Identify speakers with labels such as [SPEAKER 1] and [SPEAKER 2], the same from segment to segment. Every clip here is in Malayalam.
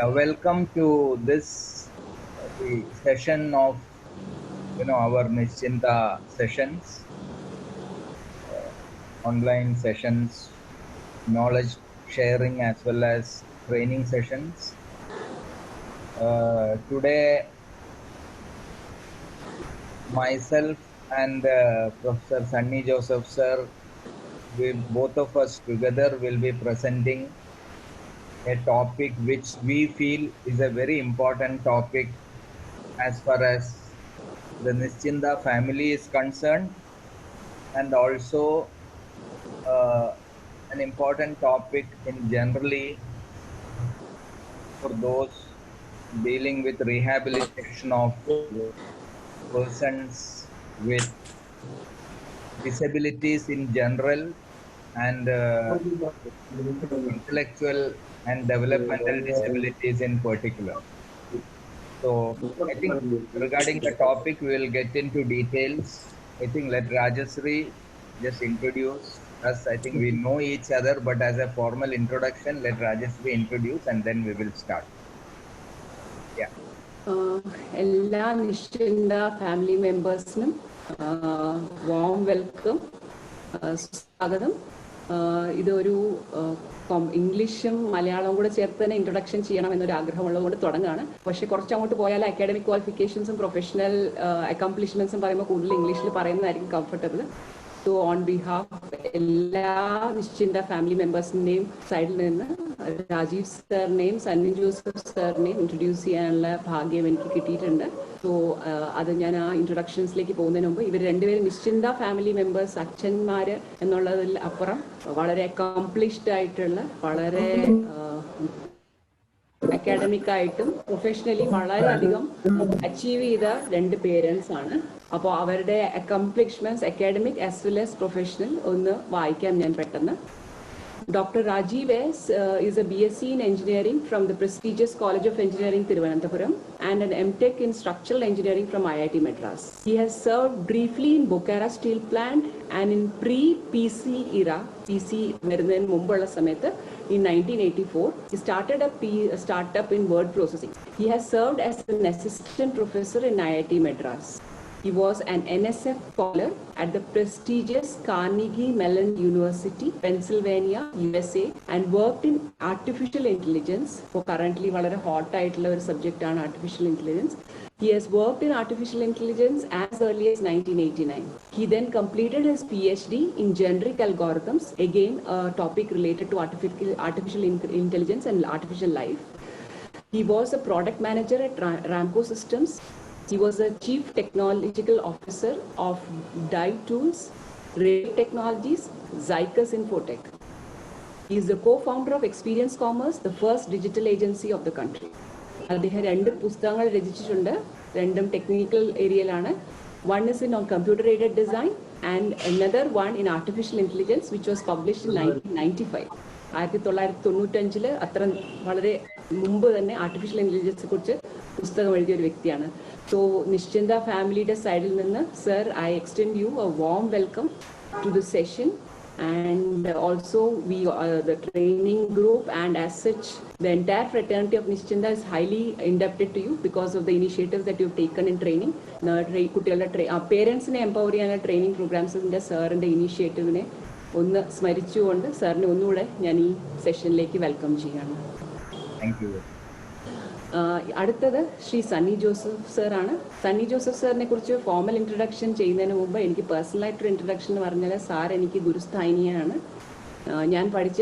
[SPEAKER 1] Welcome to this the session of our Nischinta sessions, online sessions, knowledge sharing as well as training sessions. Today, myself and Professor Sunny Joseph sir, we both of us together will be presenting a topic which we feel is a very important topic as far as the Nischinta family is concerned, and also uh, an important topic in generally for those dealing with rehabilitation of persons with disabilities in general and intellectual and developmental disabilities in particular. So I think regarding the topic, we will get into details. I think let Rajasri just introduce us. I think we know each other, but as a formal introduction, let Rajasri introduce and then we will start. Yeah.
[SPEAKER 2] എല്ലാ നിശ്ചിന്ത ഫാമിലി മെമ്പേഴ്സിനും വാം വെൽക്കം, സ്വാഗതം. ഇതൊരു ഇംഗ്ലീഷും മലയാളവും കൂടെ ചേർത്ത് തന്നെ ഇൻട്രൊഡക്ഷൻ ചെയ്യണം എന്നൊരു ആഗ്രഹമുള്ളതുകൊണ്ട് തുടങ്ങുകയാണ്. പക്ഷേ കുറച്ചങ്ങോട്ട് പോയാൽ അക്കാഡമിക് ക്വാളിഫിക്കേഷൻസും പ്രൊഫഷണൽ അക്കംപ്ലിഷ്മെൻറ്റ്സും പറയുമ്പോൾ കൂടുതൽ ഇംഗ്ലീഷിൽ പറയുന്നതായിരിക്കും കംഫർട്ടബിൾ. സോ ഓൺ ബിഹാഫ് എല്ലാ നിശ്ചിന്ത ഫാമിലി മെമ്പേഴ്സിൻ്റെയും സൈഡിൽ നിന്ന് രാജീവ് സാറിനെയും സണ്ണി ജോസഫ് സാറിനെയും ഇൻട്രൊഡ്യൂസ് ചെയ്യാനുള്ള ഭാഗ്യം എനിക്ക് കിട്ടിയിട്ടുണ്ട്. സോ അത് ഞാൻ ആ ഇൻട്രൊഡക്ഷൻസിലേക്ക് പോകുന്നതിന് മുമ്പ് ഇവർ രണ്ടുപേരും നിശ്ചിന്ത ഫാമിലി മെമ്പേഴ്സ്, അച്ഛന്മാർ എന്നുള്ളതിൽ അപ്പുറം വളരെ അക്കംപ്ലിഷ്ഡ് ആയിട്ടുള്ള, വളരെ അക്കാഡമിക് ആയിട്ടും പ്രൊഫഷണലി വളരെയധികം അച്ചീവ് ചെയ്ത രണ്ട് പേരൻസ് ആണ്. അപ്പോൾ അവരുടെ accomplishments academic as well as professional ഒന്ന് വായിക്കാം ഞാൻ പെട്ടെന്ന്. Dr. Rajiv S. Is a BSc in Engineering from the prestigious College of Engineering, Thiruvananthapuram, and an MTech in Structural Engineering from IIT Madras. He has served briefly in Bokhara Steel Plant and in pre-PC era, PC വരുന്നതിന് മുമ്പുള്ള സമയത്ത് in 1984, he started a startup in word processing. He has served as an assistant professor in IIT Madras. He was an NSF scholar at the prestigious Carnegie Mellon University, Pennsylvania, USA, and worked in artificial intelligence. For currently, വളരെ hot ആയിട്ടുള്ള ഒരു subject ആണ് artificial intelligence. He has worked in artificial intelligence as early as 1989. He then completed his PhD in generic algorithms, again a topic related to artificial intelligence and artificial life. He was a product manager at Ramco Systems. He was a chief technological officer of Dye Tools, Ray Technologies, Zycus Infotech. He is the co-founder of Experience Commerce, the first digital agency of the country. അദ്ദേഹം രണ്ട് പുസ്തകങ്ങൾ രചിച്ചിട്ടുണ്ട്, രണ്ടും ടെക്നിക്കൽ ഏരിയയിലാണ്. One is on computer aided design and another one in artificial intelligence, which was published in 1995. 1995 അത്ര വളരെ മുമ്പ് തന്നെ ആർട്ടിഫിഷ്യൽ ഇന്റലിജൻസിനെ കുറിച്ച് പുസ്തകം എഴുതിയ ഒരു വ്യക്തിയാണ്. സോ നിശ്ചിന്ത ഫാമിലിയുടെ സൈഡിൽ നിന്ന് sir, I extend you a warm welcome to the session. And also the training group and as such the entire fraternity of Nischinta is highly indebted to you because of the initiatives that you've taken in training. കുട്ടികളുടെ പേരൻസിനെ എംപവർ ചെയ്യാനുള്ള ട്രെയിനിങ് പ്രോഗ്രാംസിൻ്റെ സാറിൻ്റെ ഇനീഷ്യേറ്റീവിനെ ഒന്ന് സ്മരിച്ചുകൊണ്ട് സാറിനെ ഒന്നുകൂടെ ഞാൻ ഈ സെഷനിലേക്ക് വെൽക്കം ചെയ്യാണ്.
[SPEAKER 1] Thank you.
[SPEAKER 2] അടുത്തത് ശ്രീ സണ്ണി ജോസഫ് സാറാണ്. സണ്ണി ജോസഫ് സാറിനെ കുറിച്ച് ഫോർമൽ ഇൻട്രൊഡക്ഷൻ ചെയ്യുന്നതിന് മുമ്പ് എനിക്ക് പേഴ്സണലായിട്ടൊരു ഇൻട്രൊഡക്ഷൻ എന്ന് പറഞ്ഞാൽ സാർ എനിക്ക് ഗുരുസ്ഥാനീയാണ്. ഞാൻ പഠിച്ച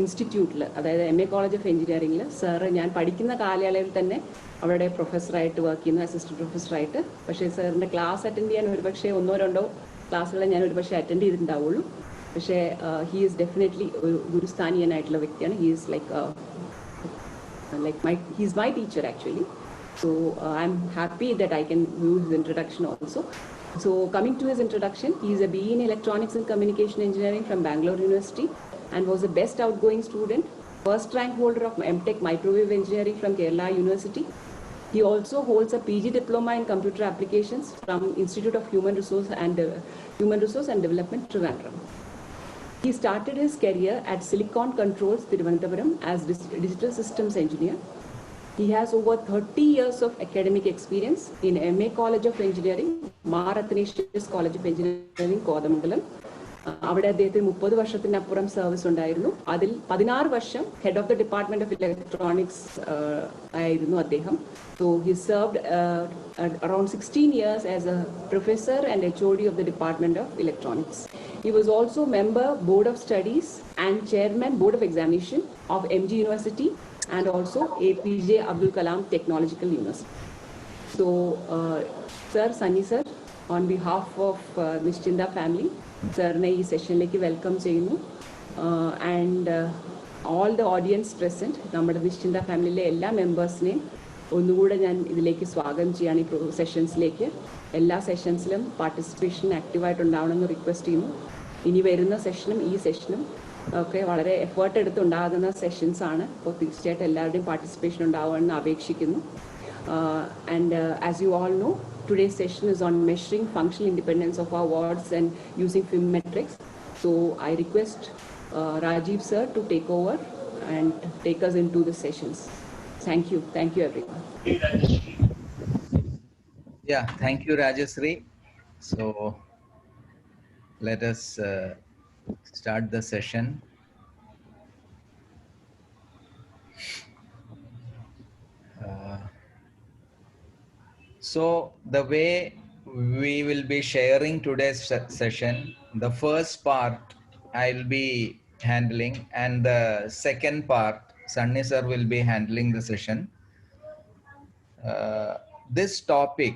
[SPEAKER 2] ഇൻസ്റ്റിറ്റ്യൂട്ടിൽ, അതായത് MA കോളേജ് ഓഫ് എഞ്ചിനീയറിംഗിൽ സാറ് ഞാൻ പഠിക്കുന്ന കാലയളവിൽ തന്നെ അവിടെ പ്രൊഫസറായിട്ട് വർക്ക് ചെയ്യുന്നു, അസിസ്റ്റന്റ് പ്രൊഫസറായിട്ട്. പക്ഷേ സാറിൻ്റെ ക്ലാസ് അറ്റൻഡ് ചെയ്യാൻ ഒരുപക്ഷെ ഒന്നോ രണ്ടോ ക്ലാസ്സുകളെ ഞാൻ ഒരുപക്ഷെ അറ്റൻഡ് ചെയ്തിട്ടുണ്ടാവുള്ളൂ. പക്ഷേ ഹി ഈസ് ഡെഫിനറ്റ്ലി ഒരു ഗുരുസ്ഥാനീയനായിട്ടുള്ള വ്യക്തിയാണ്. He is he's my teacher actually. So I'm happy that I can do his introduction also. So coming to his introduction, he is a BE in Electronics and Communication Engineering from Bangalore University and was the best outgoing student, first rank holder of MTech Microwave Engineering from Kerala University. He also holds a PG Diploma in Computer Applications from Institute of Human Resource and Development, Trivandrum. He started his career at Silicon Controls, Thiruvananthapuram as digital systems engineer. He has over 30 years of academic experience in MA College of Engineering, Mar Athanasius College of Engineering, Kodamangalam. അവിടെ അദ്ദേഹത്തിന് 30 വർഷത്തിനപ്പുറം സർവീസ് ഉണ്ടായിരുന്നു. അതിൽ 16 വർഷം head of the department of electronics ആയിരുന്നു അദ്ദേഹം. So he served around 16 years as a professor and HOD of the Department of Electronics. He was also member Board of Studies and Chairman Board of Examination of MG University and also APJ Abdul Kalam Technological University. So, Sir, Sunny Sir, on behalf of Nischinda family, Sir ne ee session leki welcome cheyunu and all the audience present, nammade Nischinda family le ella members ne ഒന്നുകൂടെ ഞാൻ ഇതിലേക്ക് സ്വാഗതം ചെയ്യാണ് ഈ സെഷൻസിലേക്ക്. എല്ലാ സെഷൻസിലും പാർട്ടിസിപ്പേഷൻ ആക്റ്റീവായിട്ടുണ്ടാവണമെന്ന് റിക്വസ്റ്റ് ചെയ്യുന്നു. ഇനി വരുന്ന സെഷനും ഈ സെഷനും ഒക്കെ വളരെ എഫേർട്ട് എടുത്തുണ്ടാകുന്ന സെഷൻസ് ആണ്. അപ്പോൾ തീർച്ചയായിട്ടും എല്ലാവരുടെയും പാർട്ടിസിപ്പേഷൻ ഉണ്ടാവുമെന്ന് അപേക്ഷിക്കുന്നു. And as you all no, today's session is on measuring functional independence of our wards and using film metrics. So I request Rajiv sir to take over and take us into the sessions. Thank you everyone.
[SPEAKER 1] Yeah, thank you Rajashree. So let us start the session. So the way we will be sharing today's session, the first part I'll be handling and the second part Sunny sir will be handling the session. This topic,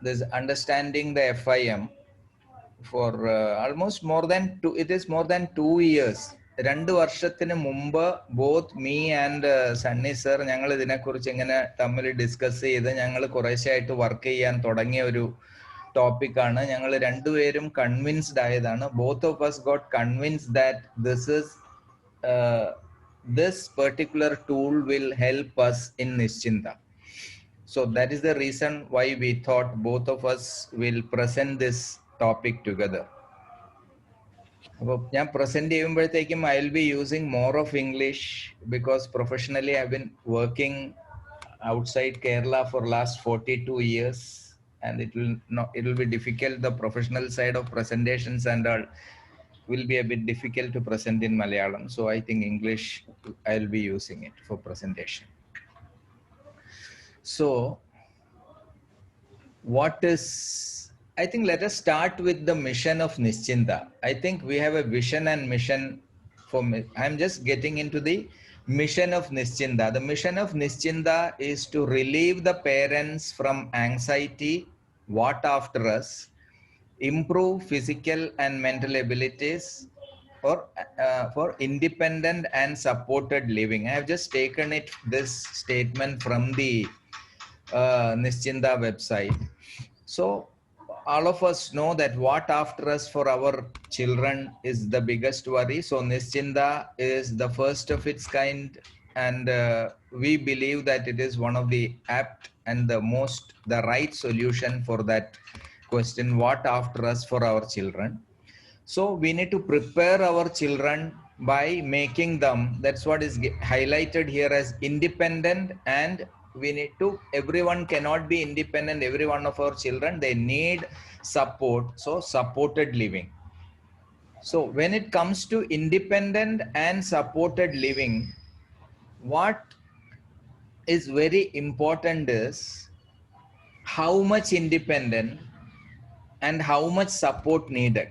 [SPEAKER 1] this understanding the FIM for almost more than it is more than 2 years. 2 വർഷത്തിന് മുമ്പ് both me and Sunny sir ഞങ്ങൾ ഇതിനെക്കുറിച്ച് ഇങ്ങനെ തമ്മിൽ ഡിസ്കസ് ചെയ്ത് ഞങ്ങൾ കുറേശ്ശായിട്ട് വർക്ക് ചെയ്യാൻ തുടങ്ങിയ ഒരു ടോപ്പിക്കാണ്. ഞങ്ങൾ രണ്ടുപേരും കൺവിൻസ്ഡ് ആയതാണ്. Both of us got convinced that this particular tool will help us in Nischinda. So that is the reason why we thought both of us will present this topic together. അപ്പോൾ ഞാൻ പ്രസന്റ് ചെയ്യുമ്പോഴത്തേക്കും I will be using more of English because professionally I been working outside Kerala for last 42 years and it will be difficult. The professional side of presentations and all will be a bit difficult to present in Malayalam. So I think English I'll be using it for presentation. So I think let us start with the mission of Nischinda. I think we have a vision and mission for me. I'm just getting into the mission of Nischinda. The mission of Nischinda is to relieve the parents from anxiety, what after us, improve physical and mental abilities for independent and supported living. I have just taken this statement from the Nischinda website. So all of us know that what after us for our children is the biggest worry. So Nischinda is the first of its kind and we believe that it is one of the apt and the right solution for that question, what after us for our children. So we need to prepare our children by making them, that's what is highlighted here as independent, and we need to, everyone cannot be independent, every one of our children, they need support, so supported living. So when it comes to independent and supported living, what is very important is how much independent and how much support needed.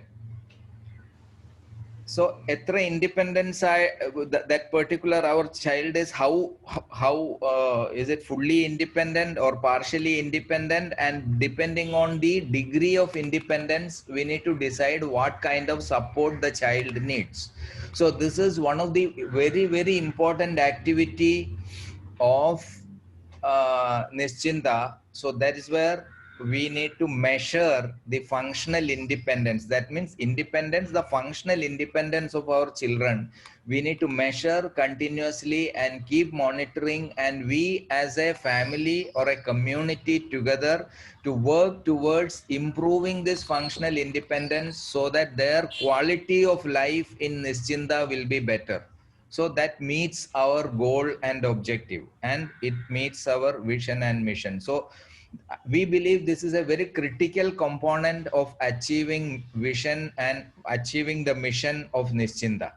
[SPEAKER 1] So etra independence that particular our child is, how is it fully independent or partially independent, and depending on the degree of independence we need to decide what kind of support the child needs. So this is one of the very, very important activity of Nischinda. So that is where we need to measure the functional independence. That means independence, the functional independence of our children. We need to measure continuously and keep monitoring, and we as a family or a community together to work towards improving this functional independence so that their quality of life in Nischinta will be better. So that meets our goal and objective, and it meets our vision and mission. So we believe this is a very critical component of achieving vision and achieving the mission of Nischinta.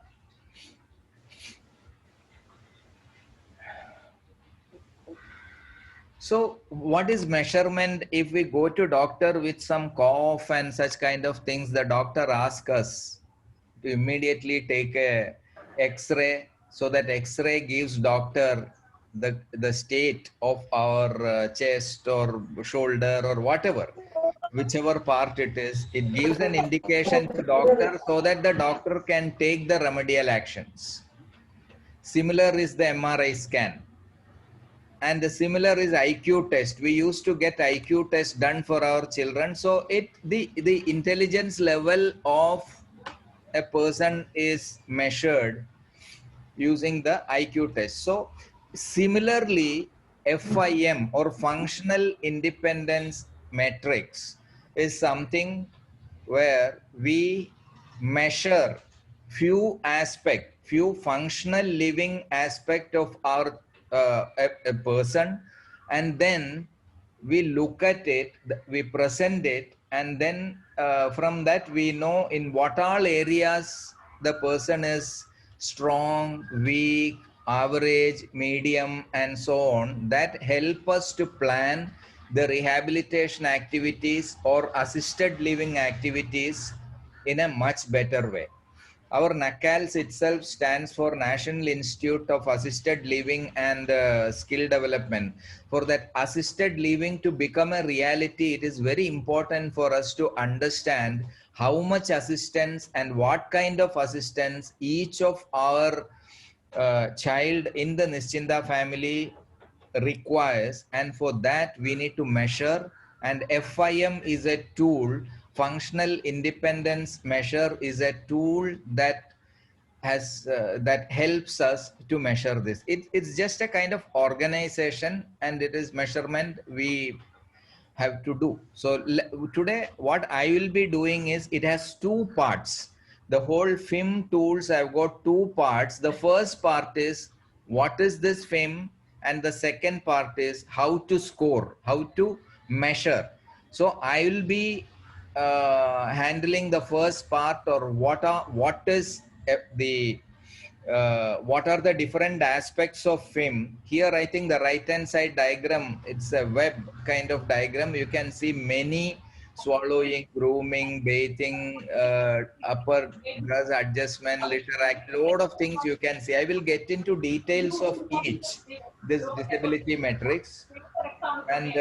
[SPEAKER 1] So what is measurement? If we go to doctor with some cough and such kind of things, the doctor asks us to immediately take a X-ray, so that X-ray gives doctor the state of our chest or shoulder or whatever, whichever part it is. It gives an indication to doctor so that the doctor can take the remedial actions. Similar is the MRI scan. And the similar is IQ test. We used to get IQ test done for our children. So the intelligence level of a person is measured using the IQ test. So similarly, FIM or functional independence matrix is something where we measure few functional living aspect of our a person, and then we look at it, we present it, and then from that we know in what all areas the person is strong, weak, average, medium, and so on. That help us to plan the rehabilitation activities or assisted living activities in a much better way. Our NACALS itself stands for National Institute of Assisted Living and Skill Development. For that assisted living to become a reality, it is very important for us to understand how much assistance and what kind of assistance each of our child in the Nischinta family requires, and for that we need to measure. And FIM is a tool. Functional independence measure is a tool that has that helps us to measure this. It's just a kind of organization, and it is measurement we have to do. So today what I will be doing is, it has two parts. The whole FIM tools, I've got two parts. The first part is what is this FIM, and the second part is how to score, how to measure. So I will be handling the first part, or what is what are the different aspects of FIM. Here I think the right hand side diagram, it's a web kind of diagram. You can see many: swallowing, grooming, bathing, upper dress adjustment, litter act, load of things you can see. I will get into details of each this disability matrix. And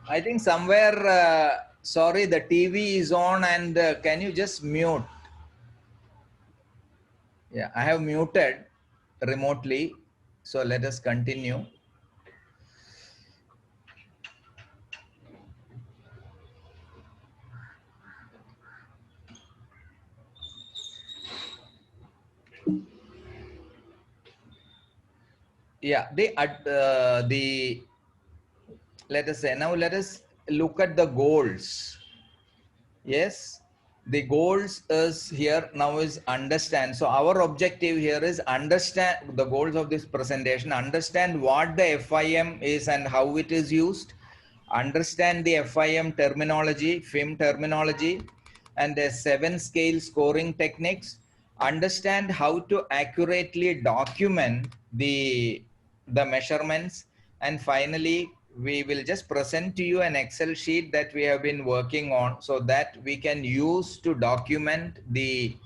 [SPEAKER 1] I think somewhere, sorry, the TV is on, and can you just mute? Yeah, I have muted remotely. So let us continue. Yeah, let us say, now let us look at the goals. Yes, the goals is here now is understand. So our objective here is understand the goals of this presentation, understand what the FIM is and how it is used, understand the FIM terminology, FIM terminology, and the 7 scale scoring techniques, understand how to accurately document the measurements, and finally we will just present to you an Excel sheet that we have been working on, so that we can use to document the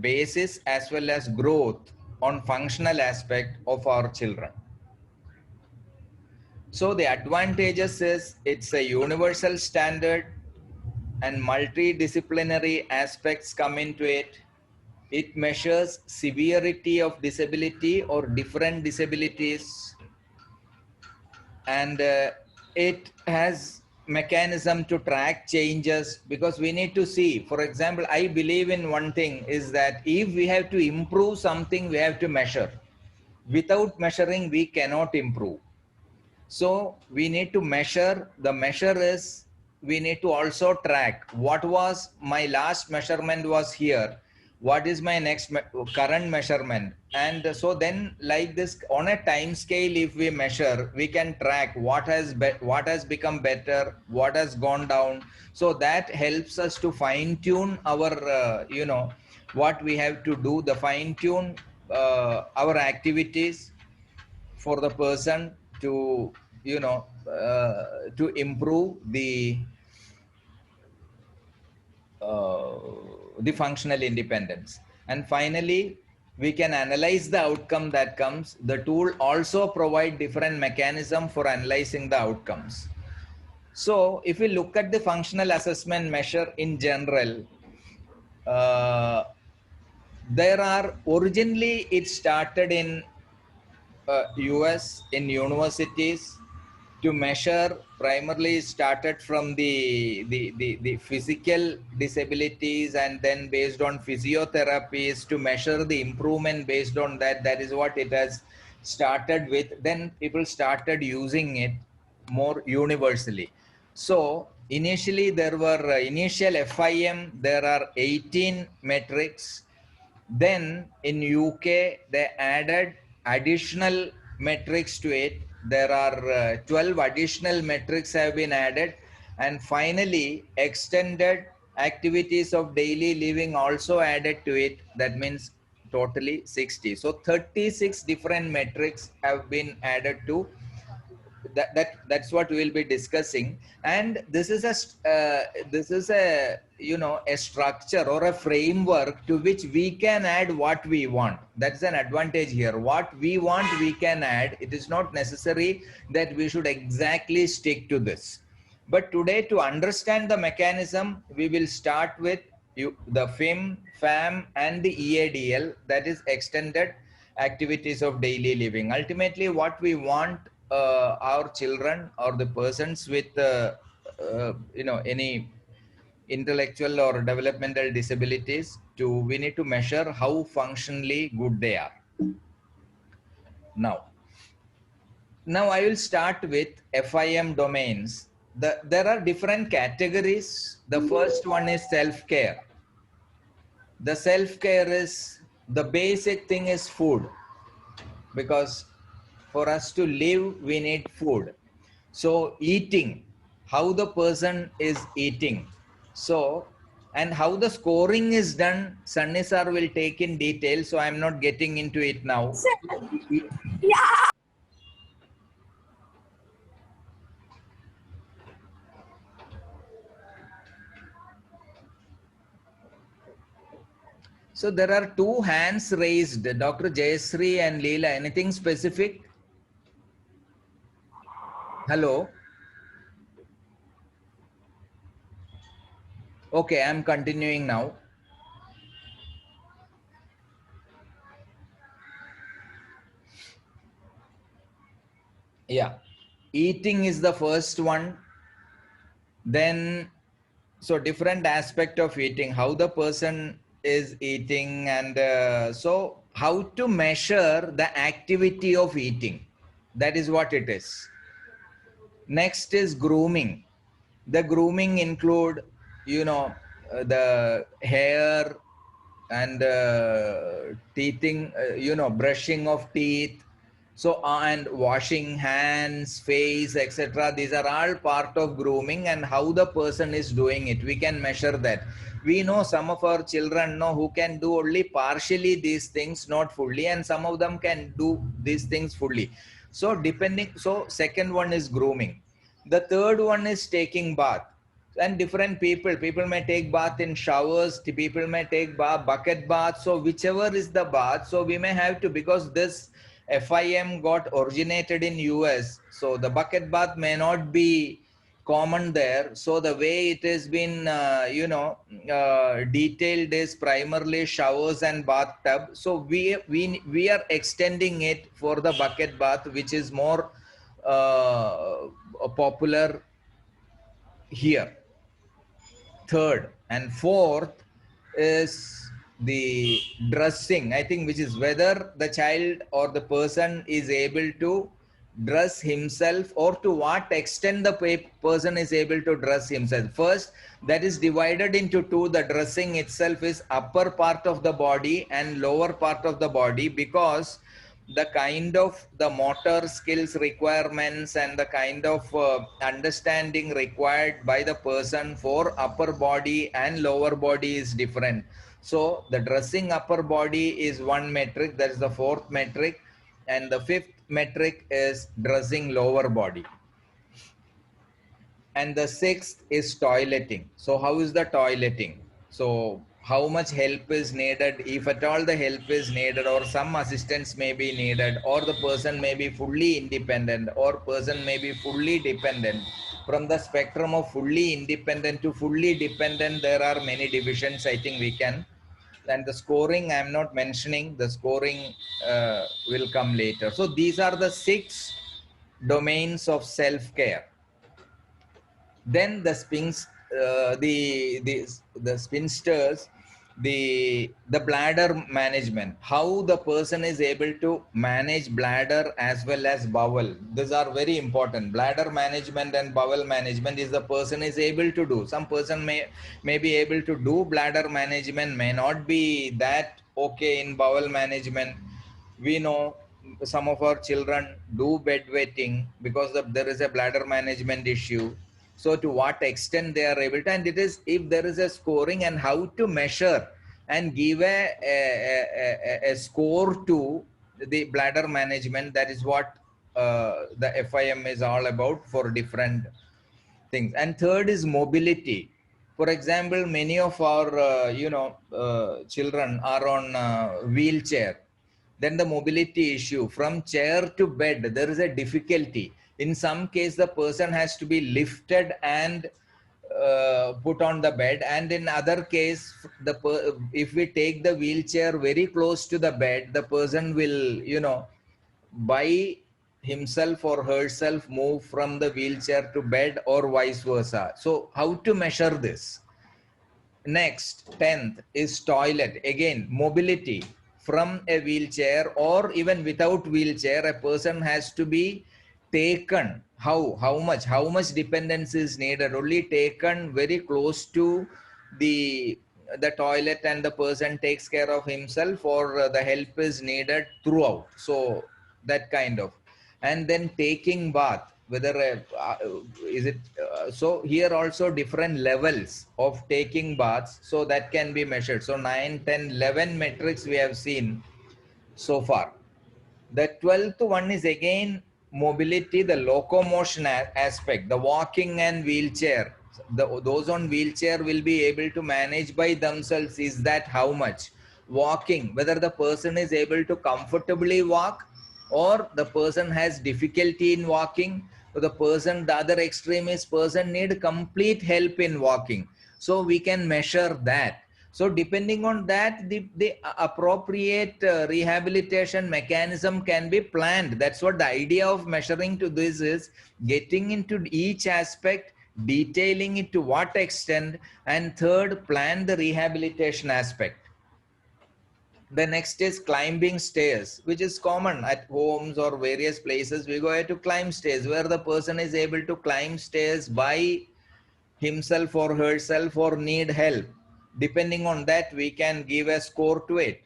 [SPEAKER 1] basis as well as growth on functional aspect of our children. So the advantages is, it's a universal standard. and multidisciplinary aspects come into it. It measures severity of disability or different disabilities, and it has mechanism to track changes, because we need to see, for example, I believe in one thing is that if we have to improve something, we have to measure. Without measuring, we cannot improve. So we need to measure. The measure is, we need to also track what was my last measurement was here, what is my next current measurement, and so then like this on a time scale, if we measure, we can track what has become better, what has gone down. So that helps us to fine tune our what we have to do, the fine tune our activities for the person to to improve uh, the functional independence. And finally, we can analyze the outcome that comes. The tool also provide different mechanism for analyzing the outcomes. So if we look at the functional assessment measure in general, there are originally it started in US in universities to measure, primarily started from the physical disabilities, and then based on physiotherapies to measure the improvement based on that. That is what it has started with. Then people started using it more universally. So initially there were initial FIM, there are 18 metrics. Then in UK, they added additional metrics to it. There are 12 additional metrics have been added. And finally, extended activities of daily living also added to it. That means totally 60. So 36 different metrics have been added to that's what we'll be discussing. And this is a a structure or a framework to which we can add what we want. That's an advantage here. What we want, we can add. It is not necessary that we should exactly stick to this. But today, to understand the mechanism, we will start with the FIM, FAM, and the EADL, that is extended activities of daily living. Ultimately, what we want our children or the persons with any intellectual or developmental disabilities to, we need to measure how functionally good they are. Now I will start with FIM domains. There are different categories. The first one is self-care. The self-care is, the basic thing is food, because for us to live, we need food. So eating, how the person is eating. So, and how the scoring is done, Sunny sir will take in detail. So I'm not getting into it now.
[SPEAKER 3] Yeah.
[SPEAKER 1] So there are two hands raised, Dr. Jayasree and Leela. Anything specific? Hello? Okay, I'm continuing now. Yeah, eating is the first one. Then, so different aspect of eating, how the person is eating, and so how to measure the activity of eating. That is what it is. Next is grooming. The grooming include, the hair and teething, brushing of teeth. So, and washing hands, face, etc. These are all part of grooming, and how the person is doing it. We can measure that. We know some of our children know who can do only partially these things, not fully, and some of them can do these things fully. So depending, so second one is grooming. The third one is taking bath. And different people may take bath in showers, people may take bucket bath. So whichever is the bath, so we may have to, because this FIM got originated in US, so the bucket bath may not be common there. So the way it has been, detailed is primarily showers and bathtub. So we are extending it for the bucket bath, which is more popular here. Third and fourth is the dressing, I think, which is whether the child or the person is able to dress himself, or to what extent the person is able to dress himself. First, that is divided into two. The dressing itself is upper part of the body and lower part of the body, because the kind of the motor skills requirements and the kind of understanding required by the person for upper body and lower body is different. So the dressing upper body is one metric, that is the fourth metric, and the fifth metric is dressing lower body. And the sixth is toileting. So how is the toileting? So how much help is needed, if at all the help is needed, or some assistance may be needed, or the person may be fully independent, or person may be fully dependent. From the spectrum of fully independent to fully dependent, there are many divisions, I think we can. And the scoring I'm not mentioning, the scoring will come later. So these are the 6 domains of self-care. Then the the spinsters, the bladder management, how the person is able to manage bladder as well as bowel. These are very important. Bladder management and bowel management is the person is able to do. Some person may be able to do bladder management, may not be that okay in bowel management. We know some of our children do bedwetting because there is a bladder management issue. So to what extent they are able to, and it is, if there is a scoring and how to measure and give a score to the bladder management, that is what the FIM is all about for different things. And third is mobility. For example, many of our children are on wheelchair. Then the mobility issue, from chair to bed, there is a difficulty. In some case, the person has to be lifted and put on the bed, and in other case, if we take the wheelchair very close to the bed, the person will, by himself or herself move from the wheelchair to bed, or vice versa. So how to measure this? Next, 10th is toilet. Again, mobility. From a wheelchair or even without wheelchair, a person has to be taken. How much dependence is needed? Only taken very close to the toilet, and the person takes care of himself, or the help is needed throughout. So that kind of. And then taking bath, whether is it so here also different levels of taking baths, so that can be measured. So 9, 10, 11 metrics we have seen so far. The 12th one is again mobility, the locomotion aspect, the walking and wheelchair. Those on wheelchair will be able to manage by themselves. Is that how much? Walking, whether the person is able to comfortably walk, or the person has difficulty in walking. So the other extreme is person need complete help in walking. So we can measure that. So depending on that, the appropriate rehabilitation mechanism can be planned. That's what the idea of measuring to this is, getting into each aspect, detailing it to what extent, and third, plan the rehabilitation aspect. The next is climbing stairs, which is common at homes or various places. We go ahead to climb stairs, where the person is able to climb stairs by himself or herself, or need help. Depending on that, we can give a score to it.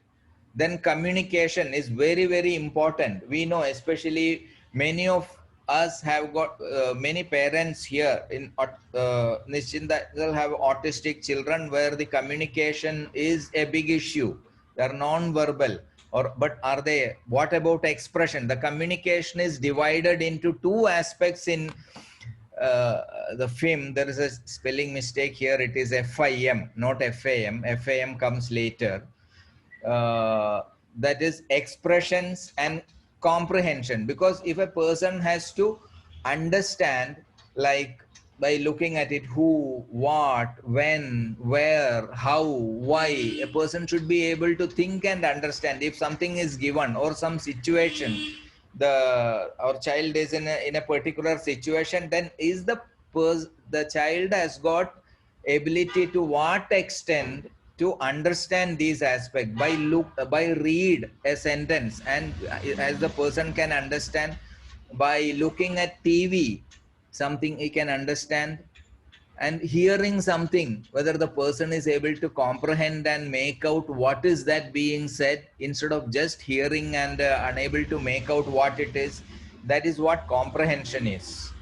[SPEAKER 1] Then communication is very, very important. We know, especially many of us have got many parents here in Nischinta will have autistic children, where the communication is a big issue. They are non-verbal, but are they? What about expression? The communication is divided into 2 aspects in the FIM. There is a spelling mistake here. It is FIM, not FAM. FAM comes later. That is expressions and comprehension. Because if a person has to understand, like by looking at it, who, what, when, where, how, why. A person should be able to think and understand. If something is given or some situation, our child is in a particular situation, then is the child has got ability to what extent to understand these aspects by read a sentence, and as the person can understand by looking at TV, something he can understand, and hearing something, whether the person is able to comprehend and make out what is that being said, instead of just hearing and unable to make out what it is. That is what comprehension is.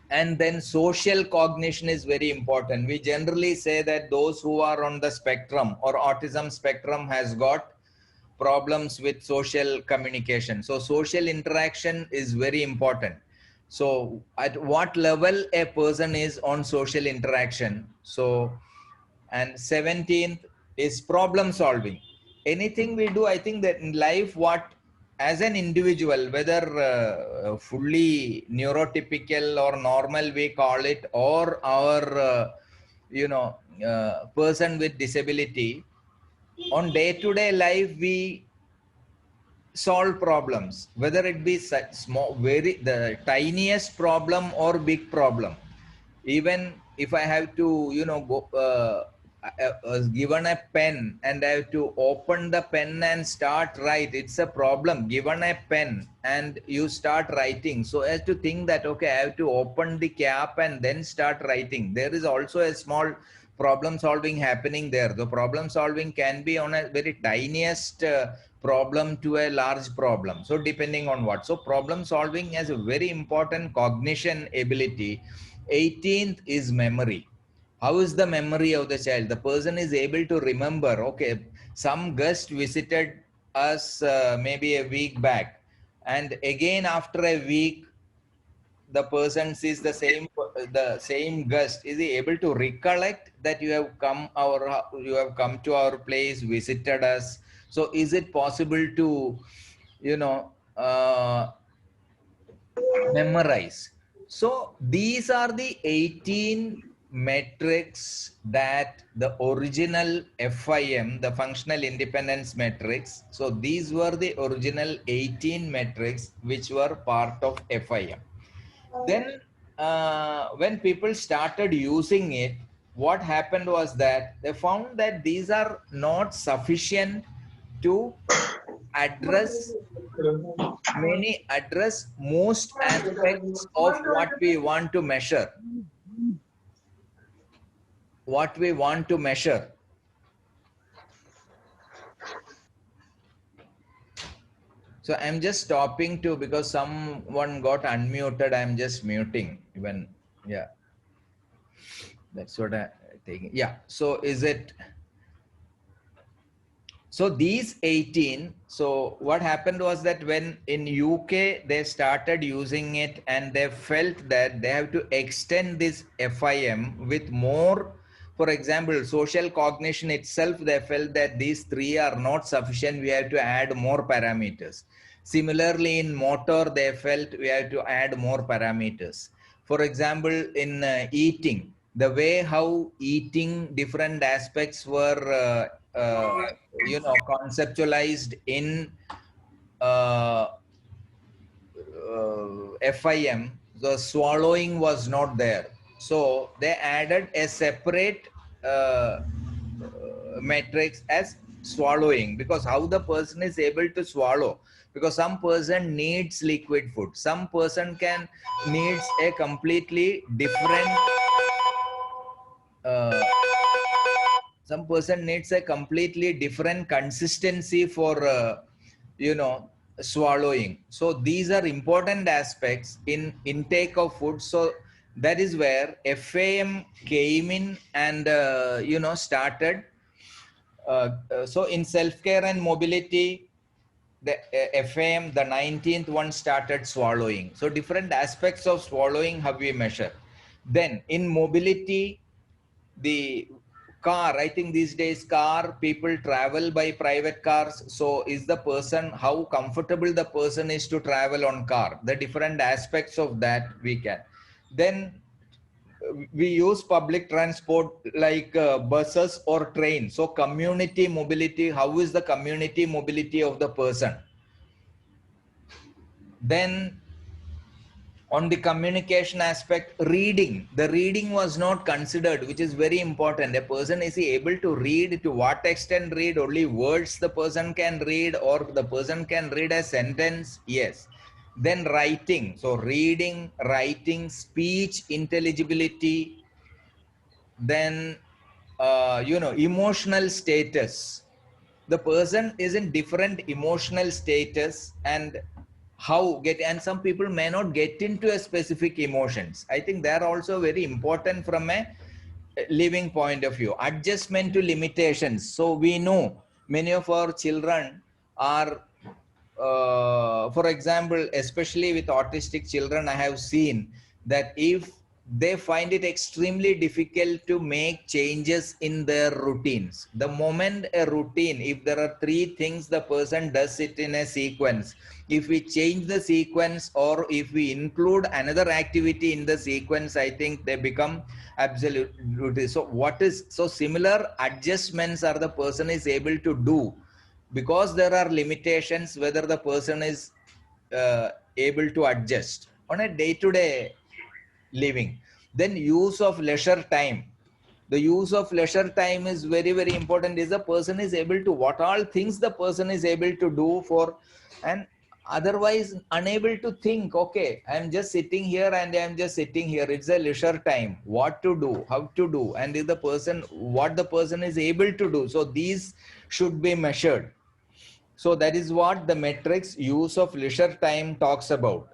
[SPEAKER 1] And then social cognition is very important. We generally say that those who are on the spectrum or autism spectrum has got problems with social communication. So social interaction is very important. So at what level a person is on social interaction. So, and 17th is problem solving. Anything we do, I think that in life, what as an individual, whether fully neurotypical or normal we call it, or our person with disability, on day-to-day life we solve problems, whether it be such small, the tiniest problem or big problem. Even if I have to given a pen and I have to open the pen and start write, it's a problem. Given a pen and you start writing, so as to think that okay, I have to open the cap and then start writing, there is also a small problem solving happening there. The problem solving can be on a very tiniest problem to a large problem, so depending on what. So problem solving has a very important cognition ability. 18th is memory. How is the memory of the child? The person is able to remember, okay, some guest visited us maybe a week back, and again after a week the person sees the same guest. Is he able to recollect that you have come to our place, visited us? So is it possible to memorize? So these are the 18 metrics that the original FIM, the functional independence metrics. So these were the original 18 metrics which were part of FIM. Then when people started using it, what happened was that they found that these are not sufficient to address most aspects of what we want to measure. So I'm just stopping to, because someone got unmuted, I'm just muting even. Yeah, that's what I think. Yeah, so is it, so these 18, so what happened was that when in UK they started using it, and they felt that they have to extend this FIM with more. For example, social cognition itself, they felt that these three are not sufficient, we have to add more parameters. Similarly, in motor, they felt we have to add more parameters. For example, in eating, the way how eating different aspects were conceptualized in FIM, the swallowing was not there. So they added a separate matrix as swallowing, because how the person is able to swallow, because some person needs liquid food, some person needs a completely different consistency for swallowing. So these are important aspects in intake of food. So that is where FAM came in and started. So in self-care and mobility, the FAM, the 19th one, started swallowing. So different aspects of swallowing have we measured. Then in mobility, the car, I think these days people travel by private cars. So is the person, how comfortable the person is to travel on car, the different aspects of that we can. Then we use public transport like buses or trains. So community mobility, how is the community mobility of the person? Then on the communication aspect, reading, the reading was not considered, which is very important. A person, is he able to read? To what extent read? Only words the person can read, or the person can read a sentence? Yes. Then writing, so reading, writing, speech intelligibility. Then emotional status, the person is in different emotional status, and how get, and some people may not get into a specific emotions. I think they are also very important from a living point of view. Adjustment to limitations, so we know many of our children are for example, especially with autistic children, I have seen that if they find it extremely difficult to make changes in their routines. The moment a routine, if there are 3 things, the person does it in a sequence. If we change the sequence, or if we include another activity in the sequence, I think they become absolutely. So what is, so similar adjustments are the person is able to do, because there are limitations, whether the person is able to adjust on a day-to-day living. Then use of leisure time, the use of leisure time is very, very important. Is the person is able to, what all things the person is able to do for, and otherwise unable to think, okay, I'm just sitting here and I'm just sitting here, it's a leisure time, what to do, how to do, and is the person, what the person is able to do. So these should be measured. So that is what the metrics use of leisure time talks about.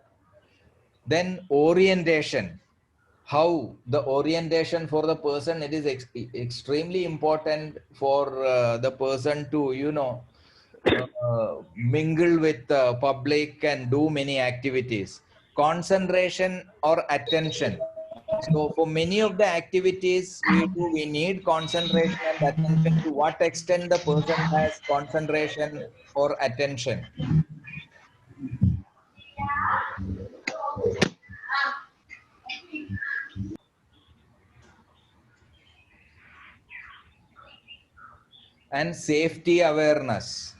[SPEAKER 1] Then orientation, how the orientation for the person, it is extremely important for the person to, mingle with the public and do many activities. Concentration or attention. So for many of the activities we do, we need concentration and attention. To what extent the person has concentration or attention? And safety awareness.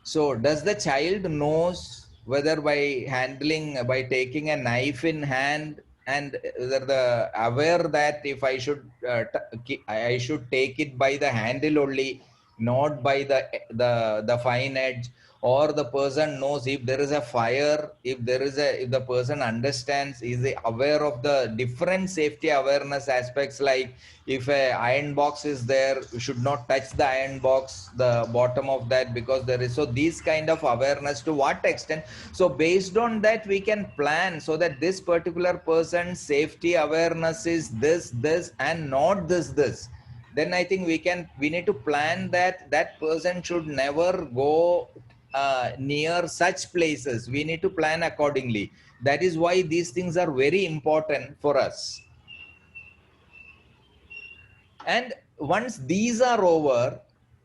[SPEAKER 1] So does the child knows whether by handling, by taking a knife in hand, and whether the aware that if I should I should take it by the handle only, not by the fine edge, or the person knows if there is a fire, if there is a, if the person understands, is aware of the different safety awareness aspects, like if a iron box is there, we should not touch the iron box, the bottom of that, because there is, so these kind of awareness, to what extent. So based on that we can plan, so that this particular person's safety awareness is this and not this. Then I think we need to plan that that person should never go near such places. We need to plan accordingly. That is why these things are very important for us. And once these are over,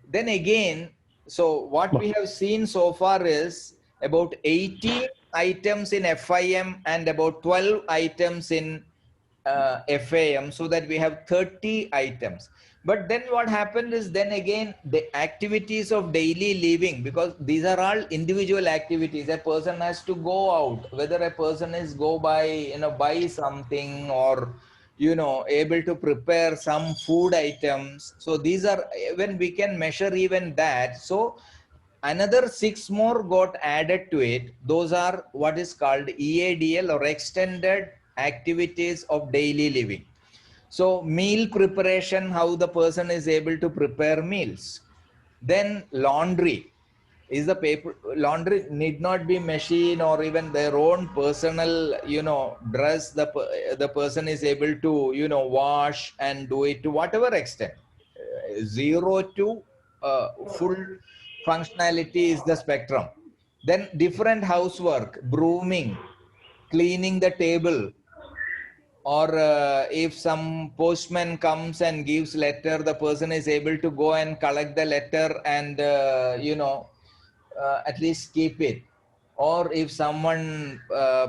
[SPEAKER 1] then again, so what we have seen so far is about 18 items in FIM and about 12 items in FAM, so that we have 30 items. But then what happened is, then again, the activities of daily living, because these are all individual activities. A person has to go out, whether a person is go by, buy something, or able to prepare some food items. So these are, when we can measure even that. So another 6 more got added to it. Those are what is called EADL, or extended activities of daily living. So meal preparation, how the person is able to prepare meals. Then laundry. Is the paper laundry need not be machine, or even their own personal dress, the person is able to wash and do it to whatever extent. 0 to full functionality is the spectrum. Then different housework, brooming, cleaning the table, or if some postman comes and gives letter, the person is able to go and collect the letter and at least keep it. or if someone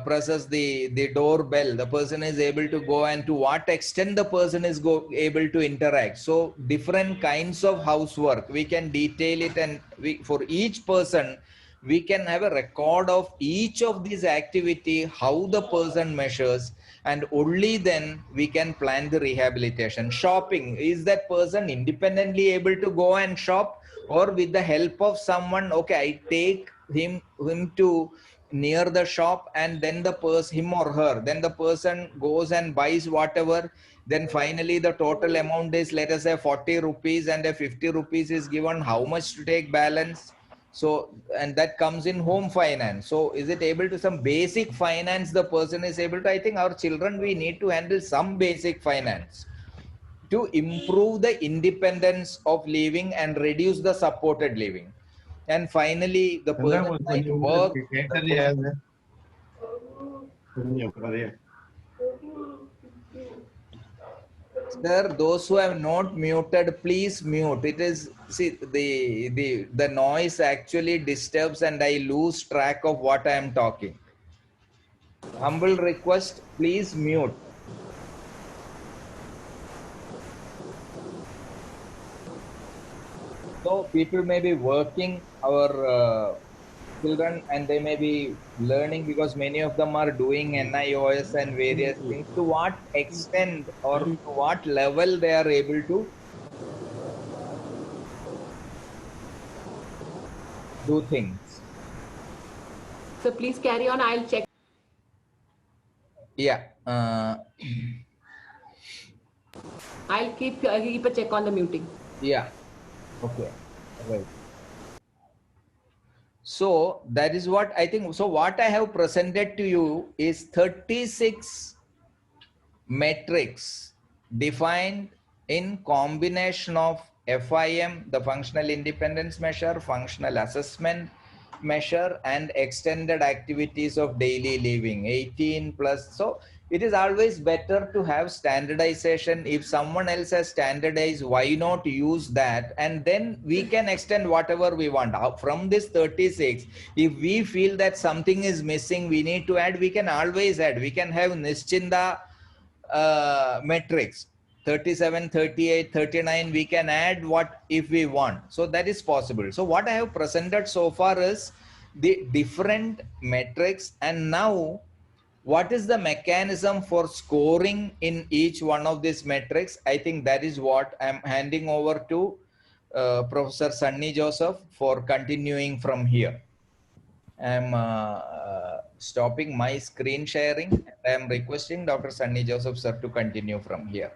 [SPEAKER 1] presses the doorbell, the person is able to go, and to what extent the person is able to interact. So different kinds of housework, we can detail it, and for each person, we can have a record of each of these activity, how the person measures, and only then we can plan the rehabilitation. Shopping, is that person independently able to go and shop, or with the help of someone? Okay, I take him to near the shop, and then the person, him or her, then the person goes and buys whatever, then finally the total amount is, let us say, 40 rupees, and a 50 rupees is given. How much to take balance? So, and that comes in home finance. So is it able to, some basic finance the person is able to? I think our children, we need to handle some basic finance to improve the independence of living and reduce the supported living. And finally, the person might work. Sir, those who have not muted, please mute. It is, see, the noise actually disturbs, and I lose track of what I am talking. Humble request, please mute. So people may be working, our children, and they may be learning, because many of them are doing NIOS and various things. To what extent or to what level they are able to do things.
[SPEAKER 2] So please carry on. I'll check.
[SPEAKER 1] Yeah.
[SPEAKER 2] I'll keep a check on the muting.
[SPEAKER 1] Yeah. Okay. Right. So that is what I think. So what I have presented to you is 36 metrics defined in combination of FIM, the functional independence measure, functional assessment measure, and extended activities of daily living, 18 plus. So it is always better to have standardization. If someone else has standardized, why not use that? And then we can extend whatever we want. From this 36, if we feel that something is missing, we need to add, we can always add. We can have Nischinda metrics, 37, 38, 39, we can add what if we want. So that is possible. So what I have presented so far is the different metrics, and now what is the mechanism for scoring in each one of these metrics. I think that is what I'm handing over to Professor Sunny Joseph for continuing from here. I'm stopping my screen sharing. I am requesting Dr. Sunny Joseph sir to continue from here.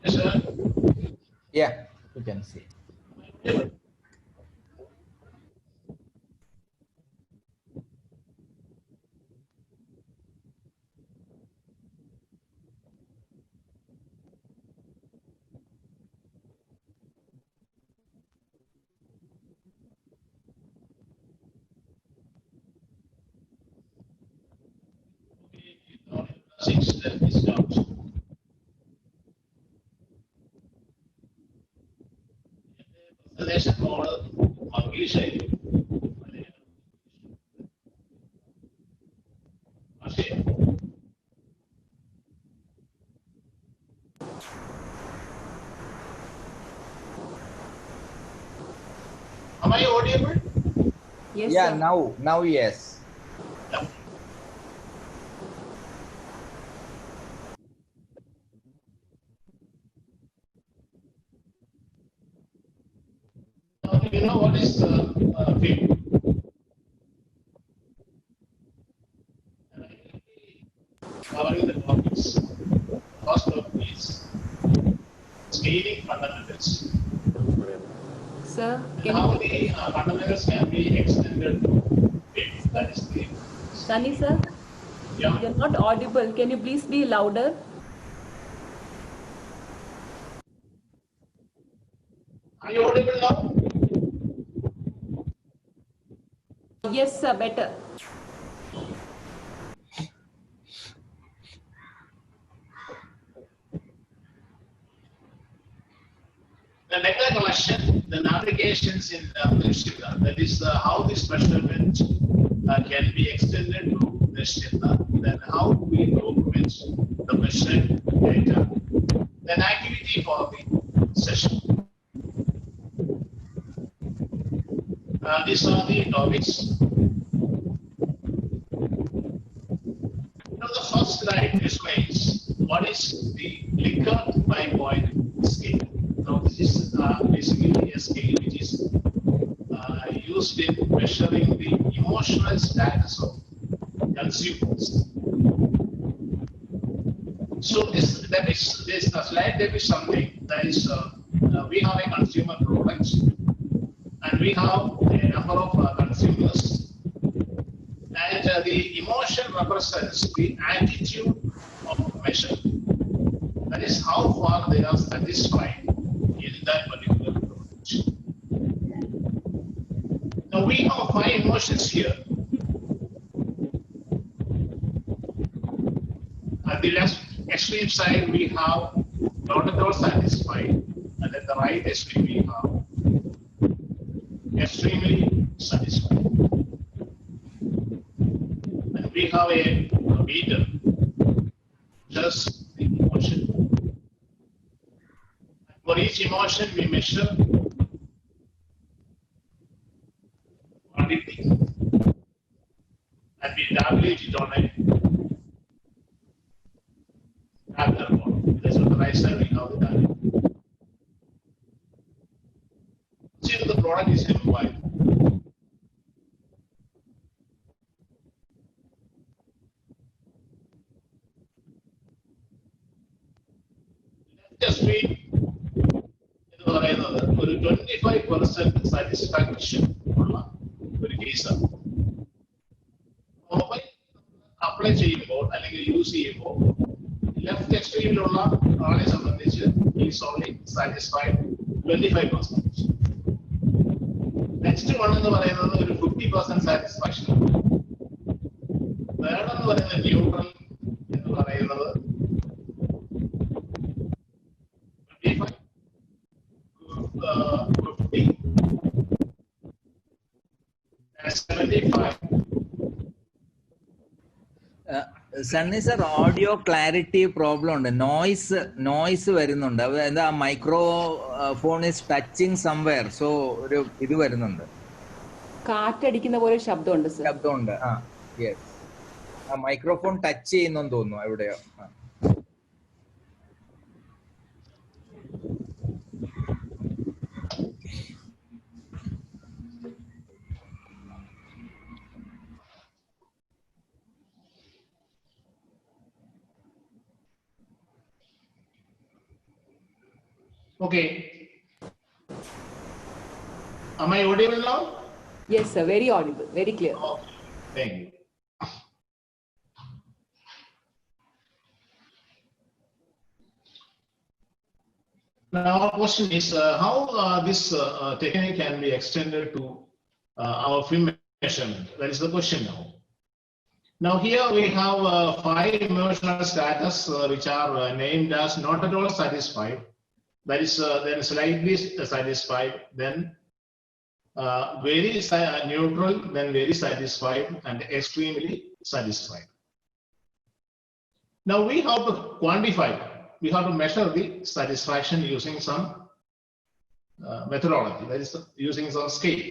[SPEAKER 4] Yes, sir.
[SPEAKER 1] Yeah, you can see.
[SPEAKER 4] Six discounts. പ്രദേശത്ത് നമ്മൾ മംഗീഷായിരിക്കും പക്ഷേ am I audible?
[SPEAKER 2] Yes,
[SPEAKER 1] Yeah,
[SPEAKER 2] sir.
[SPEAKER 1] now yes.
[SPEAKER 4] You know what is FIM? Covering the topics. First topic is scaling fundamentals.
[SPEAKER 2] Sir, can
[SPEAKER 4] How
[SPEAKER 2] you,
[SPEAKER 4] the fundamentals can be extended to width. That is the
[SPEAKER 2] Sunny sir,
[SPEAKER 4] yeah.
[SPEAKER 2] you're not audible. Can you please be louder?
[SPEAKER 4] Are you audible now?
[SPEAKER 2] Yes, sir, better.
[SPEAKER 4] The data collection, the navigations in Nishita, that is how this measurement can be extended to Nishita, then how we document the measured data, then activity for the session. These are the topics. Now the first slide explains what is the Likert 5-point scale. Now this is basically a scale which is used in measuring the emotional status of consumers. So this slide depicts something that is we have a consumer product and we have a number of consumers. And the emotion represents the attitude of measure. That is how far they are satisfied in that particular product. Now we have 5 emotions here. At the left extreme side we have not at all satisfied, and at the right extreme we have extremely satisfied. We have a meter, just the emotion. For each emotion, we measure quantity and we tabulate it on a tabular form. That's on the right side, we have the tabular. See that the product is a mobile. Just read ഒരു 25% സാറ്റിസ്ഫാക്ഷൻ ഉള്ള ഒരു കേസാണ്. മൊബൈൽ അപ്ലൈ ചെയ്യുമ്പോൾ അല്ലെങ്കിൽ യൂസ് ചെയ്യുമ്പോൾ ലെഫ്റ്റ് എക്സ്ട്രീമിലുള്ള ആളെ സംബന്ധിച്ച് is only satisfied 25%. Next one എന്ന് പറയുന്നത് ഒരു 50% സാറ്റിസ്ഫാക്ഷൻ. തേർഡ് എന്ന് പറയുന്നത് ന്യൂട്രൽ എന്ന് പറയുന്നത് 50 and 75.
[SPEAKER 1] Sunny sir, audio clarity problem ഉണ്ട്, നോയ്സ് വരുന്നുണ്ട്. എന്താ micro phone is touching somewhere, so ഒരു ഇത് വരുന്നുണ്ട്,
[SPEAKER 2] കാറ്റടിക്കുന്ന പോലെ ശബ്ദമുണ്ട് സർ.
[SPEAKER 1] ശബ്ദമുണ്ട്. ആ യെസ്, ആ മൈക്രോഫോൺ ടച്ച് ചെയ്യുന്നെന്ന് തോന്നുന്നു എവിടെയോ.
[SPEAKER 4] Okay. Am I audible now?
[SPEAKER 2] Yes sir, very audible, very clear.
[SPEAKER 4] Okay. Thank you. Now our question is how this technique can be extended to our film measurement. That is the question now. Now here we have 5 emotional status which are named as not at all satisfied. That is then slightly satisfied, then very neutral, then very satisfied, and extremely satisfied. Now we have to quantify, we have to measure the satisfaction using some methodology, that is using some scale.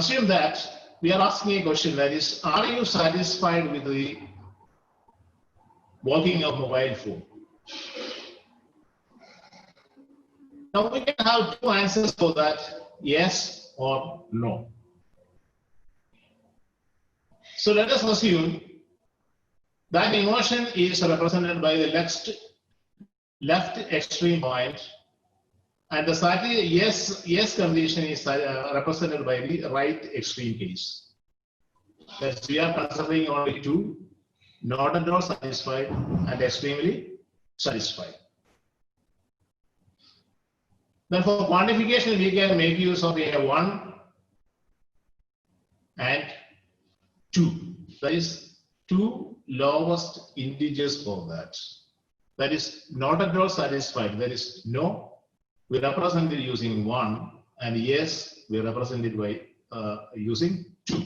[SPEAKER 4] Assume that we are asking a question, that is, are you satisfied with the working of mobile phone? Now we can have 2 answers for that, yes or no. So let us assume that emotion is represented by the left extreme point, and the yes condition is represented by the right extreme case. That we are considering only two, not at all satisfied and extremely satisfied. Then for quantification, we can make use of a 1 and 2. That is two lowest integers for that. That is not at all satisfied. That is no. We represent it using 1, and yes, we represent it by using 2.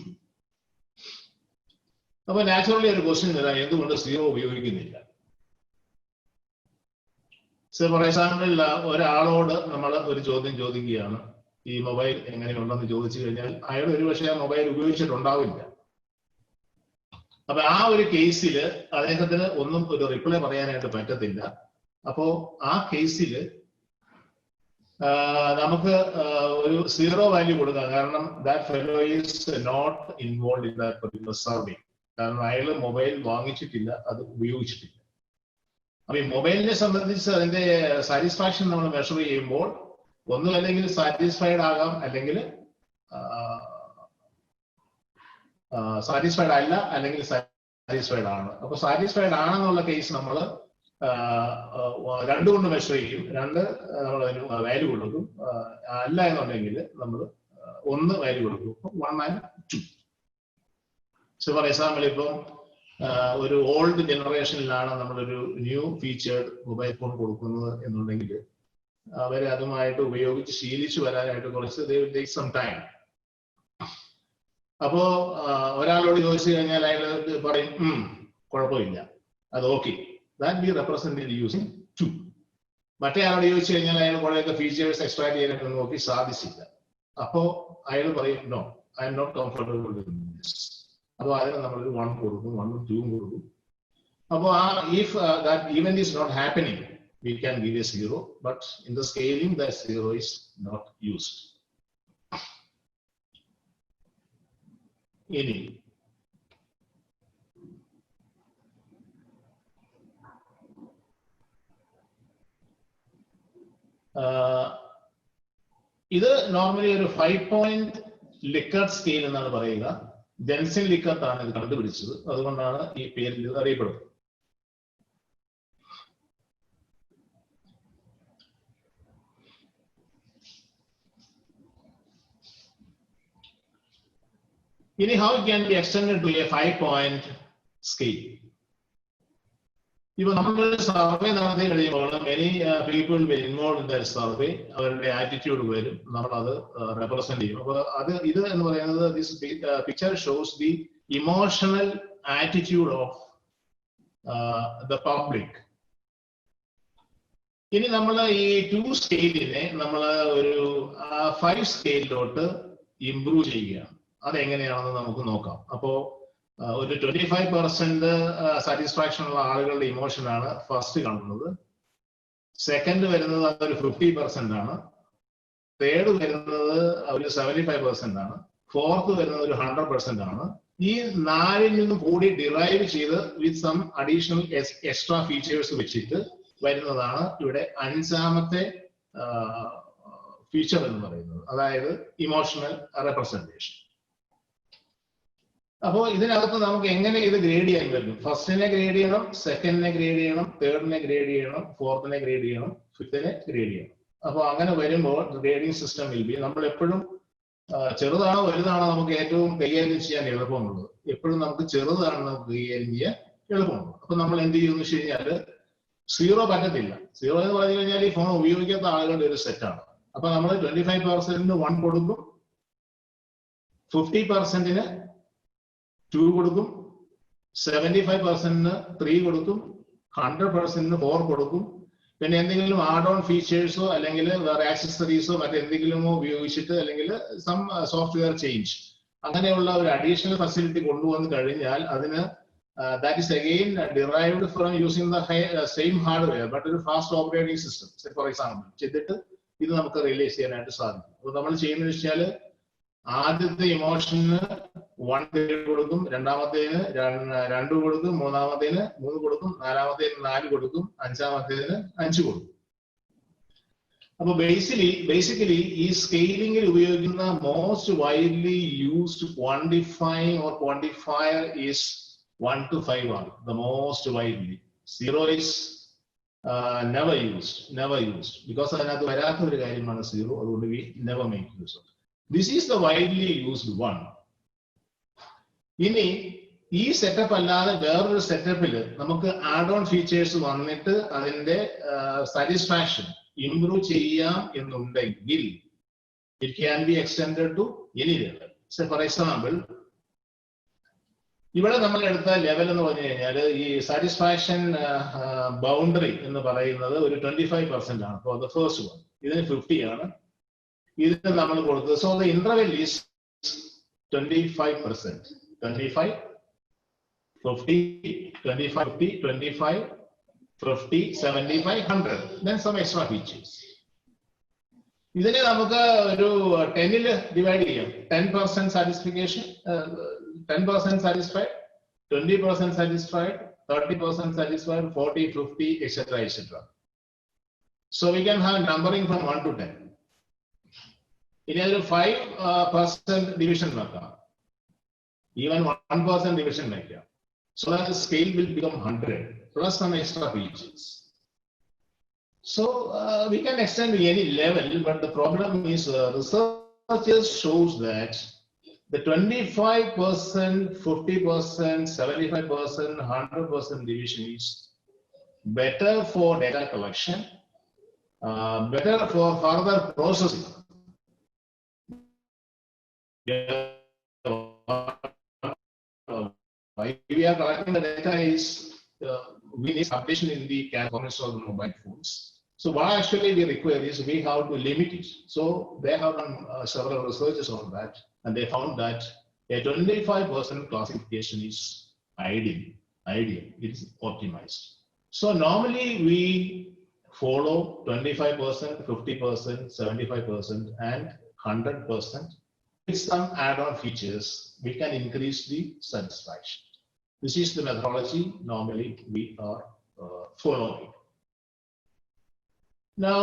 [SPEAKER 4] അപ്പോൾ നാച്ചുറലി ഒരു ക്വസ്റ്റ്യൻ തരാം, എന്തുകൊണ്ട് 0 ഉപയോഗിക്കുന്നില്ല? ഫോർ എക്സാമ്പിൾ, ഒരാളോട് നമ്മൾ ഒരു ചോദ്യം ചോദിക്കുകയാണ്, ഈ മൊബൈൽ എങ്ങനെയുണ്ടെന്ന് ചോദിച്ചു കഴിഞ്ഞാൽ അയാൾ ഒരു പക്ഷേ ആ മൊബൈൽ ഉപയോഗിച്ചിട്ടുണ്ടാവില്ല. അപ്പൊ ആ ഒരു കേസിൽ അദ്ദേഹത്തിന് ഒന്നും ഒരു റിപ്ലൈ പറയാനായിട്ട് പറ്റത്തില്ല. അപ്പോ ആ കേസിൽ നമുക്ക് ഒരു 0 വാല്യൂ കൊടുക്കാം. കാരണം that fellow is not involve in that particular survey. കാരണം അയാൾ മൊബൈൽ വാങ്ങിച്ചിട്ടില്ല, അത് ഉപയോഗിച്ചിട്ടില്ല. അപ്പൊ ഈ മൊബൈലിനെ സംബന്ധിച്ച് അതിന്റെ സാറ്റിസ്ഫാക്ഷൻ നമ്മൾ മെഷർ ചെയ്യുമ്പോൾ ഒന്നും അല്ലെങ്കിൽ സാറ്റിസ്ഫൈഡ് ആകാം, അല്ലെങ്കിൽ സാറ്റിസ്ഫൈഡ് അല്ല, അല്ലെങ്കിൽ സാറ്റിസ്ഫൈഡ് ആണ്. അപ്പൊ സാറ്റിസ്ഫൈഡ് ആണെന്നുള്ള കേസ് നമ്മൾ 2 കൊണ്ട് മെഷർ ചെയ്യും. 2 നമ്മൾ അതിന് വാല്യൂ കൊടുക്കും. അല്ല എന്നുണ്ടെങ്കിൽ നമ്മൾ 1 വാല്യൂ കൊടുക്കും. 1 and 2. സോ ഫോർ എക്സാമ്പിൾ, ഇപ്പം ഒരു ഓൾഡ് ജനറേഷനിലാണ് നമ്മളൊരു ന്യൂ ഫീച്ചേർഡ് മൊബൈൽ ഫോൺ കൊടുക്കുന്നത് എന്നുണ്ടെങ്കിൽ അവരെ അതുമായിട്ട് ഉപയോഗിച്ച് ശീലിച്ചു വരാനായിട്ട് കുറച്ച് ടേക്ക് സം ടൈം. അപ്പോ ഒരാളോട് ചോദിച്ചു കഴിഞ്ഞാൽ അയാൾ പറയും കുഴപ്പമില്ല, അത് okay. That be represented using 2. മറ്റേ ആളോട് ചോദിച്ചു കഴിഞ്ഞാൽ അയാൾ കുറെയൊക്കെ ഫീച്ചേഴ്സ് എക്സ്ട്രാക്ട് ചെയ്യാനായിട്ട് നോക്കി സാധിച്ചില്ല. അപ്പോ അയാൾ പറയും no, I'm not comfortable with this. അപ്പോൾ അതിന് നമ്മളൊരു 1 കൊടുക്കും, 1 ഉം 2 ഉം കൊടുക്കും. അപ്പോൾ ആ if that event is not happening, we can give a 0, but in the scaling that 0 is not used. Any ഇത് നോർമലി ഒരു 5-point ലിക്കർട്ട് സ്കെയിൽ എന്നാണ് പറയുക. ജെൻസൺ ലിക്കർട്ട് ആണ് ഇത് കണ്ടുപിടിച്ചത്, അതുകൊണ്ടാണ് ഈ പേരിൽ ഇത് അറിയപ്പെടുന്നത്. ഇനി how it can be extended to a 5-point scale. ഇപ്പൊ നമ്മൾ സർവേ നടത്തി കഴിയുമ്പോൾ many people will involve in that survey. അവരുടെ ആറ്റിറ്റ്യൂഡ് വരും, നമ്മൾ അത് റെപ്രസെന്റ് ചെയ്യും. അപ്പൊ ഇത് എന്ന് പറയുന്നത് this picture shows the emotional attitude of the public. ഇനി നമ്മൾ ഈ 2 സ്കെയിലിനെ നമ്മൾ ഒരു 5 സ്കെയിലിലോട്ട് ഇംപ്രൂവ് ചെയ്യുകയാണ്. അതെങ്ങനെയാണെന്ന് നമുക്ക് നോക്കാം. അപ്പോ ഒരു 25% സാറ്റിസ്ഫാക്ഷൻ ഉള്ള ആളുകളുടെ ഇമോഷനാണ് ഫസ്റ്റ് കാണുന്നത്. സെക്കൻഡ് വരുന്നത് അതൊരു 50% ആണ്. തേർഡ് വരുന്നത് ഒരു 75% ആണ്. ഫോർത്ത് വരുന്നത് ഒരു 100% ആണ്. ഈ 4ൽ നിന്നും കൂടി ഡിറൈവ് ചെയ്ത് with some additional extra features വെച്ചിട്ട് വരുന്നതാണ് ഇവിടെ 5ാമത്തെ ഫീച്ചർ എന്ന് പറയുന്നത്, അതായത് ഇമോഷണൽ റെപ്രസെന്റേഷൻ. അപ്പോൾ ഇതിനകത്ത് നമുക്ക് എങ്ങനെ ഇത് ഗ്രേഡ് ചെയ്യാൻ പറ്റും? ഫസ്റ്റിനെ ഗ്രേഡ് ചെയ്യണം, സെക്കൻഡിനെ ഗ്രേഡ് ചെയ്യണം, തേർഡിനെ ഗ്രേഡ് ചെയ്യണം, ഫോർത്തിനെ ഗ്രേഡ് ചെയ്യണം, ഫിഫ്തിനെ ഗ്രേഡ് ചെയ്യണം. അപ്പോൾ അങ്ങനെ വരുമ്പോൾ ഗ്രേഡിംഗ് സിസ്റ്റം വിൽ ബി, നമ്മൾ എപ്പോഴും ചെറുതാണോ വലുതാണോ നമുക്ക് ഏറ്റവും കൈകാര്യം ചെയ്യാൻ എളുപ്പമുള്ളത്, എപ്പോഴും നമുക്ക് ചെറുതാണ് നമുക്ക് കൈകാര്യം ചെയ്യാൻ എളുപ്പമുള്ളത്. അപ്പൊ നമ്മൾ എന്ത് ചെയ്യുമെന്ന് വെച്ച് കഴിഞ്ഞാൽ 0 പറ്റത്തില്ല. 0 എന്ന് പറഞ്ഞു കഴിഞ്ഞാൽ ഈ ഫോൺ ഉപയോഗിക്കാത്ത ആളുകളുടെ ഒരു സെറ്റാണ്. അപ്പൊ നമ്മൾ 25% 1 കൊടുക്കും, 50% 2 കൊടുക്കും, 75% 3 കൊടുക്കും, 100% 4 കൊടുക്കും. പിന്നെ എന്തെങ്കിലും ആഡ് ഓൺ ഫീച്ചേഴ്സോ അല്ലെങ്കിൽ വേറെ ആക്സസറീസോ മറ്റെന്തെങ്കിലുമോ ഉപയോഗിച്ചിട്ട് അല്ലെങ്കിൽ സം സോഫ്റ്റ്വെയർ ചേഞ്ച് അങ്ങനെയുള്ള ഒരു അഡീഷണൽ ഫെസിലിറ്റി കൊണ്ടുവന്ന് കഴിഞ്ഞാൽ അതിന് that is again derived from using the same hardware but ഒരു fast operating system for example ചെയ്തിട്ട് ഇത് നമുക്ക് റിയലൈസ് ചെയ്യാനായിട്ട് സാധിക്കും. അപ്പോൾ നമ്മൾ ചെയ്യുന്നത് വെച്ചാൽ ആദ്യത്തെ ഇമോഷന് 1 കൊടുക്കും, രണ്ടാമത്തേന് 2 കൊടുക്കും, മൂന്നാമത്തേന് 3 കൊടുക്കും, നാലാമത്തേന് 4 കൊടുക്കും, അഞ്ചാമത്തേന് 5 കൊടുക്കും. അപ്പൊ ബേസിക്കലി ഈ സ്കെയിലിംഗിൽ ഉപയോഗിക്കുന്ന most widely used quantifying or quantifier is 1 to 5 ആണ്. The most widely. 0 is never used because അതിനകത്ത് വരാത്ത ഒരു കാര്യമാണ് 0. അതുകൊണ്ട് we never make use of it. This is the widely used one. ഇനി ഈ സെറ്റപ്പ് അല്ലാതെ വേറൊരു സെറ്റപ്പിൽ നമുക്ക് ആഡ് ഓൺ ഫീച്ചേഴ്സ് വന്നിട്ട് അതിന്റെ സാറ്റിസ്ഫാക്ഷൻ ഇംപ്രൂവ് ചെയ്യാം എന്നുണ്ടെങ്കിൽ it can be extended to any level. So for example, ഇവിടെ നമ്മൾ എടുത്ത ലെവൽ എന്ന് പറഞ്ഞു കഴിഞ്ഞാൽ ഈ സാറ്റിസ്ഫാക്ഷൻ ബൗണ്ടറി എന്ന് പറയുന്നത് ഒരു 25% ആണ് ഫോർ ദ ഫസ്റ്റ് വൺ. ഇതിന് 50 ആണ്. ഇതിന് നമ്മൾ കൊടുത്തത് so the interval is 25%. 25, 50, 25, 50, 25, 50, 75, 100. Then some extra features. ഇതിനെ നമുക്ക് ഒരു 10ൽ ഡിവൈഡ് ചെയ്യാം. 10% satisfaction, 10% satisfied, 20% satisfied, 30% satisfied, 40, 50, etc., etc. So we can have numbering from 1 to 10. In a 5% division, even 1% division, so that the scale will become 100 plus some extra features. So we can extend any level, but the problem is researchers shows that the 25%, 50%, 75%, 100% division is better for data collection, better for further processing. Why we are collecting the data is we need updation in the components of the mobile phones. So what actually we require is we have to limit it. So they have done several researches on that. And they found that a 25% classification is ideal. It is optimized. So normally we follow 25%, 50%, 75%, and 100%. With some add-on features, we can increase the satisfaction. This is the methodology normally we are following. Now,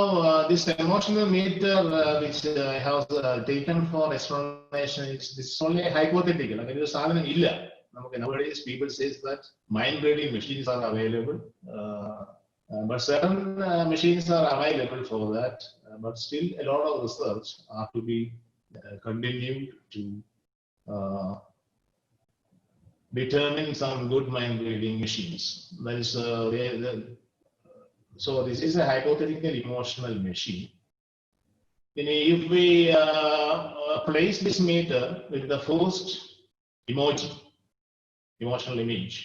[SPEAKER 4] this emotional meter, which I have taken for explanation, this is only hypothetical. Nowadays, people say that mind-reading machines are available, but certain machines are available for that. But still, a lot of research have to be continued to determine some good mind-reading machines. That is so this is a hypothetical emotional machine. If we place this meter with the first emoji, emotional image,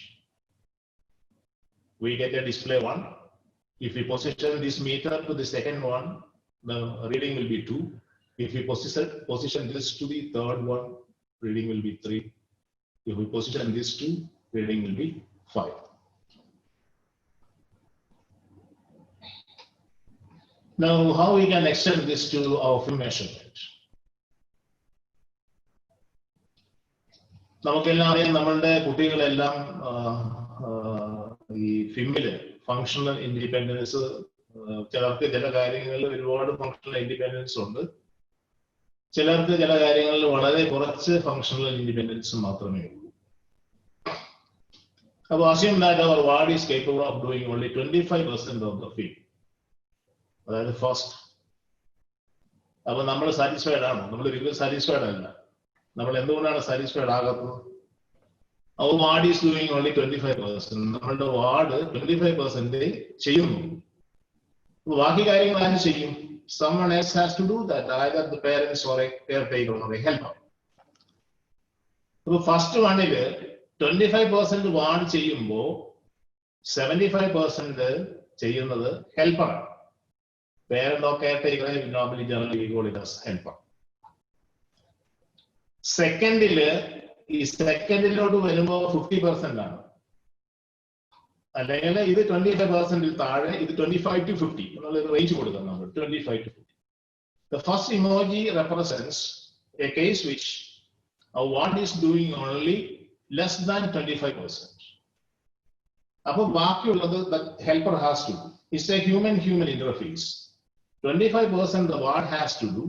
[SPEAKER 4] we get a display 1. If we position this meter to the second one, the reading will be 2. If we position this to the third one, reading will be 3. If we position this to, reading will be 5. Now, how we can extend this to our film measurement? നമുക്കെല്ലാം അറിയാം, നമ്മളുടെ കുട്ടികളെല്ലാം ഈ ഫിലിമില് ഫങ്ഷണൽ ഇൻഡിപെൻഡൻസ്, ചിലർക്ക് ചില കാര്യങ്ങളിൽ ഒരുപാട് ഫങ്ഷണൽ ഇൻഡിപെൻഡൻസ് ഉണ്ട്, ചിലർക്ക് ചില കാര്യങ്ങളിൽ വളരെ കുറച്ച് ഫങ്ഷണൽ ഇൻഡിപെൻഡൻസ് മാത്രമേ ഉള്ളൂ. അപ്പോൾ assume that our ward is capable of doing only 25% of the film. അതായത് ഫസ്റ്റ്. അപ്പൊ നമ്മൾ സാറ്റിസ്ഫൈഡ് ആണോ? നമ്മൾ ഒരിക്കലും സാറ്റിസ്ഫൈഡ് അല്ല. നമ്മൾ എന്തുകൊണ്ടാണ് സാറ്റിസ്ഫൈഡ് ആകാത്തത്? അവർ വാർഡ് ഈസ് ഡൂയിങ് ഓൺലി 25%. നമ്മളുടെ വാർഡ് 25% ചെയ്യുന്നു. ബാക്കി കാര്യങ്ങൾ ആരും ചെയ്യും? Someone else has to do that, either the parents or a caretaker or a helper. So first one is 25% ward ചെയ്യുമ്പോൾ 75% ചെയ്യുന്നത് ഹെൽപ്പറാണ്. Parent or caretaker normally generally we call it as helper. സെക്കൻഡിലോട്ട് വരുമ്പോൾ 50% ആണ്. അല്ലെങ്കിൽ ഇത് 25% താഴെ, ഇത് 25 to 50 എന്നുള്ള റേഞ്ച് കൊടുക്കാം നമ്മൾ. 25 to 50. The first emoji represents a case which a ward is doing only less than 25%. അപ്പോൾ ബാക്കിയുള്ളത് the helper has to do. It's a human interface. 25% the ward has to do.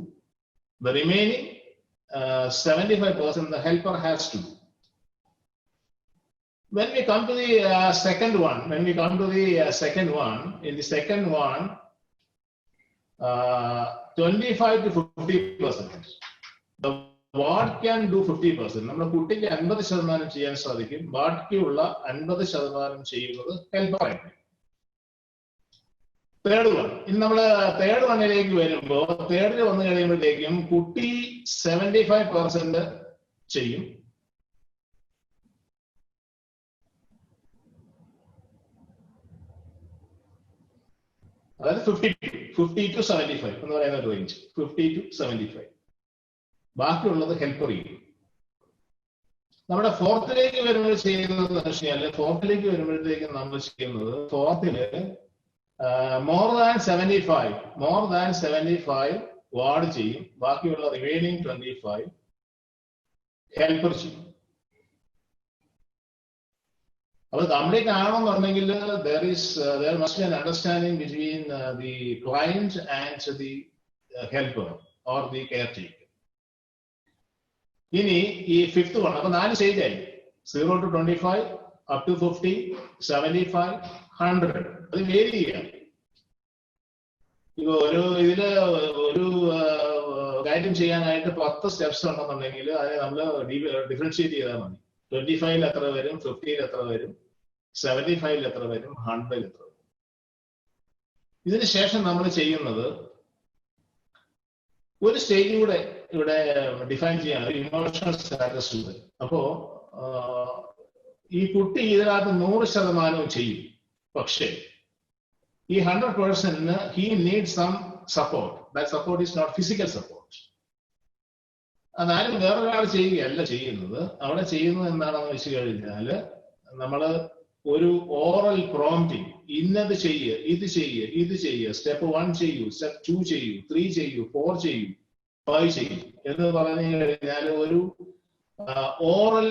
[SPEAKER 4] The remaining 75% the helper has to do. When we come to the second one, in the second one, 25 to 50%. The ward can do 50%. നമ്മുടെ കുട്ടിക്ക് 50% ചെയ്യാൻ സാധിക്കും. ബാക്കിയുള്ള 50% ചെയ്യുന്നത് ഹെൽപ്പർ ആയിരിക്കും. തേർഡ് വൺ, ഇനി നമ്മള് തേർഡ് വണ്ണിലേക്ക് വരുമ്പോൾ തേർഡിൽ വന്നു കഴിയുമ്പോഴത്തേക്കും കുട്ടി 75% ചെയ്യും. അതായത് 50 to 75 എന്ന് പറയുന്ന ഒരു റേഞ്ച്, 50 to 75. ബാക്കിയുള്ളത് ഹെൽപ്പർ ചെയ്യും. നമ്മുടെ ഫോർത്തിലേക്ക് വരുമ്പോൾ ചെയ്യുന്നത് ഫോർത്തിലേക്ക് വരുമ്പോഴത്തേക്കും നമ്മൾ ചെയ്യുന്നത് ഫോർത്തില് മോർ ദാൻ 75 വാർഡ് ചെയ്യും. ബാക്കിയുള്ള റിമൈനിങ് 25 ഹെൽപ്പർ ചെയ്യും. അപ്പോൾ കംപ്ലീറ്റ് ആണെന്നുണ്ടെങ്കിൽ there must be an understanding between the client and the helper or the caretaker. ഇനി ഈ ഫിഫ്ത് വൺ, അപ്പൊ 4 സ്റ്റേജ് ആയി. 0 to 25, up to 50, 75, 100. അത് വേരി ചെയ്യാം. ഇപ്പൊ ഇതില് ഒരു കാര്യം ചെയ്യാനായിട്ട് 10 സ്റ്റെപ്സ് ഉണ്ടെന്നുണ്ടെങ്കിൽ അതിനെ നമ്മൾ ഡിഫറൻഷിയേറ്റ് ചെയ്താൽ മതി. 25 എത്ര വരും, 50 എത്ര വരും, 75 എത്ര വരും, 100 എത്ര വരും. ഇതിന് ശേഷം നമ്മൾ ചെയ്യുന്നത് ഒരു സ്റ്റേജ് കൂടെ ഇവിടെ ഡിഫൈൻ ചെയ്യാൻ, ഇമോഷണൽ സ്റ്റാറ്റസ്. അപ്പോ ഈ കുട്ടി ഇതിനകത്ത് 100% ചെയ്യും. പക്ഷേ ഈ 100% he needs some support. That support is not physical support. അതാരും വേറൊരാൾ ചെയ്യുകയല്ല ചെയ്യുന്നത്. അവിടെ ചെയ്യുന്നത് എന്താണെന്ന് വെച്ച് കഴിഞ്ഞാല് നമ്മള് ഒരു ഓറൽ പ്രോംപ്റ്റിംഗ്, ഇന്നത് ചെയ്യ്, ഇത് ചെയ്യ്, ഇത് ചെയ്യ്, സ്റ്റെപ്പ് 1 ചെയ്യൂ, സ്റ്റെപ്പ് 2 ചെയ്യൂ, 3 ചെയ്യൂ, 4 ചെയ്യൂ, 5 ചെയ്യൂ എന്ന് പറഞ്ഞു കഴിഞ്ഞാൽ ഒരു ഓറൽ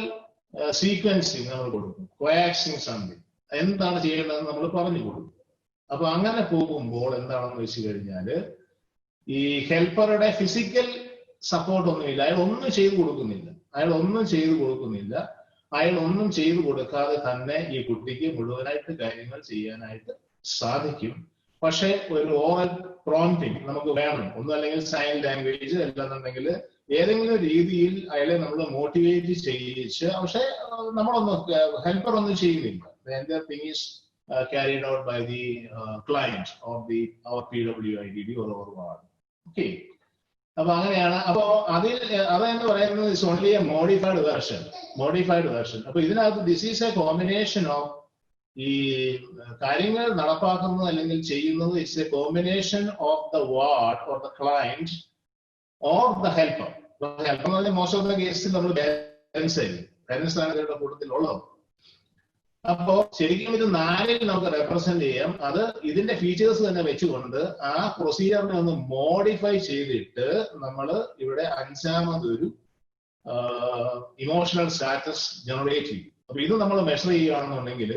[SPEAKER 4] സീക്വൻസിങ് നമ്മൾ കൊടുക്കും. കോയാക്സിങ് സംതിങ്, എന്താണ് ചെയ്യേണ്ടതെന്ന് നമ്മൾ പറഞ്ഞു കൊടുക്കും. അപ്പൊ അങ്ങനെ പോകുമ്പോൾ എന്താണെന്ന് വെച്ച് കഴിഞ്ഞാല് ഈ ഹെൽപ്പറുടെ ഫിസിക്കൽ സപ്പോർട്ട് ഒന്നുമില്ല. അയാൾ ഒന്നും ചെയ്തു കൊടുക്കുന്നില്ല. അയാൾ ഒന്നും ചെയ്തു കൊടുക്കാതെ തന്നെ ഈ കുട്ടിക്ക് മുഴുവനായിട്ട് കാര്യങ്ങൾ ചെയ്യാനായിട്ട് സാധിക്കും. പക്ഷെ ഒരു ഓറൽ പ്രോംപ്റ്റിംഗ് നമുക്ക് വേണം. ഒന്നും അല്ലെങ്കിൽ സൈൻ ലാംഗ്വേജ്, അല്ലെന്നുണ്ടെങ്കിൽ ഏതെങ്കിലും രീതിയിൽ അയാളെ നമ്മൾ മോട്ടിവേറ്റ് ചെയ്യിച്ച്, പക്ഷെ നമ്മളൊന്നും ഹെൽപ്പർ ഒന്നും ചെയ്യുന്നില്ല. Thing is carried out by the client or our PWIDD or our ward. Okay. അപ്പൊ അങ്ങനെയാണ്. അപ്പോ അതെന്ന് പറയുന്നത് is only A modified version. അപ്പൊ ഇതിനകത്ത് this is A combination of ഈ കാര്യങ്ങൾ നടപ്പാക്കുന്നത് അല്ലെങ്കിൽ ചെയ്യുന്നത്. It's A combination of the ward or the client or the helper. Helper എന്ന് പറഞ്ഞാൽ മോസ്റ്റ് ഓഫ് ദ കേസിൽ നമ്മൾ പേരൻസ് ആണ് ഇതിന്റെ കൂട്ടത്തിലുള്ളത്. അപ്പോ ശരിക്കും ഇത് 4 നമുക്ക് റെപ്രസെന്റ് ചെയ്യാം. അത് ഇതിന്റെ ഫീച്ചേഴ്സ് തന്നെ വെച്ചുകൊണ്ട് ആ പ്രൊസീജിയറിനെ ഒന്ന് മോഡിഫൈ ചെയ്തിട്ട് നമ്മൾ ഇവിടെ 5ാമതൊരു ഇമോഷണൽ സ്റ്റാറ്റസ് ജനറേറ്റ് ചെയ്യും. അപ്പൊ ഇത് നമ്മൾ മെഷർ ചെയ്യുകയാണെന്നുണ്ടെങ്കിൽ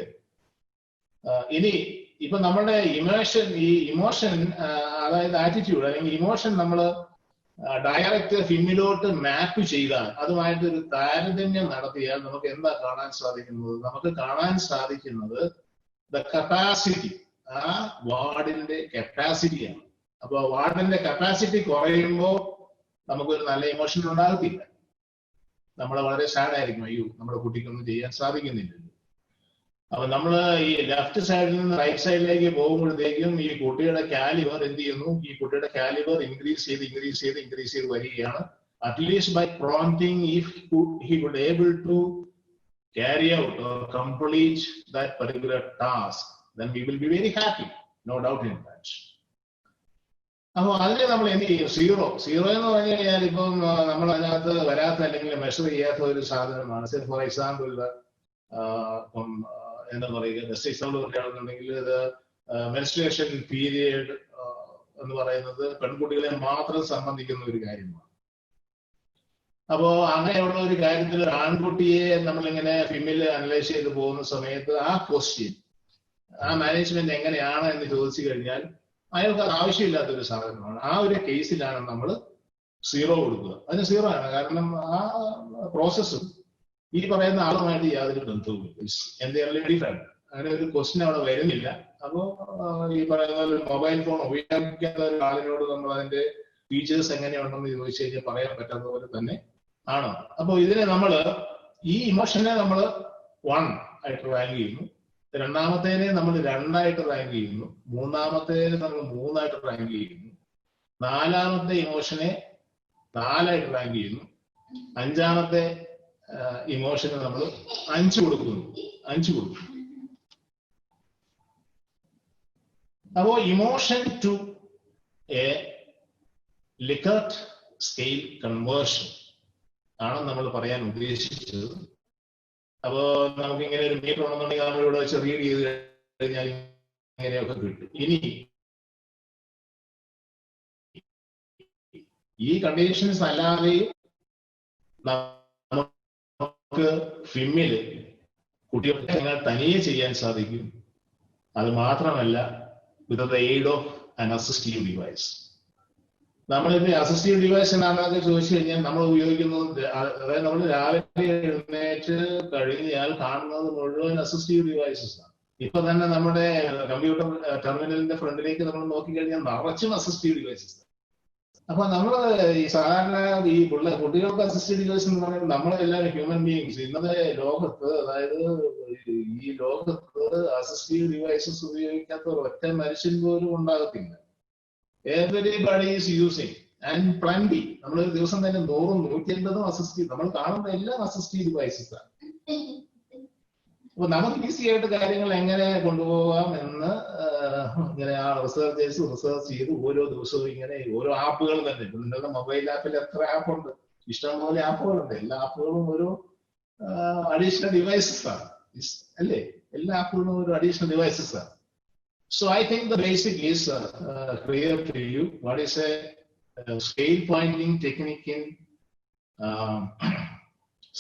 [SPEAKER 4] ഇനി ഇപ്പൊ നമ്മുടെ ഇമോഷൻ അതായത് ആറ്റിറ്റ്യൂഡ് അല്ലെങ്കിൽ ഇമോഷൻ നമ്മൾ ഡയറക്റ്റ് ഫിമ്മിലോട്ട് മാപ്പ് ചെയ്താൽ, അതുമായിട്ടൊരു താരതമ്യം നടത്തിയാൽ നമുക്ക് എന്താ കാണാൻ സാധിക്കുന്നത്? നമുക്ക് കാണാൻ സാധിക്കുന്നത് ദ കപ്പാസിറ്റി, ആ വാർഡിന്റെ കപ്പാസിറ്റിയാണ്. അപ്പൊ വാർഡിന്റെ കപ്പാസിറ്റി കുറയുമ്പോൾ നമുക്കൊരു നല്ല ഇമോഷൻ ഉണ്ടാകത്തില്ല. നമ്മൾ വളരെ സാഡ് ആയിരിക്കും, അയ്യോ നമ്മുടെ കുട്ടിക്കൊന്നും ചെയ്യാൻ സാധിക്കുന്നില്ല. അപ്പൊ നമ്മള് ഈ ലെഫ്റ്റ് സൈഡിൽ നിന്ന് റൈറ്റ് സൈഡിലേക്ക് പോകുമ്പോഴത്തേക്കും ഈ കുട്ടിയുടെ കാലിബർ എന്ത് ചെയ്യുന്നു? ഈ കുട്ടിയുടെ കാലിബർ ഇൻക്രീസ് ചെയ്ത് വരികയാണ്. At least by prompting, if he would able to carry out or complete that particular task, then we will be very happy, no doubt in that. അപ്പൊ അതിനെ നമ്മൾ എന്ത് ചെയ്യും? സീറോ എന്ന് പറഞ്ഞു കഴിഞ്ഞാൽ ഇപ്പം നമ്മൾ അതിനകത്ത് വരാത്ത അല്ലെങ്കിൽ മെഷർ ചെയ്യാത്ത ഒരു സാധനമാണ്. ഫോർ എക്സാമ്പിൾ ഇപ്പം എന്താ പറയുക, ജസ്റ്റ് എക്സാമ്പിൾ പറയുകയാണെന്നുണ്ടെങ്കിൽ ഇത് മെൻസ്ട്രുവേഷൻ പീരിയഡ് എന്ന് പറയുന്നത് പെൺകുട്ടികളെ മാത്രം സംബന്ധിക്കുന്ന ഒരു കാര്യമാണ്. അപ്പോ അങ്ങനെയുള്ള ഒരു കാര്യത്തിൽ ഒരു ആൺകുട്ടിയെ നമ്മളിങ്ങനെ ഫിമിൽ അനലൈസ് ചെയ്ത് പോകുന്ന സമയത്ത് ആ ക്വസ്റ്റ്യൻ ആ മാനേജ്മെന്റ് എങ്ങനെയാണ് എന്ന് ചോദിച്ചു കഴിഞ്ഞാൽ അയാൾക്ക് അത് ആവശ്യമില്ലാത്തൊരു സാധനമാണ്. ആ ഒരു കേസിലാണ് നമ്മൾ 0 കൊടുക്കുക. അതിന് 0 ആണ്. കാരണം ആ പ്രോസസ്സും ഈ പറയുന്ന ആളുമായിട്ട് യാതൊരു ബന്ധവുമില്ല. എന്തെങ്കിലും ഡിഫറെന്റ് അങ്ങനെ ഒരു ക്വസ്റ്റ്യൻ അവിടെ വരുന്നില്ല. അപ്പോ ഈ പറയുന്ന ഒരു മൊബൈൽ ഫോൺ ഉപയോഗിക്കുന്ന ഒരാളിനോട് നമ്മൾ അതിന്റെ ഫീച്ചേഴ്സ് എങ്ങനെയുണ്ടെന്ന് ചോദിച്ചു കഴിഞ്ഞാൽ പറയാൻ പറ്റാത്ത പോലെ തന്നെ ആണ്. അപ്പൊ ഇതിനെ നമ്മള് ഈ ഇമോഷനെ നമ്മൾ 1 ആയിട്ട് റാങ്ക് ചെയ്യുന്നു, രണ്ടാമത്തേനെ നമ്മൾ 2 ആയിട്ട് റാങ്ക് ചെയ്യുന്നു, മൂന്നാമത്തേനെ നമ്മൾ 3 ആയിട്ട് റാങ്ക് ചെയ്യുന്നു, നാലാമത്തെ ഇമോഷനെ 4 ആയിട്ട് റാങ്ക് ചെയ്യുന്നു, അഞ്ചാമത്തെ ഇമോഷന് നമ്മൾ 5 കൊടുക്കുന്നു. അപ്പോ emotion to a Likert scale conversion ആണ് നമ്മൾ പറയാൻ ഉദ്ദേശിച്ചത്. അപ്പോ നമുക്ക് ഇങ്ങനെ ഒരു മീറ്റർ ഉണ്ടെന്നുണ്ടെങ്കിൽ നമ്മളിവിടെ വെച്ച് റീഡ് ചെയ്ത് കഴിഞ്ഞാൽ ഇങ്ങനെയൊക്കെ കിട്ടും. ഇനി ഈ കണ്ടീഷൻസ് അല്ലാതെ നമുക്ക് ഫിമ്മില് കുട്ടികൾക്ക് തനിയെ ചെയ്യാൻ സാധിക്കും. അത് മാത്രമല്ല with the aid of an assistive device. നമ്മളിത് അസിസ്റ്റീവ് ഡിവൈസ് എന്നാണെന്നൊക്കെ ചോദിച്ചു കഴിഞ്ഞാൽ നമ്മൾ ഉപയോഗിക്കുന്നത്, അതായത് നമ്മൾ രാവിലെ എഴുന്നേറ്റ് കഴിഞ്ഞാൽ കാണുന്നത് മുഴുവൻ അസിസ്റ്റീവ് ഡിവൈസസ് ആണ്. ഇപ്പൊ തന്നെ നമ്മുടെ കമ്പ്യൂട്ടർ ടെർമിനലിന്റെ ഫ്രണ്ടിലേക്ക് നമ്മൾ നോക്കിക്കഴിഞ്ഞാൽ നിറച്ചും അസിസ്റ്റീവ് ഡിവൈസസ്. അപ്പൊ നമ്മൾ ഈ സാധാരണ ഈ കുട്ടികൾക്ക് അസിസ്റ്റീവ് ഡിവൈസ് എന്ന് പറയുമ്പോൾ നമ്മളെല്ലാവരും ഹ്യൂമൻ ബീയിങ്സ് ഇന്നത്തെ ലോകത്ത്, അതായത് ഈ ലോകത്ത് അസിസ്റ്റീവ് ഡിവൈസസ് ഉപയോഗിക്കാത്ത ഒറ്റ മനുഷ്യൻ പോലും ഉണ്ടാകത്തില്ല. Everybody is using and plenty. നമ്മൾ ഒരു ദിവസം തന്നെ 100-150 അസിസ്റ്റീവ്, നമ്മൾ കാണുന്ന എല്ലാം അസിസ്റ്റീവ് ഡിവൈസസ് ആണ്. അപ്പൊ നമുക്ക് ഈസി ആയിട്ട് കാര്യങ്ങൾ എങ്ങനെ കൊണ്ടുപോകാം എന്ന് ഇങ്ങനെ ആ റിസർച്ച് ചെയ്ത് ഓരോ ദിവസവും ഇങ്ങനെ ഓരോ ആപ്പുകൾ തന്നെ. ഇപ്പൊ നിങ്ങളുടെ മൊബൈൽ ആപ്പിൽ എത്ര ആപ്പുണ്ട്, ഇഷ്ടംപോലെ ആപ്പുകളുണ്ട്. എല്ലാ ആപ്പുകളും ഒരു അഡീഷണൽ ഡിവൈസസ് ആണ്, അല്ലേ? എല്ലാ ആപ്പുകളും ഒരു അഡീഷണൽ ഡിവൈസസ് ആണ്. So I think the basic is clear to you. What is a scale pointing technique in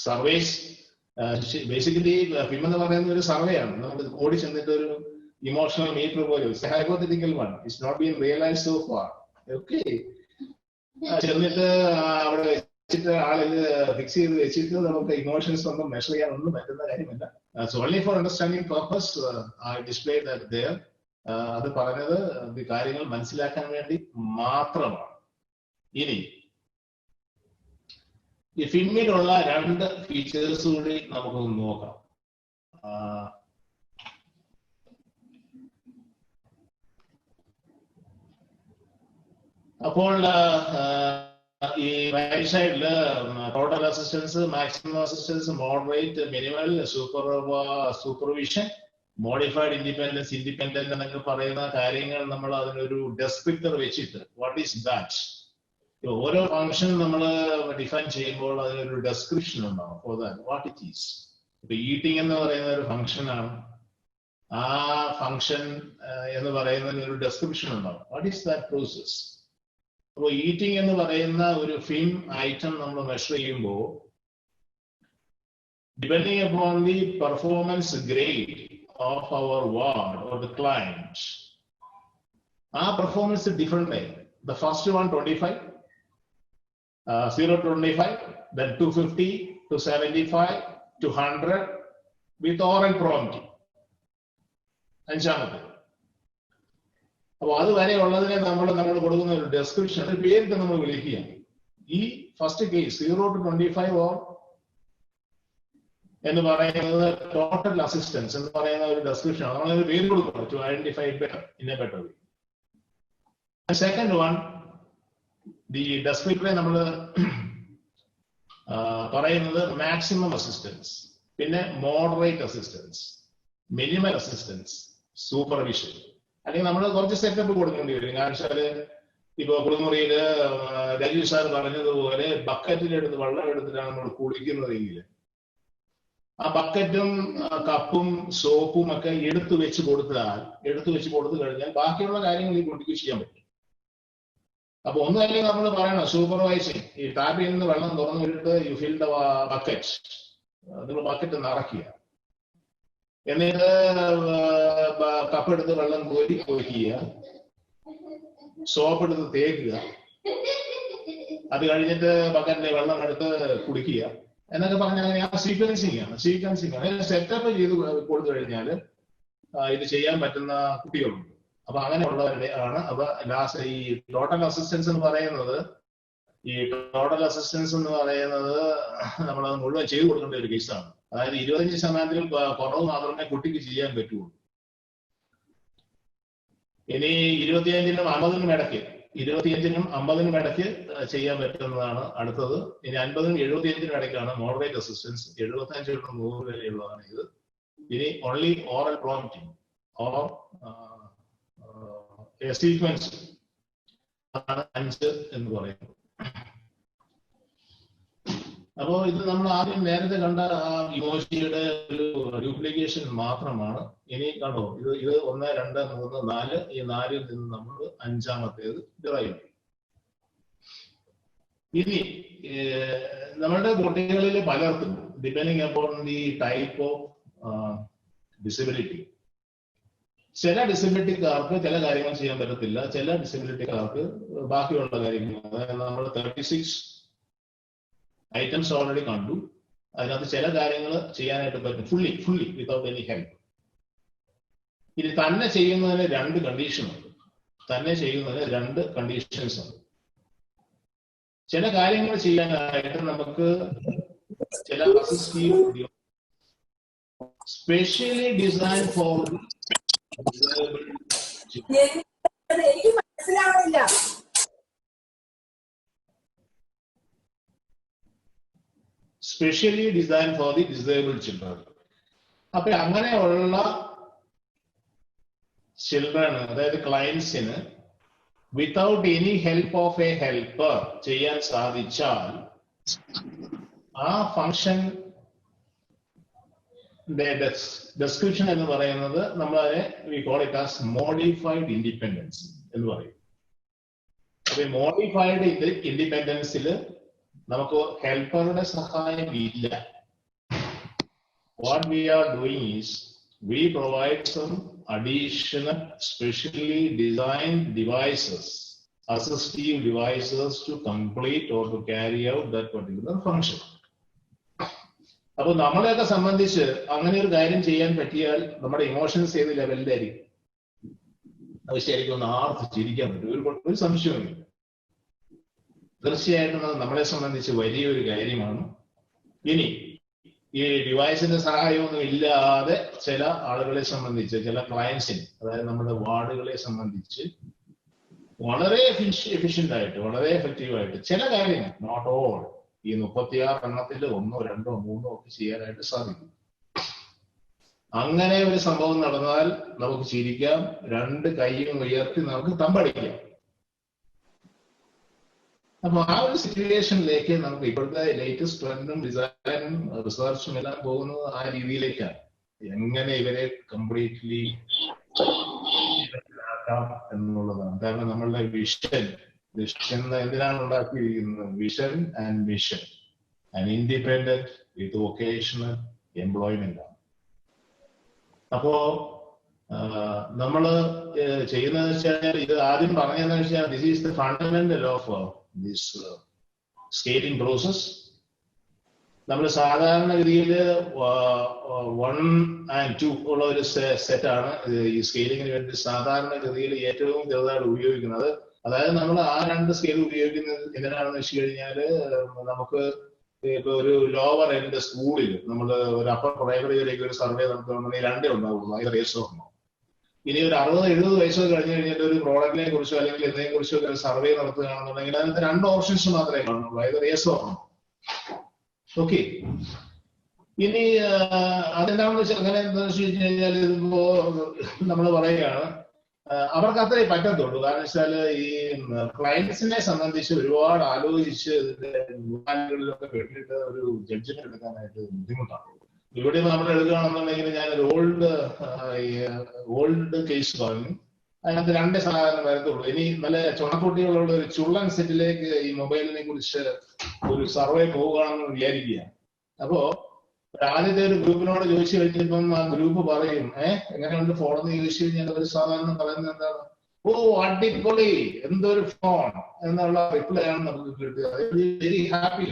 [SPEAKER 4] surveys? Basically, PIM എന്ന് പറയുന്ന ഒരു സർവേ ആണ്. നമ്മൾ ഓടി ചെന്നിട്ട് ഒരു ഇമോഷണൽ മീറ്റർ പോലെ, it's a hypothetical one, it's not been realised so far. Okay, ചെന്നിട്ട് അവിടെ വെച്ചിട്ട് ആളിൽ ഫിക്സ് ചെയ്ത് വെച്ചിട്ട് നമുക്ക് ഇമോഷൻസ് ഒന്നും മെഷർ ചെയ്യാൻ ഒന്നും പറ്റുന്ന കാര്യമല്ല. So only for understanding purpose I display that there. അത് പറഞ്ഞത് കാര്യങ്ങൾ മനസ്സിലാക്കാൻ വേണ്ടി മാത്രമാണ്. ഇനി ഈ ഫിമ്മിലുള്ള 2 ഫീച്ചേഴ്സ് കൂടി നമുക്കൊന്ന് നോക്കാം. അപ്പോൾ ഈ റൈറ്റ് സൈഡില് total assistance, maximum assistance, moderate, minimal, supervision, modified independence, independent എന്നൊക്കെ പറയുന്ന കാര്യങ്ങൾ നമ്മൾ അതിനൊരു ഡെസ്ക്രിപ്റ്റർ വെച്ചിട്ട് വാട്ട് ഈസ് ദാറ്റ്, ഓരോ ഫംഗ്ഷൻ നമ്മൾ ഡിഫൈൻ ചെയ്യുമ്പോൾ അതിനൊരു ഡെസ്ക്രിപ്ഷൻ ഉണ്ടാവും for that what it is. ഇപ്പൊ ഈറ്റിംഗ് എന്ന് പറയുന്ന ഒരു ഫംഗ്ഷൻ ആണ്, ആ ഫംഗ്ഷൻ എന്ന് പറയുന്നതിന് ഒരു ഡെസ്ക്രിപ്ഷൻ ഉണ്ടാവും, വാട്ട് ഈസ് ദാറ്റ് പ്രോസസ്. അപ്പോൾ ഈറ്റിംഗ് എന്ന് പറയുന്ന ഒരു ഫിം ഐറ്റം നമ്മൾ മെഷർ ചെയ്യുമ്പോൾ depending upon the performance grade of our ward or the client, our performance is different. The first one 25, 0 to 25, then 250 to 75 to 100 with oral prompt. അഞ്ചാമത്തെ. അപ്പോൾ അതുവരെ ഉള്ളതിനെ നമ്മൾ കൊടുക്കുന്ന ഒരു ഡെസ്ക്രിപ്ഷൻ, ഒരു പേരിട്ട് നമ്മൾ വിളിക്കുക. ഈ ഫസ്റ്റ് കേസ് 0 to 25 ഓർ എന്ന് പറയുന്നത് ടോട്ടൽ അസിസ്റ്റൻസ് എന്ന് പറയുന്ന ഒരു ഡെസ്ക്രിപ്ഷൻ ആണ്. നമ്മളൊരു പേര് കൊടുക്കണം to identify better in a better way. Second one, the ഡെസ്ക്രിപ്റ്ററെ നമ്മൾ പറയുന്നത് മാക്സിമം അസിസ്റ്റൻസ്, പിന്നെ moderate assistance, minimal assistance, supervision. അല്ലെങ്കിൽ നമ്മൾ കുറച്ച് സെറ്റപ്പ് കൊടുക്കേണ്ടി വരും. കാരണം വെച്ചാല് ഇപ്പൊ കുളിമുറിയില് രജീഷ് സാർ പറഞ്ഞതുപോലെ ബക്കറ്റിലെടുത്ത് വെള്ളം എടുത്തിട്ടാണ് നമ്മൾ കുളിക്കുന്നതെങ്കിൽ ആ ബക്കറ്റും കപ്പും സോപ്പും ഒക്കെ എടുത്തു വെച്ച് കൊടുത്തു കഴിഞ്ഞാൽ ബാക്കിയുള്ള കാര്യങ്ങൾ ഈ കുട്ടിക്ക് ചെയ്യാൻ പറ്റും. അപ്പൊ ഒന്നല്ലെങ്കിൽ നമ്മൾ പറയണം സൂപ്പർവൈസിങ്, ഈ ടാപ്പിൽ നിന്ന് വെള്ളം തുറന്നു വിട്ടിട്ട് യു ഫിൽ ദ ബക്കറ്റ്, നിങ്ങൾ ബക്കറ്റ് നിറയ്ക്കുക, എന്നിട്ട് കപ്പെടുത്ത് വെള്ളം കോരി ഒഴിക്കുക, സോപ്പ് എടുത്ത് തേക്കുക, അത് കഴിഞ്ഞിട്ട് ബക്കറ്റിലെ വെള്ളം എടുത്ത് കുടിക്കുക എന്നൊക്കെ പറഞ്ഞാൽ അങ്ങനെ ആ സീക്വൻസിങ് ആണ്. അങ്ങനെ സെറ്റപ്പ് ചെയ്ത് കൊടുത്തു കഴിഞ്ഞാൽ ഇത് ചെയ്യാൻ പറ്റുന്ന കുട്ടികളുണ്ട്. അപ്പൊ അങ്ങനെയുള്ളവരുടെ ആണ്. അപ്പൊ ലാസ്റ്റ് ഈ ടോട്ടൽ അസിസ്റ്റൻസ് എന്ന് പറയുന്നത് നമ്മളത് മുഴുവൻ ചെയ്തു കൊടുക്കേണ്ട ഒരു കേസാണ്. അതായത് 25% കുറവ് മാത്രമേ കുട്ടിക്ക് ചെയ്യാൻ പറ്റുള്ളൂ. ഇനി 25-നും 50-നും ഇടയ്ക്ക് ചെയ്യാൻ പറ്റുന്നതാണ് അടുത്തത്. ഇനി 50-നും 75-നും ഇടയ്ക്കാണ് മോഡറേറ്റ് അസിസ്റ്റൻസ്. 75 തൊട്ട് 100 വരെയുള്ളതാണ് ഇത്. ഇനി only oral prompting or sequence ആണ് 5 എന്ന് പറയുന്നത്. അപ്പോ ഇത് നമ്മൾ ആദ്യം നേരത്തെ കണ്ട ആ ഇമോജിയുടെ ഒരു ഡ്യൂപ്ലിക്കേഷൻ മാത്രമാണ്. ഇനി കണ്ടോ, ഇത് 1, 2, 3, 4, ഈ 4-ൽ നിന്ന് നമ്മൾ 5-മത്തേത് ഡിറൈവ് ചെയ്യും. ഇനി നമ്മളുടെ കുട്ടികളിൽ പലർക്കും depending upon the type of disability, ചില ഡിസബിലിറ്റിക്കാർക്ക് ചില കാര്യങ്ങൾ ചെയ്യാൻ പറ്റത്തില്ല, ചില ഡിസബിലിറ്റിക്കാർക്ക് ബാക്കിയുള്ള കാര്യങ്ങൾ, അതായത് നമ്മൾ 36 ഐറ്റംസ് ഓൾറെഡി കണ്ടു. അതിനകത്ത് ചില കാര്യങ്ങൾ ചെയ്യാനായിട്ട് പറ്റും ഫുള്ളി വിതൗട്ട് എനി ഹെൽപ്പ്. ഇനി തന്നെ ചെയ്യുന്നതിന് 2 കണ്ടീഷനുണ്ട്. ഉണ്ട്. ചില കാര്യങ്ങൾ ചെയ്യാനായിട്ട് നമുക്ക് ചില അസിസ്റ്റീവ് സ്പെഷ്യലി ഡിസൈൻ ഫോർ
[SPEAKER 3] എനിക്ക് മനസ്സിലാവില്ല.
[SPEAKER 4] Specially design for the disabled children. അപ്പൊ അങ്ങനെയുള്ള ചിൽഡ്രൻ, അതായത് ക്ലയൻസിന് without any help of a helper ചെയ്യാൻ സാധിച്ചാൽ ആ ഫംഗ്ഷൻ ഡെസ്ക്രിപ്ഷൻ എന്ന് പറയുന്നത് നമ്മളതിനെ we call it as modified independence എന്ന് പറയും. അപ്പൊ ഈ മോഡിഫൈഡ് ഇൻഡിപെൻഡൻസിൽ നമുക്ക് ഹെൽപ്പറുടെ സഹായം ഇല്ല. What we are doing is we provide some additional specially designed devices, assistive devices to complete or to carry out that particular function. അപ്പൊ നമ്മളെയൊക്കെ സംബന്ധിച്ച് അങ്ങനെ ഒരു കാര്യം ചെയ്യാൻ പറ്റിയാൽ നമ്മുടെ ഇമോഷൻസ് ഏത് ലെവലിലായിരിക്കും? അത് ശരിക്കും ഒന്ന് ആർത്ത് ചിരിക്കാൻ പറ്റും, ഒരു സംശയവുമില്ല. തീർച്ചയായിട്ടും അത് നമ്മളെ സംബന്ധിച്ച് വലിയൊരു കാര്യമാണ്. ഇനി ഈ ഡിവൈസിന്റെ സഹായമൊന്നും ഇല്ലാതെ ചില ആളുകളെ സംബന്ധിച്ച്, ചില ക്ലയൻസിന്, അതായത് നമ്മുടെ വാർഡുകളെ സംബന്ധിച്ച് വളരെ എഫിഷ്യന്റ് ആയിട്ട്, വളരെ എഫക്റ്റീവായിട്ട് ചില കാര്യങ്ങൾ, നോട്ട് ഓൾ, ഈ 36 എണ്ണത്തിൽ 1, 2, 3 ഒക്കെ ചെയ്യാനായിട്ട് സാധിക്കും. അങ്ങനെ ഒരു സംഭവം നടന്നാൽ നമുക്ക് ചിരിക്കാം, 2 കൈയും ഉയർത്തി നമുക്ക് തമ്പടിക്കാം. അപ്പൊ ആ ഒരു സിറ്റുവേഷനിലേക്ക് നമുക്ക് ഇപ്പോഴത്തെ ലേറ്റസ്റ്റ് ട്രെൻഡും ഡിസൈനും റിസർച്ചും എല്ലാം പോകുന്നത് ആ രീതിയിലേക്കാണ്. എങ്ങനെ ഇവരെ കംപ്ലീറ്റ്ലി എന്നുള്ളതാണ്. കാരണം നമ്മളുടെ വിഷൻ എന്തിനാണ് ഉണ്ടാക്കിയിരിക്കുന്നത്? Vision and mission and independent with vocational employment ആണ്. അപ്പോ നമ്മള് ചെയ്യുന്നത് വെച്ചാൽ, ഇത് ആദ്യം പറഞ്ഞതെന്ന് വെച്ചാൽ, this is the fundamental of this scaling process. നമ്മൾ സാധാരണഗതിയിൽ 1 and 2 ഉള്ള ഒരു സെറ്റാണ് ഈ സ്കെയിലിങ്ങിന് വേണ്ടി സാധാരണഗതിയിൽ ഏറ്റവും ചെറുതായിട്ട് ഉപയോഗിക്കുന്നത്. അതായത് നമ്മൾ ആ 2 സ്കെയിൽ ഉപയോഗിക്കുന്നത് എന്തിനാണെന്ന് വെച്ച് കഴിഞ്ഞാല്, നമുക്ക് ഇപ്പൊ ഒരു ലോവർ എൻഡ് സ്കൂളിൽ നമ്മൾ ഒരു അപ്പർ പ്രൈമറിയിലേക്ക് ഒരു സർവേ നടത്തുകയാണെങ്കിൽ 2 ഉണ്ടാവുള്ളൂ, അതിന് റേസോ ഉണ്ടോ. ഇനി ഒരു 60-70 വയസ്സൊക്കെ കഴിഞ്ഞ് കഴിഞ്ഞിട്ട് ഒരു പ്രോഡക്റ്റിനെ കുറിച്ചോ അല്ലെങ്കിൽ എന്തിനെ കുറിച്ചോ ഒരു സർവേ നടത്തുകയാണെന്നുണ്ടെങ്കിൽ അതിനകത്ത് 2 ഓപ്ഷൻസ് മാത്രമേ കാണുള്ളൂ, അതായത് റേസോ ആണോ. ഓക്കെ, ഇനി അതെന്താണെന്ന് വെച്ചാൽ, അങ്ങനെ എന്താണെന്ന് വെച്ച് കഴിഞ്ഞാൽ, ഇതിപ്പോ നമ്മൾ പറയുകയാണ്, അവർക്ക് അത്രേ പറ്റത്തുള്ളൂ. കാരണം വെച്ചാല് ഈ ക്ലയൻസിനെ സംബന്ധിച്ച് ഒരുപാട് ആലോചിച്ച് ഇതിന്റെ വിവാദങ്ങളിലൊക്കെ പെട്ടിട്ട് ഒരു ജഡ്ജ്മെന്റ് എടുക്കാനായിട്ട് ബുദ്ധിമുട്ടാണ്. ഇവിടെ നമ്മൾ എടുക്കുകയാണെന്നുണ്ടെങ്കിൽ, ഞാനൊരു ഓൾഡ് കേസ് പറഞ്ഞു. അതിനകത്ത് 2 സാധനം വരത്തുള്ളൂ. ഇനി നല്ല ചുണക്കുട്ടികളുള്ള ഒരു ചുള്ളൻ സെറ്റിലേക്ക് ഈ മൊബൈലിനെ കുറിച്ച് ഒരു സർവേ പോവുകയാണെന്ന് വിചാരിക്കുക. അപ്പോ ആദ്യത്തെ ഒരു ഗ്രൂപ്പിനോട് ചോദിച്ചു കഴിഞ്ഞപ്പം ആ ഗ്രൂപ്പ് പറയും, എങ്ങനെയുണ്ട് ഫോൺ എന്ന് ചോദിച്ചു കഴിഞ്ഞാൽ ഒരു സാധാരണ പറയുന്നത് എന്താണ്, ഓ അടിപൊളി, എന്തൊരു ഫോൺ എന്നുള്ള റിപ്ലൈ ആണ് നമുക്ക് കിട്ടുക. Very happy.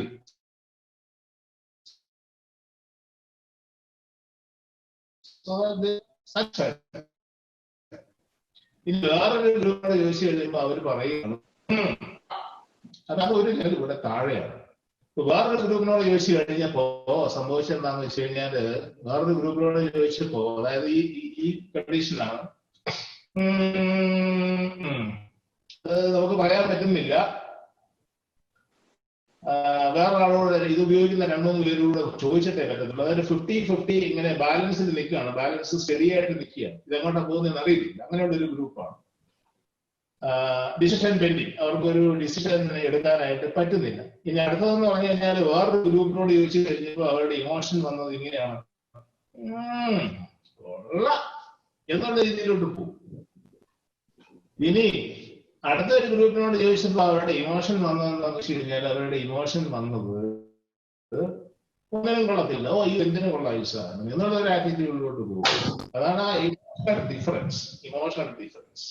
[SPEAKER 4] ഇനി വേറൊരു ഗ്രൂപ്പിനോട് ചോദിച്ചു കഴിയുമ്പോൾ അവർ പറയുന്നു, അതാണ് ഒരു ലെവൽ ഇവിടെ താഴെയാണ്. വേറൊരു ഗ്രൂപ്പിനോട് ചോദിച്ചു കഴിഞ്ഞപ്പോ സംഭവിച്ചെന്താന്ന് വെച്ച് കഴിഞ്ഞാല്, വേറൊരു ഗ്രൂപ്പിനോട് ചോദിച്ചപ്പോ, അതായത് ഈ കണ്ടീഷനാണ്, നമുക്ക് പറയാൻ പറ്റുന്നില്ല. വേറെ ആളോട് ഇത് ഉപയോഗിക്കുന്ന 2-3 പേരോട് ചോദിച്ചിട്ടേ പറ്റത്തുള്ളൂ. അതായത് 50-50 ഇങ്ങനെ ബാലൻസിൽ നിൽക്കുകയാണ്, ബാലൻസ് സ്റ്റഡി ആയിട്ട് നിൽക്കുകയാണ്. ഇതെങ്ങോട്ടാ പോകുന്നതെന്ന് അറിയില്ല. അങ്ങനെയുള്ള ഒരു ഗ്രൂപ്പാണ്. ഡിസിഷൻ പെൻഡിങ്, അവർക്കൊരു ഡിസിഷൻ എടുക്കാനായിട്ട് പറ്റുന്നില്ല. ഇനി അടുത്തതെന്ന് പറഞ്ഞു കഴിഞ്ഞാൽ വേറൊരു ഗ്രൂപ്പിനോട് ചോദിച്ചു കഴിഞ്ഞപ്പോൾ അവരുടെ ഇമോഷൻ വന്നത് ഇങ്ങനെയാണ്, എന്നുള്ള രീതിയിലോട്ട് പോകും. ഇനി അടുത്തൊരു ഗ്രൂപ്പിനോട് ചോദിച്ചപ്പോൾ അവരുടെ ഇമോഷൻ വന്നതെന്ന് വെച്ച് കഴിഞ്ഞാൽ അവരുടെ ഇമോഷൻ വന്നത് ഒന്നിനും കൊള്ളത്തില്ല, ഓ ഈ എന്തിനും കൊള്ളാം ഈ സാധനം എന്നുള്ള ഒരു ആറ്റിറ്റ്യൂഡിലോട്ട് പോകും. അതാണ് ആ ഇമോഷണൽ ഡിഫറൻസ്.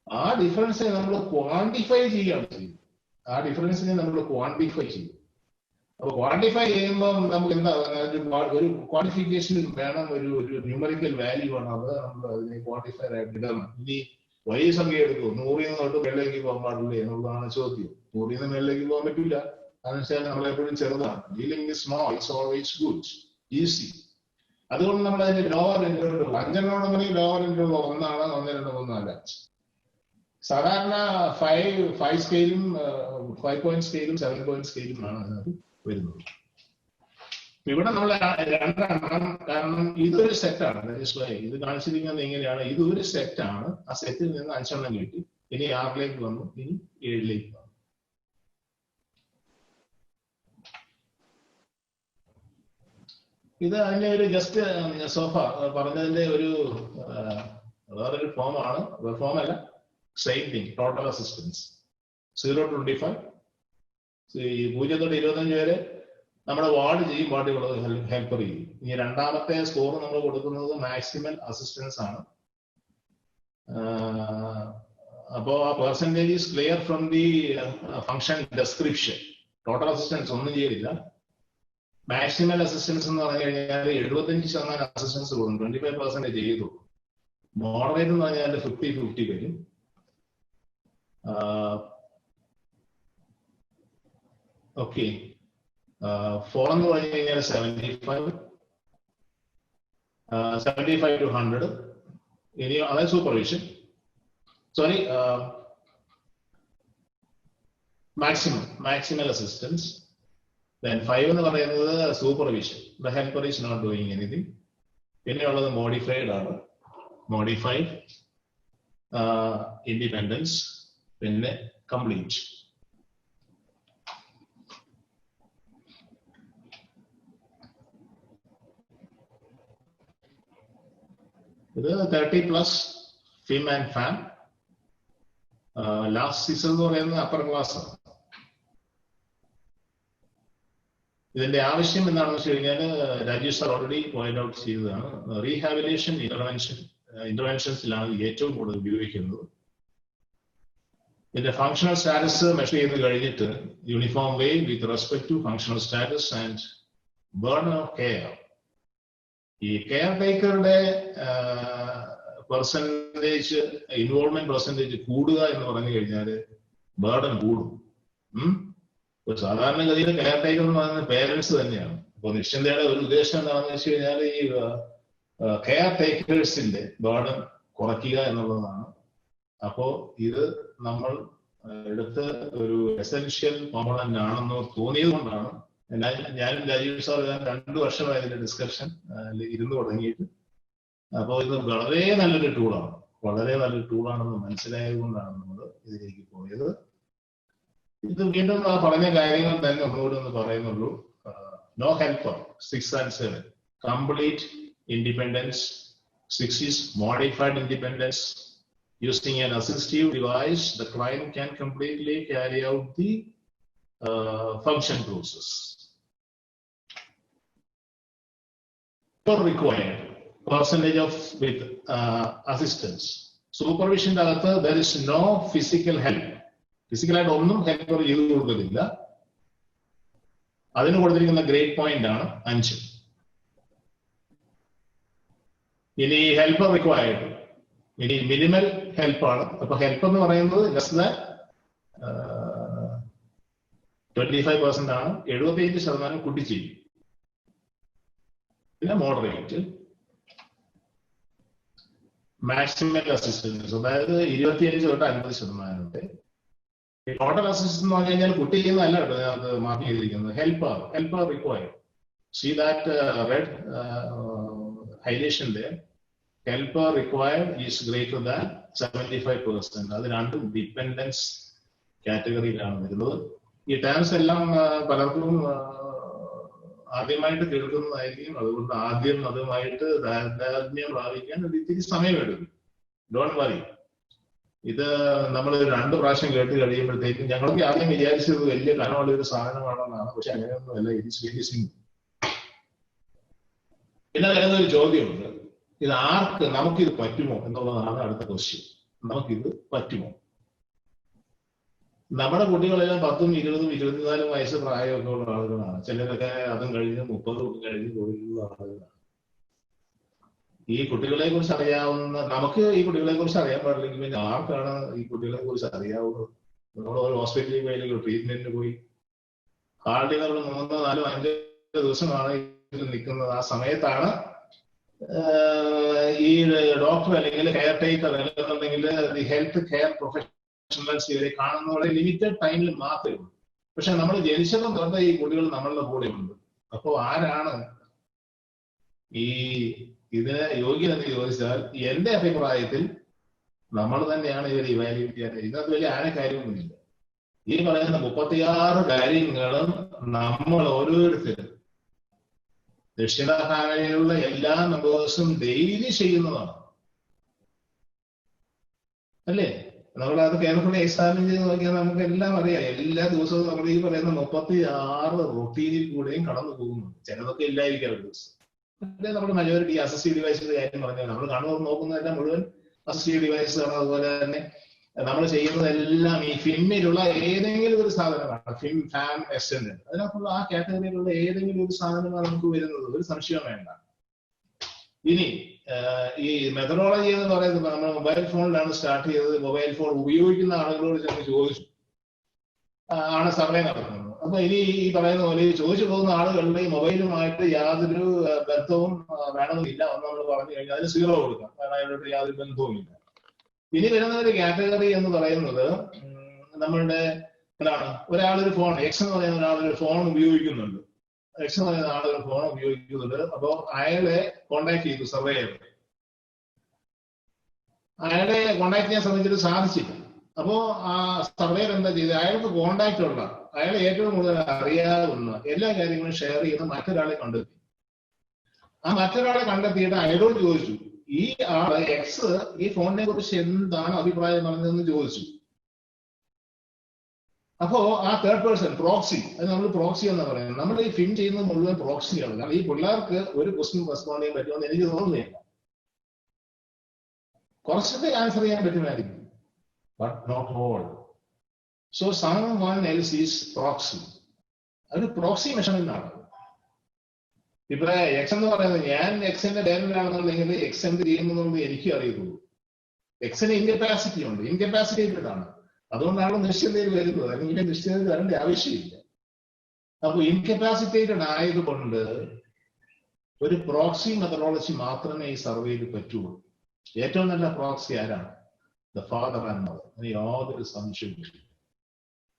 [SPEAKER 4] ആ ഡിഫറൻസിനെ നമ്മൾ ക്വാണ്ടിഫൈ ചെയ്യുകയാണ് ചെയ്യുന്നത്. അപ്പൊ ക്വാണ്ടിഫൈ ചെയ്യുമ്പോൾ നമുക്ക് എന്താ ഒരു ക്വാണ്ടിഫിക്കേഷൻ വേണം, ഒരു ന്യൂമറിക്കൽ വാല്യൂ വേണം. അത് നമ്മൾ അതിനെ ക്വാണ്ടിഫൈ ആയിട്ട് ഇടണം. ഇനി വലിയ സംഖ്യ എടുക്കും, 100 തൊട്ട് മേളിലേക്ക് പോകാൻ പാടില്ല എന്നുള്ളതാണ് ചോദ്യം. 100 മേളിലേക്ക് പോകാൻ പറ്റില്ല, അതെന്ന് വെച്ചാൽ നമ്മളെപ്പോഴും ചെറുതാണ്. Dealing with small it's always good, easy. അതുകൊണ്ട് നമ്മൾ അതിന്റെ ലോവർ ഇന്റർവൽ 5 ലോവർ ഇന്റർവൽ 1 ആണ്, 1, 2, 3, 4, 5. സാധാരണ 5 സ്കെയിലും 5 പോയിന്റ് സ്കെയിലും 7 പോയിന്റ് സ്കെയിലുമാണ് അതിനകത്ത് വരുന്നത്. ഇവിടെ നമ്മൾ 2 കാരണം ഇതൊരു സെറ്റാണ്. ഇത് കാണിച്ചിരിക്കുന്നത് എങ്ങനെയാണ്, ഇതൊരു സെറ്റാണ്. ആ സെറ്റിൽ നിന്ന് 5 കിട്ടി. ഇനി 6 വന്നു, ഇനി 7 വന്നു. ഇത് അതിന്റെ ഒരു ജസ്റ്റ് സോഫ പറഞ്ഞതിന്റെ ഒരു വേറൊരു ഫോമാണ്, ഫോം അല്ല, same thing. Total assistance 0 to 25, 0 തൊട്ട് 25 വരെ നമ്മുടെ വാർഡ് ചെയ്യും, വാർഡുകൾ ഹെൽപ്പർ ചെയ്യും. ഇനി രണ്ടാമത്തെ സ്കോർ നമ്മൾ കൊടുക്കുന്നത് മാക്സിമൽ അസിസ്റ്റൻസ് ആണ്. അപ്പോ ആ percentage is clear from the function description. Total assistance ഒന്നും ചെയ്തില്ല. മാക്സിമൽ അസിസ്റ്റൻസ് എന്ന് പറഞ്ഞു കഴിഞ്ഞാൽ 75% അസിസ്റ്റൻസ് കൊടുക്കും, 25% ചെയ്തു. മോഡറേറ്റ് എന്ന് പറഞ്ഞാൽ 50-50 വരും. ഓക്കെ, 4 എന്ന് പറഞ്ഞു കഴിഞ്ഞാൽ 75 to 100. ഇനി അതായത് supervision, sorry maximal assistance. Then 5 എന്ന് പറയുന്നത് supervision, the helper is not doing anything. പിന്നെയുള്ളത് മോഡിഫൈഡ് ആണ്, മോഡിഫൈഡ്, ഇൻഡിപെൻഡൻസ്, പിന്നെ കംപ്ലീറ്റ്. ഇത് 30+ FIM and FAM. Last season എന്ന് പറയുന്നത് അപ്പർ ക്ലാസ്. ഇതിന്റെ ആവശ്യം എന്താണെന്ന് വെച്ച് കഴിഞ്ഞാൽ Rajesh sir already point out ചെയ്തതാണ്. റീഹാബിലിറ്റേഷൻ ഇന്റർവെൻഷൻസിലാണ് ഏറ്റവും കൂടുതൽ ഉപയോഗിക്കുന്നത്. ഇതിന്റെ ഫങ്ഷണൽ സ്റ്റാറ്റസ് മെഷർ ചെയ്ത് കഴിഞ്ഞിട്ട് uniform way with respect to functional status and burden of care. ഈ കെയർ ടേക്കറുടെ പെർസെന്റേജ്, ഇൻവോൾവ്മെന്റ് പെർസെന്റേജ് കൂടുക എന്ന് പറഞ്ഞു കഴിഞ്ഞാൽ ബേർഡൻ കൂടും. സാധാരണഗതിയിൽ കെയർ ടേക്കർ എന്ന് പറയുന്നത് പേരൻസ് തന്നെയാണ്. അപ്പൊ നിശ്ചിന്തയുടെ ഒരു ഉദ്ദേശം എന്താണെന്ന് വെച്ച് കഴിഞ്ഞാൽ ഈ കെയർ ടേക്കേഴ്സിന്റെ ബേർഡൻ കുറയ്ക്കുക എന്നുള്ളതാണ്. അപ്പോ ഇത് നമ്മൾ എടുത്ത് ഒരു എസെൻഷ്യൽ കോമ്പണന്റ് ആണെന്ന് തോന്നിയത് കൊണ്ടാണ് ഞാനും രാജീവ് സാർ 2 വർഷമായി ഇതിന്റെ ഡിസ്കഷൻ ഇരുന്ന് തുടങ്ങിയിട്ട്. അപ്പോൾ ഇത് വളരെ നല്ലൊരു ടൂളാണെന്ന് മനസ്സിലായത് കൊണ്ടാണ് നമ്മൾ ഇതിലേക്ക് പോയത്. ഇത് വീണ്ടും ആ പറഞ്ഞ കാര്യങ്ങൾ തന്നെ ഒന്നുകൂടി ഒന്ന് പറയുന്നുള്ളൂ. No helper 6 and 7, complete independence. 6 is modified independence. using an assistive device, the client can completely carry out the function process. Required percentage of with assistance. Supervision there is no physical help. Physical ആയിട്ട് ഒന്നും ഹെൽപ്പർ ചെയ്തു കൊടുക്കുന്നില്ല. അതിന് കൊടുത്തിരിക്കുന്ന ഗ്രേഡ് പോയിന്റ് ആണ് 5. ഇനി ഹെൽപ്പർ റിക്വയർഡ്, ഇനി മിനിമൽ ഹെൽപ്പാണ്. അപ്പൊ ഹെൽപ്പ് എന്ന് പറയുന്നത് ലെസ് ദാൻ 25% ആണ്. 75% കുട്ടി ചെയ്യും. പിന്നെ മോഡറേറ്റ്, മാക്സിമം അസിസ്റ്റൻസ്, അതായത് 25 തൊട്ട് 50%. ടോട്ടൽ അസിസ്റ്റൻസ് എന്ന് പറഞ്ഞു കഴിഞ്ഞാൽ കുട്ടി ചെയ്യുന്നതല്ല കേട്ടോ അത് മാർക്ക് ചെയ്തിരിക്കുന്നത്. Helper required. See that red highlighting there. Helper required is greater than 75%. അത് രണ്ടും ഡിപ്പെൻഡൻസ് കാറ്റഗറിയിലാണ് വരുന്നത്. ഈ ടേംസ് എല്ലാം പലർക്കും ആദ്യമായിട്ട് കേൾക്കുന്നതായിരിക്കും. അതുകൊണ്ട് ആദ്യം അതുമായിട്ട് താരതമ്യം പ്രാപിക്കാൻ ഇത്തിരി സമയമെടുക്കും. Don't worry. ഇത് നമ്മൾ 2 പ്രാവശ്യം കേട്ട് കഴിയുമ്പോഴത്തേക്കും ഞങ്ങളൊക്കെ ആദ്യം വിചാരിച്ചത് വലിയ കനമുള്ള ഒരു സാധനമാണെന്നാണ്. പക്ഷെ അങ്ങനെയൊന്നുമല്ല. ഇത് സീരിയസിംഗ്. പിന്നെ അതിനൊരു ചോദ്യമുണ്ട്, ഇത് ആർക്ക്, നമുക്കിത് പറ്റുമോ എന്നുള്ളതാണ് അടുത്ത ക്വസ്റ്റ്യൻ. നമുക്കിത് പറ്റുമോ? നമ്മുടെ കുട്ടികളെല്ലാം 10, 20, 24 വയസ്സ് പ്രായമൊക്കെ ഉള്ള ആളുകളാണ്. ചിലരൊക്കെ അതും കഴിഞ്ഞ് 30 കഴിഞ്ഞ് പോയിട്ടുള്ള ആളുകളാണ്. ഈ കുട്ടികളെ കുറിച്ച് അറിയാവുന്ന, നമുക്ക് ഈ കുട്ടികളെ കുറിച്ച് അറിയാൻ പാടില്ലെങ്കിൽ പിന്നെ ആർക്കാണ് ഈ കുട്ടികളെ കുറിച്ച് അറിയാവുന്നത്? നമ്മൾ ഒരു ഹോസ്പിറ്റലിൽ പോയി ട്രീറ്റ്മെന്റിന് പോയി ഹാർഡിനർ 3, 4, 5 ദിവസമാണ് നിൽക്കുന്നത്. ആ സമയത്താണ് ഈ ഡോക്ടർ അല്ലെങ്കിൽ കെയർ ടേക്കർ അല്ലെന്നുണ്ടെങ്കിൽ ഹെൽത്ത് കെയർ പ്രൊഫഷണൽസ് ഇവരെ കാണുന്ന ലിമിറ്റഡ് ടൈമിൽ മാത്രമേ ഉള്ളൂ. പക്ഷെ നമ്മൾ ജനിച്ചതും തൊട്ട് ഈ കുട്ടികൾ നമ്മളുടെ കൂടെ ഉണ്ട്. അപ്പോ ആരാണ് ഈ ഇതിന് യോഗ്യതെന്ന് ചോദിച്ചാൽ എന്റെ അഭിപ്രായത്തിൽ നമ്മൾ തന്നെയാണ് ഇവർ ഇവാലുവേറ്റ് ചെയ്യാൻ. ഇതിനകത്ത് വലിയ കാര്യമൊന്നുമില്ല. ഈ പറയുന്ന 36 കാര്യങ്ങളും നമ്മൾ ഓരോരുത്തരും ദക്ഷിണാഫാമിലിയിലുള്ള എല്ലാ മെമ്പേഴ്സും ഡെയിലി ചെയ്യുന്നതാണ് അല്ലേ? നമ്മളത് കേരളത്തിലെ എക്സാമിൻ ചെയ്ത് നോക്കിയാൽ നമുക്ക് എല്ലാം അറിയാം. എല്ലാ ദിവസവും നമ്മൾ ഈ പറയുന്ന 36 റൊട്ടീനിൽ കൂടെയും കടന്നു പോകുന്നു. ചിലതൊക്കെ ഇല്ലായിരിക്കും ദിവസം. അല്ലെ നമ്മൾ മജോറിറ്റി അസിസ്റ്റീവ് ഡിവൈസിന്റെ കാര്യം പറഞ്ഞാൽ നമ്മൾ കാണുമ്പോൾ നോക്കുന്നതെല്ലാം മുഴുവൻ അസിസ്റ്റീവ് ഡിവൈസ് ആണ്. അതുപോലെ തന്നെ നമ്മൾ ചെയ്യുന്നതെല്ലാം ഈ ഫിമ്മിലുള്ള ഏതെങ്കിലും ഒരു സാധനമാണ്. ഫിം, ഫാം, എക്സ്റ്റൻഡ്, അതിനകത്തുള്ള ആ കാറ്റഗറിയിലുള്ള ഏതെങ്കിലും ഒരു സാധനമാണ് നമുക്ക് വരുന്നത്. ഒരു സംശയം വേണ്ട. ഇനി ഈ മെത്തഡോളജി എന്ന് പറയുന്നത് നമ്മൾ മൊബൈൽ ഫോണിലാണ് സ്റ്റാർട്ട് ചെയ്തത്. മൊബൈൽ ഫോൺ ഉപയോഗിക്കുന്ന ആളുകളോട് ചെന്ന് ചോദിച്ചു ആണ് സർവേ നടത്തുന്നത്. അപ്പൊ ഇനി ഈ പറയുന്ന പോലെ ചോദിച്ചു പോകുന്ന ആളുകളുടെ ഈ മൊബൈലുമായിട്ട് യാതൊരു ബന്ധവും വേണമെന്നില്ല എന്ന് നമ്മൾ പറഞ്ഞു കഴിഞ്ഞാൽ അതിന് 0 കൊടുക്കാം. കാരണം അതിനോട് യാതൊരു ബന്ധവുമില്ല. ഇനി വരുന്ന ഒരു കാറ്റഗറി എന്ന് പറയുന്നത് നമ്മളുടെ എന്താണ്, ഒരാളൊരു ഫോൺ, എക്സ് എന്ന് പറയുന്ന ഒരാളൊരു ഫോൺ ഉപയോഗിക്കുന്നുണ്ട്. എക്സ് എന്ന് പറയുന്ന ആളൊരു ഫോൺ ഉപയോഗിക്കുന്നുണ്ട്. അപ്പോ അയാളെ കോണ്ടാക്ട് ചെയ്തു സർവേയർ. അയാളെ കോണ്ടാക്ട് ചെയ്യാൻ ശ്രമിച്ചിട്ട് സാധിച്ചില്ല. അപ്പോ ആ സർവേയർ എന്താ ചെയ്തത്? അയാൾക്ക് കോണ്ടാക്ട് ഉള്ള, അയാളെ ഏറ്റവും കൂടുതൽ അറിയാവുന്ന എല്ലാ കാര്യങ്ങളും ഷെയർ ചെയ്യുന്ന മറ്റൊരാളെ കണ്ടെത്തി. ആ മറ്റൊരാളെ കണ്ടെത്തിയിട്ട് അയാളോട് ചോദിച്ചു, ഈ ആള് എക്സ് ഈ ഫോണിനെ കുറിച്ച് എന്താണ് അഭിപ്രായം പറഞ്ഞതെന്ന് ചോദിച്ചു. അപ്പോ ആ തേർഡ് പേഴ്സൺ പ്രോക്സി, അത് നമ്മൾ പ്രോക്സി എന്ന് പറയുന്നത്, നമ്മൾ ഈ ഫിം ചെയ്യുന്നത് മുഴുവൻ പ്രോക്സിയാണ്. കാരണം ഈ പിള്ളേർക്ക് ഒരു ക്വസ്റ്റ്യൻ റെസ്പോണ്ട് ചെയ്യാൻ പറ്റുമെന്ന് എനിക്ക് തോന്നുന്നില്ല. കുറച്ചൊക്കെ ആൻസർ ചെയ്യാൻ പറ്റുമായിരിക്കും, but not all. So someone else is proxy. അത് പ്രോക്സി മെഷർമെന്റ് ആണ്. ഇപ്പൊ എക്സ് എന്ന് പറയുന്നത്, ഞാൻ എക്സിന്റെ ഡയറിലാണെന്നുണ്ടെങ്കിൽ എക്സ് എന്ത് ചെയ്യുന്നത് എനിക്ക് അറിയുള്ളൂ. എക്സിന് ഇൻകപ്പാസിറ്റി ഉണ്ട്, ഇൻകപ്പാസിറ്റേറ്റഡ് ആണ്. അതുകൊണ്ടാണ് നിശ്ചിതയിൽ വരുന്നത്, അല്ലെങ്കിൽ നിശ്ചിതയിൽ വരേണ്ട ആവശ്യമില്ല. അപ്പൊ ഇൻകപ്പാസിറ്റേറ്റഡ് ആയതുകൊണ്ട് ഒരു പ്രോക്സി മെത്തഡോളജി മാത്രമേ ഈ സർവേയിൽ പറ്റുള്ളൂ. ഏറ്റവും നല്ല പ്രോക്സി ആരാണ്? The father and mother. യാതൊരു സംശയവും.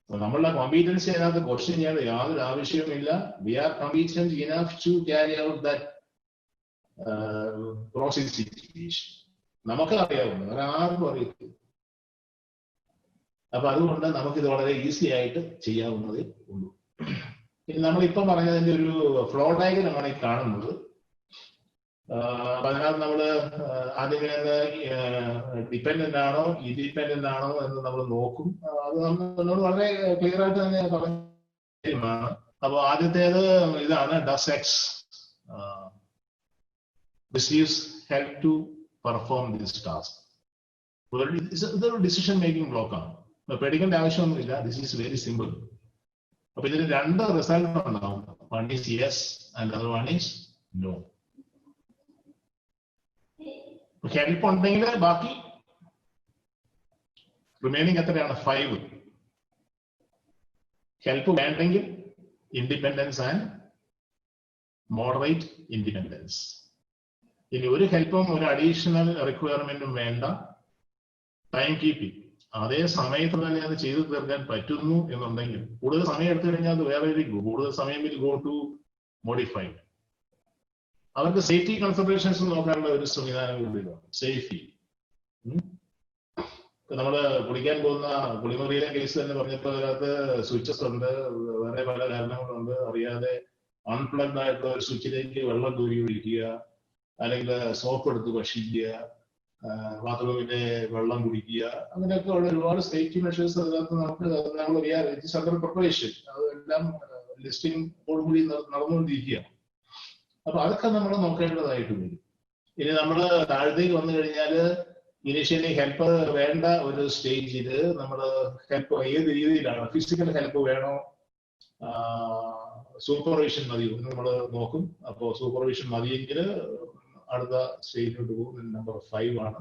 [SPEAKER 4] നമ്മളുടെ കോമ്പീറ്റൻസി അതിനകത്ത് ക്വസ്റ്റ്യൻ ചെയ്യാൻ യാതൊരു ആവശ്യവുമില്ല. We are competent enough to carry out that proxy situation. നമുക്ക് അറിയാവുന്നത് ഒരാർക്കും അറിയത്തില്ല. അപ്പൊ അതുകൊണ്ട് നമുക്കിത് വളരെ ഈസി ആയിട്ട് ചെയ്യാവുന്നതേ ഉള്ളൂ. ഇനി നമ്മളിപ്പം പറഞ്ഞതിന്റെ ഒരു ഫ്ലോ ഡയഗ്രമാണ് ഈ കാണുന്നത്. അപ്പൊ അതിനകത്ത് നമ്മള് ആദ്യമേ ഡിപ്പെൻഡന്റ് ആണോ ഇൻഡിപെൻഡന്റ് ആണോ എന്ന് നമ്മൾ നോക്കും. അത് നമ്മളോട് വളരെ ക്ലിയർ ആയിട്ട് തന്നെ പറഞ്ഞാണ്. അപ്പൊ ആദ്യത്തേത് ഇതാണ്, does X receives help to perform this task. ഇതൊരു ഡിസിഷൻ മേക്കിംഗ് ബ്ലോക്കാണ്. പേടിക്കേണ്ട ആവശ്യമൊന്നുമില്ല. This is very simple. അപ്പൊ ഇതിന് രണ്ട് റിസൾട്ട് ഉണ്ടാവും. One is yes and other one is no. Help ഉണ്ടെങ്കിൽ ബാക്കി റിമൈനിങ് എത്രയാണ്? 5. ഹെൽപ്പ് വേണ്ടെങ്കിൽ ഇൻഡിപെൻഡൻസ് ആൻഡ് മോഡറേറ്റ് ഇൻഡിപെൻഡൻസ്. ഇനി ഒരു ഹെൽപ്പും ഒരു അഡീഷണൽ റിക്വയർമെന്റും വേണ്ട, ടൈം കീപ്പിംഗ്, അതേ സമയത്ത് തന്നെ അത് ചെയ്തു തീർക്കാൻ പറ്റുന്നു എന്നുണ്ടെങ്കിൽ, കൂടുതൽ സമയം എടുത്തു കഴിഞ്ഞാൽ അത് വേറെ കൂടുതൽ സമയം വിൽ ഗോ ടു മോഡിഫൈ. അവർക്ക് സേഫ്റ്റി കൺസിഡറേഷൻസ് നോക്കാനുള്ള ഒരു സംവിധാനം കൂടി. സേഫ്റ്റി, നമ്മള് കുളിക്കാൻ പോകുന്ന കുളിമുറിയിലെ കേസ് തന്നെ പറഞ്ഞപ്പോൾ അതിനകത്ത് സ്വിച്ചസ് ഉണ്ട്, വേറെ പല കാരണങ്ങളുണ്ട്. അറിയാതെ അൺപ്ലഗ്ഡ് ആയിട്ടുള്ള ഒരു സ്വിച്ചിലേക്ക് വെള്ളം കോരി ഒഴിക്കുക, അല്ലെങ്കിൽ സോപ്പ് എടുത്ത് ഭക്ഷിക്കുക, ബാത്റൂമിന്റെ വെള്ളം കുടിക്കുക, അങ്ങനെയൊക്കെ ഉള്ള ഒരുപാട് സേഫ്റ്റി മെഷേഴ്സ് അതിനകത്ത് നമ്മൾ അണ്ടർ പ്രിപ്പറേഷൻ, അതെല്ലാം ലിസ്റ്റിംഗോടുകൂടി നടന്നുകൊണ്ടിരിക്കുക. അപ്പൊ അതൊക്കെ നമ്മൾ നോക്കേണ്ടതായിട്ട് വരും. ഇനി നമ്മൾ താഴത്തേക്ക് വന്നു കഴിഞ്ഞാൽ ഇനീഷ്യലി ഹെൽപ്പ് വേണ്ട ഒരു സ്റ്റേജിൽ നമ്മൾ ഹെൽപ്പ് ഏത് രീതിയിലാണ്, ഫിസിക്കൽ ഹെൽപ്പ് വേണോ, സൂപ്പർവിഷൻ മതിയോ എന്ന് നമ്മൾ നോക്കും. അപ്പോൾ സൂപ്പർവിഷൻ മതിയെങ്കിൽ അടുത്ത സ്റ്റേജിലോട്ട് പോകും. നമ്പർ 5 ആണ്.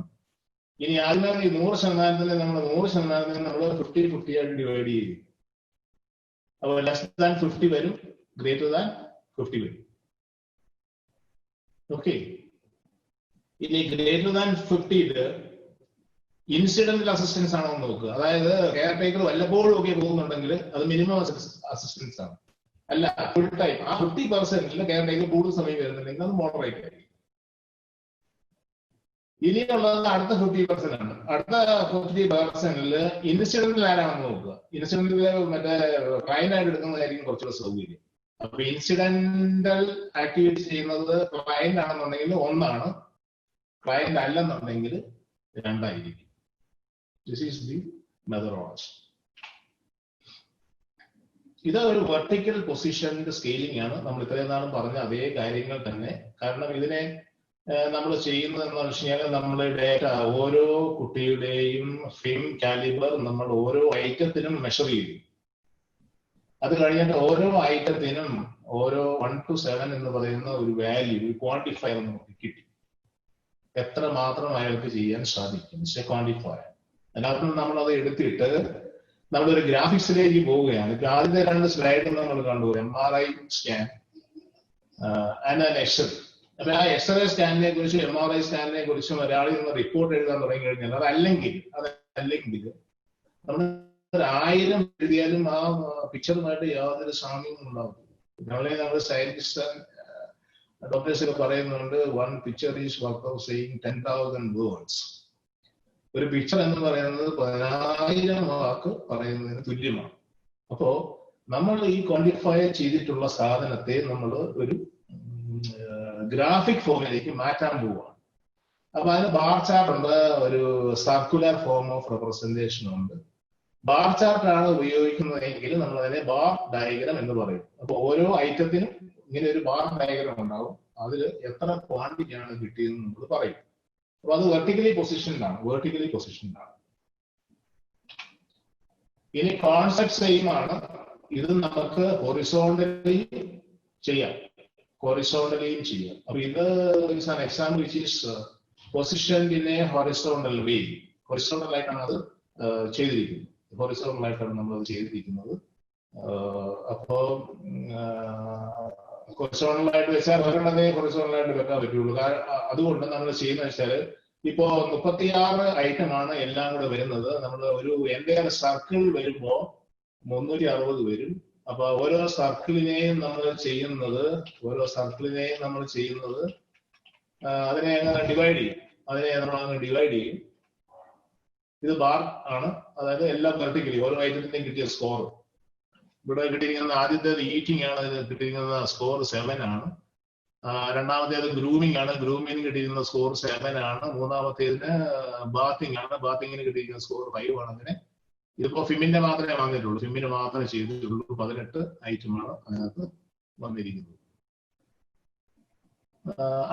[SPEAKER 4] ഇനി ആദ്യമേ 100% നമ്മൾ 100% നമ്മൾ 50-50 ആയിട്ട് ഡിവൈഡ് ചെയ്യും. അപ്പോൾ ലെസ് ദാൻ 50 വരും, ഗ്രേറ്റർ ദാൻ 50 വരും. ഓക്കെ. ഇനി ഗ്രേറ്റർ ദാൻ 50 ഇൻസിഡന്റൽ അസിസ്റ്റൻസ് ആണോ എന്ന് നോക്കുക. അതായത് കെയർ ടേക്കർ വല്ലപ്പോഴും ഒക്കെ പോകുന്നുണ്ടെങ്കിൽ അത് മിനിമം അസിസ്റ്റൻസ് ആണ്. അല്ല, ഫുൾ ടൈം ആ 50% കെയർ ടേക്കർ കൂടുതൽ സമയം വരുന്നുണ്ടെങ്കിൽ അത് മോഡറേറ്റ് ആയിരിക്കും. ഇനിയുള്ളത് അടുത്ത 50% ആണ്. അടുത്ത 50% ഇൻസിഡന്റിൽ ആരാണെന്ന് നോക്കുക. ഇൻസിഡന്റിൽ മറ്റേ ക്ലയന്റായിട്ട് എടുക്കുന്നതായിരിക്കും കുറച്ചുകൂടെ സൗകര്യം. അപ്പൊ ഇൻസിഡന്റൽ ആക്ടിവിറ്റി ചെയ്യുന്നത് ക്ലയന്റ് ആണെന്നുണ്ടെങ്കിൽ 1 ക്ലയന്റ് അല്ലെന്നുണ്ടെങ്കിൽ 2 ആയിരിക്കും. This is the methodology. ഇത് ഒരു വെർട്ടിക്കൽ പൊസിഷന്റെ സ്കെയിലിംഗ് ആണ്. നമ്മൾ ഇത്രയും നാളും പറഞ്ഞ അതേ കാര്യങ്ങൾ തന്നെ. കാരണം ഇതിനെ നമ്മൾ ചെയ്യുന്നതെന്ന് വെച്ച് കഴിഞ്ഞാൽ നമ്മുടെ ഡേറ്റ, ഓരോ കുട്ടിയുടെയും ഫിം കാലിബർ നമ്മൾ ഓരോ ഐറ്റത്തിനും മെഷർ ചെയ്യും. അത് കഴിഞ്ഞിട്ട് ഓരോ ഐറ്റത്തിനും ഓരോ 1 to 7 എന്ന് പറയുന്ന ഒരു വാല്യൂ, ഒരു ക്വാണ്ടിഫയർ നമുക്ക് കിട്ടി. എത്ര മാത്രം അയാൾക്ക് ചെയ്യാൻ സാധിക്കും, ക്വാണ്ടിഫയർ. അതിനകത്ത് നമ്മളത് എടുത്തിട്ട് നമ്മളൊരു ഗ്രാഫിക്സിലേക്ക് പോവുകയാണ്. ഇപ്പൊ ആദ്യത്തെ 2 സ്ലൈഡ് നമ്മൾ കണ്ടു, MRI സ്കാൻ ആൻഡ് എക്സ്റേ. അപ്പൊ ആ എക്സ്റേ സ്കാനിനെ കുറിച്ചും MRI സ്കാനിനെ കുറിച്ചും ഒരാളിൽ നിന്ന് റിപ്പോർട്ട് എഴുതാൻ തുടങ്ങി കഴിഞ്ഞാൽ അതല്ലെങ്കിൽ നമ്മൾ 1000 എഴുതിയാലും ആ പിക്ചറുമായിട്ട് യാതൊരു സാമ്യവും ഉണ്ടാവും. നമ്മൾ സയന്റിസ്റ്റ് ഡോക്ടേഴ്സ് ഒക്കെ പറയുന്നുണ്ട്, 1 picture is worth of saying 10,000 words. ഒരു പിക്ചർ എന്ന് പറയുന്നത് 10,000 വാക്ക് പറയുന്നതിന് തുല്യമാണ്. അപ്പോ നമ്മൾ ഈ ക്വാണ്ടിഫൈ ചെയ്തിട്ടുള്ള സാധനത്തെ നമ്മൾ ഒരു ഗ്രാഫിക് ഫോമിലേക്ക് മാറ്റാൻ പോവുകയാണ്. അപ്പൊ അതിന് ബാർ ചാർട്ട് ഉണ്ട്, ഒരു സർക്കുലർ ഫോം ഓഫ് റെപ്രസെന്റേഷൻ ഉണ്ട്. ബാർ ചാർട്ട് ആണ് ഉപയോഗിക്കുന്നതെങ്കിൽ നമ്മൾ അതിനെ ബാർ ഡയഗ്രാം എന്ന് പറയും. അപ്പൊ ഓരോ ഐറ്റത്തിനും ഇങ്ങനെ ഒരു ബാർ ഡയഗ്രാം ഉണ്ടാവും. അതിൽ എത്ര ക്വാണ്ടിറ്റി ആണ് കിട്ടിയതെന്ന് നമ്മൾ പറയും. അപ്പൊ അത് വെർട്ടിക്കലി പൊസിഷൻഡ് ആണ്. ഇനി കോൺസെപ്റ്റ് സെയിം ആണ്. ഇത് നമുക്ക് ഹൊറിസോണ്ടലിയും ചെയ്യാം. അപ്പൊ ഇത് is an example which is positioned in a horizontal way. Horizontal ആയിട്ടാണ് അത് ചെയ്തിരിക്കുന്നത്. നമ്മൾ അത് ചെയ്തിരിക്കുന്നത്. അപ്പോ ഹൊറിസോണ്ടൽ ആയിട്ട് വെച്ചാൽ ഒരെണ്ണതേ ഹൊറിസോണ്ടൽ ആയിട്ട് വെക്കാൻ പറ്റുള്ളൂ. അതുകൊണ്ട് നമ്മൾ ചെയ്യുന്ന വെച്ചാൽ ഇപ്പോ 36 ഐറ്റം ആണ് എല്ലാം കൂടെ വരുന്നത്. നമ്മൾ ഒരു എൻ്റെ സർക്കിൾ വരുമ്പോ 360 വരും. അപ്പൊ ഓരോ സർക്കിളിനെയും നമ്മൾ ചെയ്യുന്നത് അതിനെ നമ്മൾ ഡിവൈഡ് ചെയ്യും. ഇത് ബാർ ആണ്, അതായത് എല്ലാം വെർട്ടിക്കലി ഓരോ ഐറ്റത്തിന്റെയും കിട്ടിയ സ്കോർ. ഇവിടെ കിട്ടിയിരിക്കുന്ന ആദ്യത്തേത് ഈറ്റിംഗ് ആണ്. ഇത് കിട്ടിയിരിക്കുന്ന സ്കോർ 7 ആണ്. രണ്ടാമത്തേത് ഗ്രൂമിംഗ് ആണ്. ഗ്രൂമിങ്ങിന് കിട്ടിയിരിക്കുന്ന സ്കോർ 7 ആണ്. മൂന്നാമത്തേതിന് ബാത്തിങ് ആണ്. ബാത്തിങ്ങിന് കിട്ടിയിരിക്കുന്ന സ്കോർ 5 ആണ്. അങ്ങനെ ഇതിപ്പോ ഫിമിന്റെ മാത്രമേ വന്നിട്ടുള്ളൂ. ഫിമിന് മാത്രമേ ചെയ്തിട്ടുള്ളൂ. 18 ഐറ്റമാണ് അതിനകത്ത് വന്നിരിക്കുന്നത്.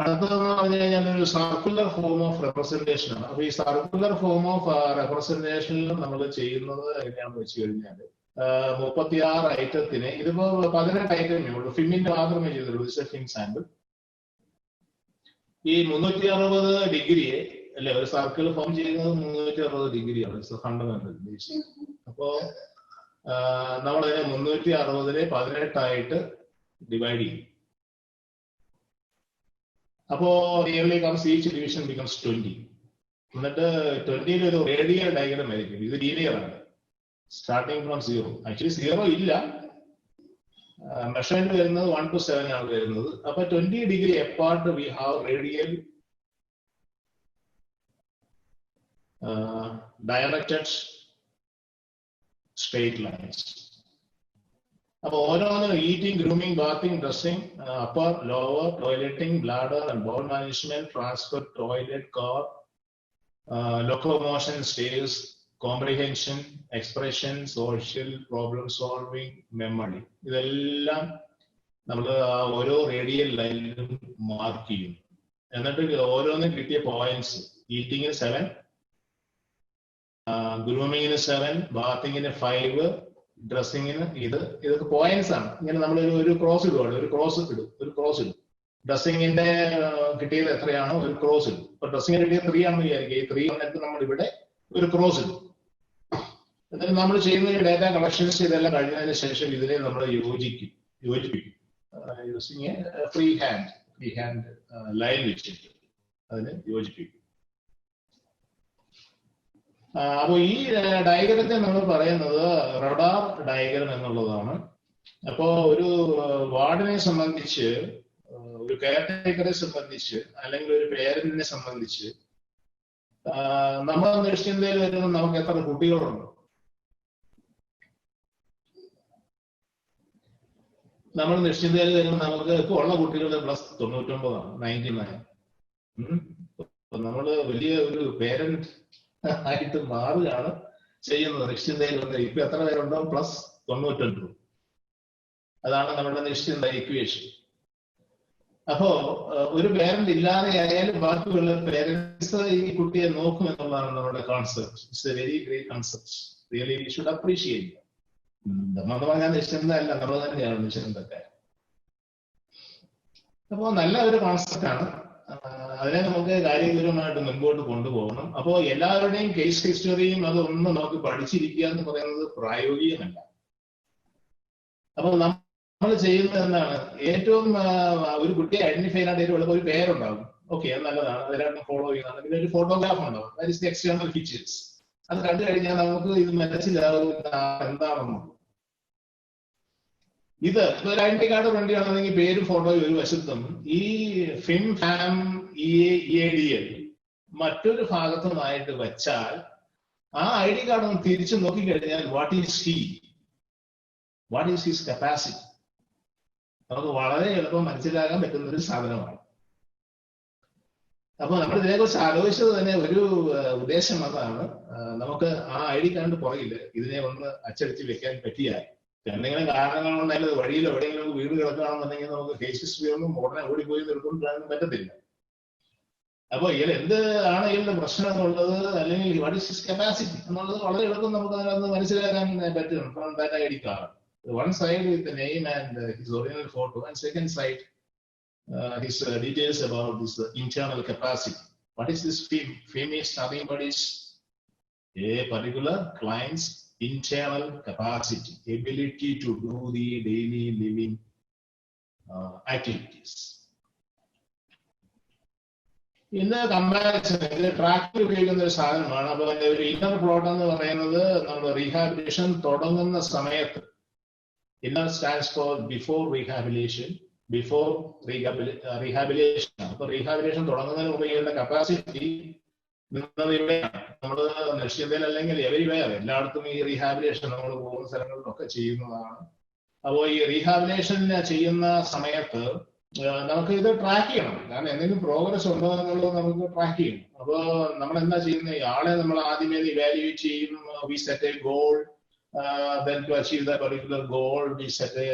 [SPEAKER 4] അടുത്തതെന്ന് പറഞ്ഞു കഴിഞ്ഞാൽ ഒരു സർക്കുലർ ഫോം ഓഫ് റെപ്രസെന്റേഷൻ ആണ്. അപ്പൊ ഈ സർക്കുലർ ഫോം ഓഫ് റെപ്രസെന്റേഷനിൽ നമ്മൾ ചെയ്യുന്നത് എങ്ങനെയാണെന്ന് വെച്ച് കഴിഞ്ഞാൽ 36 ഐറ്റത്തിന് ഇതിപ്പോ 18 ഐറ്റമേ ഉള്ളൂ. ഫിമിന്റെ മാത്രമേ ചെയ്തിട്ടുള്ളൂ. ഫിം സാമ്പിൾ. ഈ 360 ഡിഗ്രിയെ അല്ലെ ഒരു സർക്കിൾ ഫോം ചെയ്യുന്നത് 360 ഡിഗ്രിയാണ്. Fundamental base. അപ്പോ നമ്മളതിനെ 360 18 ആയിട്ട് ഡിവൈഡ് ചെയ്യും. അപ്പോ nearly comes each division becomes 20. എന്നിട്ട് 20 ഒരു റേഡിയൽ ഡയഗ്രം ആയിരിക്കും. ഇത് ലീനിയർ ആണ്. Starting from 0. ആക്ച്വലി 0 ഇല്ല. മെഷർമെന്റ് വരുന്നത് 1 to 7 ആണ് വരുന്നത്. അപ്പൊ 20 degree apart we have radial directed straight lines. അപ്പൊ ഓരോന്നും eating, grooming, bathing, dressing, upper, lower, toileting, bladder and ball management, transfer, toilet, car, locomotion, stage, comprehension, expression, social, problem solving, memory, ഇതെല്ലാം നമ്മൾ ഓരോ റേഡിയൽ ലൈനിലും മാർക്ക് ചെയ്യും. എന്നിട്ട് ഓരോന്നും കിട്ടിയ പോയിന്റ്സ്, ഈറ്റിങ്ങിന് 7, ഗ്രൂമിങ്ങിന് 7, ബാത്തിങ്ങിന് 5, ഡ്രസ്സിങ്ങിന് ഇതൊക്കെ പോയിന്റ്സ് ആണ്. ഇങ്ങനെ നമ്മൾ ഒരു ക്രോസ് ഇടുവാണ്. ഒരു ക്രോസ് ഇടും. ഡ്രസ്സിങ്ങിന്റെ കിട്ടിയത് എത്രയാണോ ഒരു ക്രോസ് ഇടും. ഇപ്പൊ ഡ്രസ്സിങ്ങിന് കിട്ടിയത് 3 ആണെന്ന് വിചാരിക്കുക. ഈ 3 വന്നിട്ട് നമ്മൾ ഇവിടെ ഒരു ക്രോസ് ഇടും. എന്നിട്ട് നമ്മൾ ചെയ്യുന്ന ഡാറ്റ കളക്ഷൻസ് ഇതെല്ലാം കഴിഞ്ഞതിന് ശേഷം ഇതിനെ നമ്മൾ യോജിപ്പിക്കും. യൂസിങ് ഫ്രീ ഹാൻഡ് ലൈൻ വെച്ചിട്ട് അതിനെ യോജിപ്പിക്കും. അപ്പൊ ഈ ഡയഗ്രത്തെ നമ്മൾ പറയുന്നത് റഡാർ ഡയഗ്രം എന്നുള്ളതാണ്. അപ്പോ ഒരു വാർഡിനെ സംബന്ധിച്ച്, ഒരു കെയർടേക്കറെ സംബന്ധിച്ച്, അല്ലെങ്കിൽ ഒരു പേരന്റിനെ സംബന്ധിച്ച് നമ്മൾ നിശ്ചിന്തയിൽ വരുമ്പോൾ നമുക്ക് എത്ര കുട്ടികളുണ്ട്? നമ്മൾ നിശ്ചിന്തയിൽ വരുമ്പോൾ നമുക്ക് ഇപ്പോൾ ഉള്ള കുട്ടികളുടെ പ്ലസ് 99 ആണ്, 99. നമ്മള് വലിയ ഒരു പേരന്റ് ആയിട്ട് മാറുകയാണ് ചെയ്യുന്നത് നിശ്ചിന്തയിൽ വന്ന്. ഇപ്പൊ എത്ര പേരുണ്ടോ? പ്ലസ് 92. അതാണ് നമ്മുടെ നിശ്ചിന്ത ഇക്വേഷൻ. അപ്പോ ഒരു പേരന്റ് ഇല്ലാതെ ആയാലും ബാക്കിയുള്ള പേരന്റ്സ് ഈ കുട്ടിയെ നോക്കും എന്നുള്ളതാണ് നമ്മുടെ concept. It's A very great concept. Really we should appreciate. നമ്മൾ പറഞ്ഞാൽ നിശ്ചിന്ത അല്ല, നമ്മൾ തന്നെയാണ് നിശ്ചിന്തത്തെ. അപ്പോ നല്ല ഒരു കോൺസെപ്റ്റ് ആണ്. അതിനെ നമുക്ക് കാര്യഗൗരവമായിട്ട് മുൻപോട്ട് കൊണ്ടുപോകണം. അപ്പോൾ എല്ലാവരുടെയും കേസ് ഹിസ്റ്ററിയും അതൊന്നും നമുക്ക് പഠിച്ചിരിക്കുക എന്ന് പറയുന്നത് പ്രായോഗികമല്ല. അപ്പോൾ നമ്മൾ ചെയ്യുന്നത് എന്താണ്? ഏറ്റവും ഒരു കുട്ടിയെ ഐഡന്റിഫൈ ചെയ്യാനായിട്ട് ഏറ്റവും എളുപ്പം ഒരു പേരുണ്ടാകും. ഓക്കെ, അത് നല്ലതാണ്. അതിലാണ് ഫോളോ ചെയ്യുന്നതാണ്. പിന്നെ ഒരു ഫോട്ടോഗ്രാഫ് ഉണ്ടാവും. That is the external features. അത് കണ്ടു കഴിഞ്ഞാൽ നമുക്ക് ഇത് മനസ്സിലാവും എന്താണെന്ന്. ഇത് ഒരു ഐഡന്റി കാർഡ് വേണ്ടിയാണെങ്കിൽ പേരും ഫോട്ടോയും ഒരു വശത്തും ഈ ഫിം ഫാം EADL മറ്റൊരു ഭാഗത്തുമായിട്ട് വെച്ചാൽ ആ ID കാർഡ് ഒന്ന് തിരിച്ചു നോക്കിക്കഴിഞ്ഞാൽ വാട്ട് ഈസ് ഹിസ് കപ്പാസിറ്റി നമുക്ക് വളരെ എളുപ്പം മനസ്സിലാക്കാൻ പറ്റുന്ന ഒരു സാധനമാണ്. അപ്പൊ നമ്മൾ ഇതിനെക്കുറിച്ച് ആലോചിച്ചത് തന്നെ ഒരു ഉദ്ദേശം അതാണ്. നമുക്ക് ആ ID കാർഡ് പുറകില് ഇതിനെ ഒന്ന് അച്ചടിച്ച് വെക്കാൻ പറ്റിയാൽ എന്തെങ്കിലും കാരണങ്ങൾ കൊണ്ടായാലും വഴിയിൽ എവിടെയെങ്കിലും വീട് കിടക്കുകയാണെന്നുണ്ടെങ്കിൽ നമുക്ക് കേസ് ഹിസ്റ്ററി ഒന്നും ഉടനെ ഓടിപ്പോയി എടുക്കൊണ്ടിരാനും പറ്റത്തില്ല. അപ്പൊ ഇതിൽ എന്ത് ആണ് ഇതിന്റെ പ്രശ്നം എന്നുള്ളത്, അല്ലെങ്കിൽ വാട്ട് ഈസ് ഹിസ് കപ്പാസിറ്റി എന്നുള്ളത് വളരെ എളുപ്പം നമുക്ക് അതിനകത്ത് മനസ്സിലാക്കാൻ പറ്റും from that ID card. One side with the name and his original photo, and second side his details about this internal capacity. What is this FIM? FIM is nothing but is a particular client's internal capacity, ability to do the daily living activities. ഇന്ന് കമ്പാരിസൺ ഇത് ട്രാക്കിൽ ഉപയോഗിക്കുന്ന ഒരു സാധനമാണ്. അപ്പൊ അതിന്റെ ഒരു ഇന്നർ പ്ലോട്ട് എന്ന് പറയുന്നത് നമ്മൾ റീഹാബിലിറ്റേഷൻ തുടങ്ങുന്ന സമയത്ത്, inner stands for before rehabilitation, അപ്പൊ റീഹാബിലിറ്റേഷൻ തുടങ്ങുന്നതിന് മുമ്പ് ഇതിന്റെ കപ്പാസിറ്റി ഇവിടെയാണ്. നമ്മള് നിശ്ചിതയിൽ അല്ലെങ്കിൽ എവരിവെയർ എല്ലായിടത്തും ഈ റീഹാബിലിറ്റേഷൻ നമ്മൾ പോകുന്ന സ്ഥലങ്ങളിലൊക്കെ ചെയ്യുന്നതാണ്. അപ്പോൾ ഈ റീഹാബിലിറ്റേഷൻ ചെയ്യുന്ന സമയത്ത് നമുക്ക് ഇത് ട്രാക്ക് ചെയ്യണം. കാരണം എന്തെങ്കിലും പ്രോഗ്രസ് ഉണ്ടോ എന്നുള്ളത് നമുക്ക് ട്രാക്ക് ചെയ്യണം. അപ്പോൾ നമ്മൾ എന്താ ചെയ്യുന്നത്? ആളെ നമ്മൾ ആദ്യമേ ഇവാലുവേറ്റ് ചെയ്യും. We set a goal, then to achieve that particular goal we set a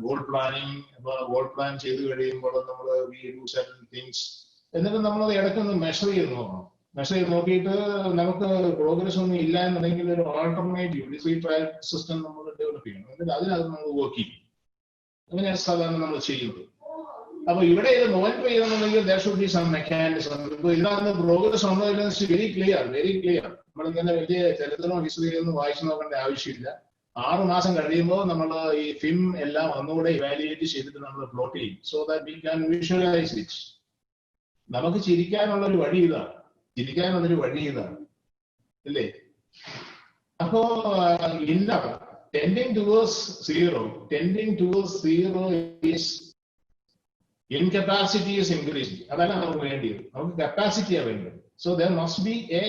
[SPEAKER 4] goal planning. അപ്പോൾ ഗോൾ പ്ലാൻ ചെയ്ത് കഴിയുമ്പോൾ നമ്മൾ we do certain things. എന്നിട്ട് നമ്മൾ ഇടയ്ക്കൊന്ന് മെഷർ ചെയ്ത് നോക്കണം. മെഷർ ചെയ്ത് നോക്കിയിട്ട് നമുക്ക് പ്രോഗ്രസ് ഒന്നും ഇല്ല എന്നുണ്ടെങ്കിൽ ഒരു ആൾട്ടർനേറ്റീവ് ഡിസ്ക്രീറ്റ് ട്രയൽ സിസ്റ്റം നമ്മൾ ഡെവലപ്പ് ചെയ്യണം. എന്നിട്ട് അതിനകത്ത് നമ്മൾ വർക്ക് ചെയ്യും. അങ്ങനെയാണ് സാധാരണ നമ്മൾ ചെയ്യുന്നത്. അപ്പൊ ഇവിടെ ഇത് മോണിറ്റർ ചെയ്യണമെന്നുണ്ടെങ്കിൽ there should be some mechanism. ഇപ്പൊ ഇതിനകത്ത് പ്രോഗ്രസ് ഉണ്ടോ ഇല്ലെന്ന് വെരി ക്ലിയർ. നമ്മൾ ഇങ്ങനെ വലിയ ചരിത്രമോ ഹിസ്റ്ററിയോ ഒന്നും വായിച്ചു നോക്കേണ്ട ആവശ്യമില്ല. 6 മാസം കഴിയുമ്പോൾ നമ്മൾ ഈ ഫിം എല്ലാം ഒന്നുകൂടെ ഇവാലുവേറ്റ് ചെയ്തിട്ട് നമ്മൾ പ്ലോട്ട് ചെയ്യും. So that we can visualise it. നമുക്ക് ചിരിക്കാനുള്ളൊരു വഴി ഇതാണ്. അല്ലേ? അപ്പോ inner tending towards zero is incapacity is increasing. അതല്ല നമുക്ക് വേണ്ടിയത്. നമുക്ക് കപ്പാസിറ്റിയാണ് വേണ്ടത്. So there must be a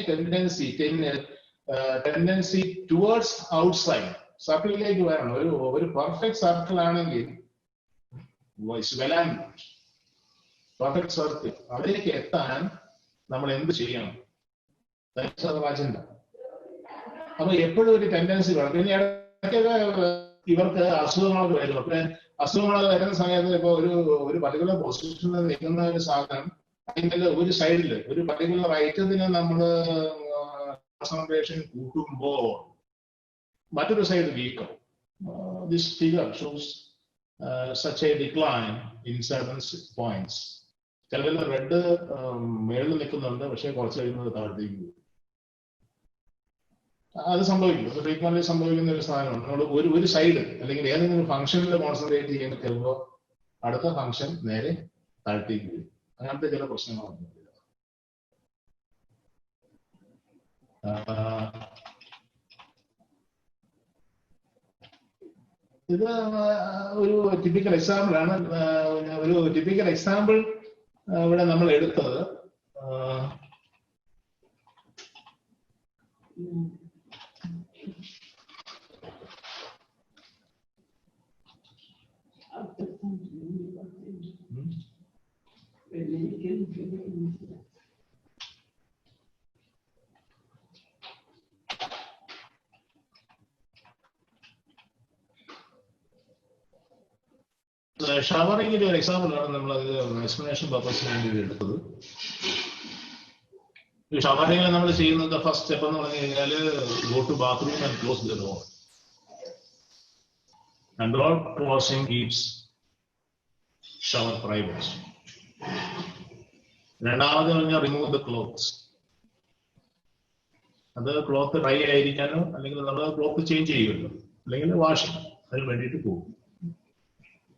[SPEAKER 4] tendency towards outside. സർക്കിളിലേക്ക് വരണം. ഒരു പെർഫെക്റ്റ് സർക്കിൾ ആണെങ്കിൽ പെർഫെക്റ്റ് സർക്കിൾ അതിലേക്ക് എത്താൻ നമ്മൾ എന്ത് ചെയ്യണം? അജണ്ട. അപ്പൊ എപ്പോഴും ഒരു ടെൻഡൻസി വേണം. പിന്നെ ഇടയ്ക്കൊക്കെ ഇവർക്ക് അസുഖങ്ങളൊക്കെ വരും. അപ്പൊ അസുഖങ്ങളൊക്കെ വരുന്ന സമയത്ത് ഇപ്പൊ ഒരു പർട്ടിക്കുലർ പൊസിഷനിൽ നിൽക്കുന്ന ഒരു സാധനം അതിന്റെ ഒരു സൈഡിൽ ഒരു പർട്ടിക്കുലർ ഐറ്റത്തിന് നമ്മൾ കോൺസെൻട്രേഷൻ കൂട്ടുമ്പോൾ മറ്റൊരു സൈഡ് വീക്കം. This figure shows such a decline in certain points. ചിലതിൽ റെഡ് മേളിൽ നിൽക്കുന്നുണ്ട്, പക്ഷെ കുറച്ച് കഴിയുന്നത് താഴത്തേക്ക് പോകും. അത് സംഭവിക്കും. ഫ്രീക്വന്റ്ലി സംഭവിക്കുന്ന ഒരു സാധനമാണ്. നമ്മൾ ഒരു സൈഡ് അല്ലെങ്കിൽ ഏതെങ്കിലും ഫംഗ്ഷനിൽ കോൺസെൻട്രേറ്റ് ചെയ്യുന്ന ചിലപ്പോൾ അടുത്ത ഫംഗ്ഷൻ നേരെ താഴത്തേക്ക് വരും. അങ്ങനത്തെ ചില പ്രശ്നങ്ങളുണ്ട്. ഇത് ഒരു ടിപ്പിക്കൽ എക്സാമ്പിൾ ആണ്. ഒരു ടിപ്പിക്കൽ എക്സാമ്പിൾ ഇവിടെ നമ്മൾ എടുത്തത് ഷവറിങ്ങിന്റെ ഒരു എക്സാമ്പിൾ ആണ് നമ്മൾ എക്സ്പ്ലനേഷൻ പർപ്പസിന് വേണ്ടി എടുത്തത്. ഷവറിങ്ങിൽ നമ്മൾ ചെയ്യുന്നത് ഫസ്റ്റ് സ്റ്റെപ്പ് എന്ന് പറഞ്ഞു കഴിഞ്ഞാൽ go to bathroom and close the door. And door closing keeps shower private. രണ്ടാമത് പറഞ്ഞാൽ റിമൂവ് ദ ക്ലോത്ത്സ്. അത് ക്ലോത്ത് ഡ്രൈ ആയിരിക്കാനോ അല്ലെങ്കിൽ നമ്മൾ ക്ലോത്ത് ചേഞ്ച് ചെയ്യുമല്ലോ, അല്ലെങ്കിൽ വാഷിംഗ്, അതിന് വേണ്ടിയിട്ട് പോകും.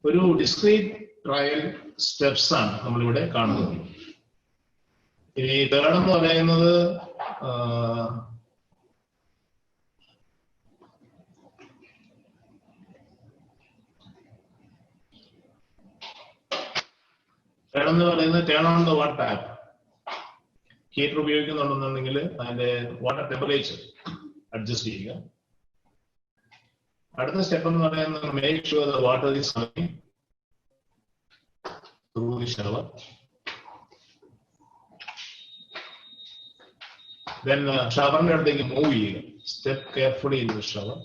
[SPEAKER 4] ഒരു ഡിസ്ക്രീറ്റ് ട്രയൽ സ്റ്റെപ്സ് ആണ് നമ്മളിവിടെ കാണുന്നത്. ഇനി തേർഡ് എന്ന് പറയുന്നത് turn on the water tap. Heater ഉപയോഗിക്കുന്നുണ്ടെന്നുണ്ടെങ്കിൽ അതിന്റെ വാട്ടർ ടെമ്പറേച്ചർ അഡ്ജസ്റ്റ് ചെയ്യുക. അടുത്ത സ്റ്റെപ്പ് എന്ന് പറയുന്നത് make sure the water is coming through the shower. Then ഷവറിന്റെ അടുത്തേക്ക് മൂവ് ചെയ്യുക. Step carefully in the shower.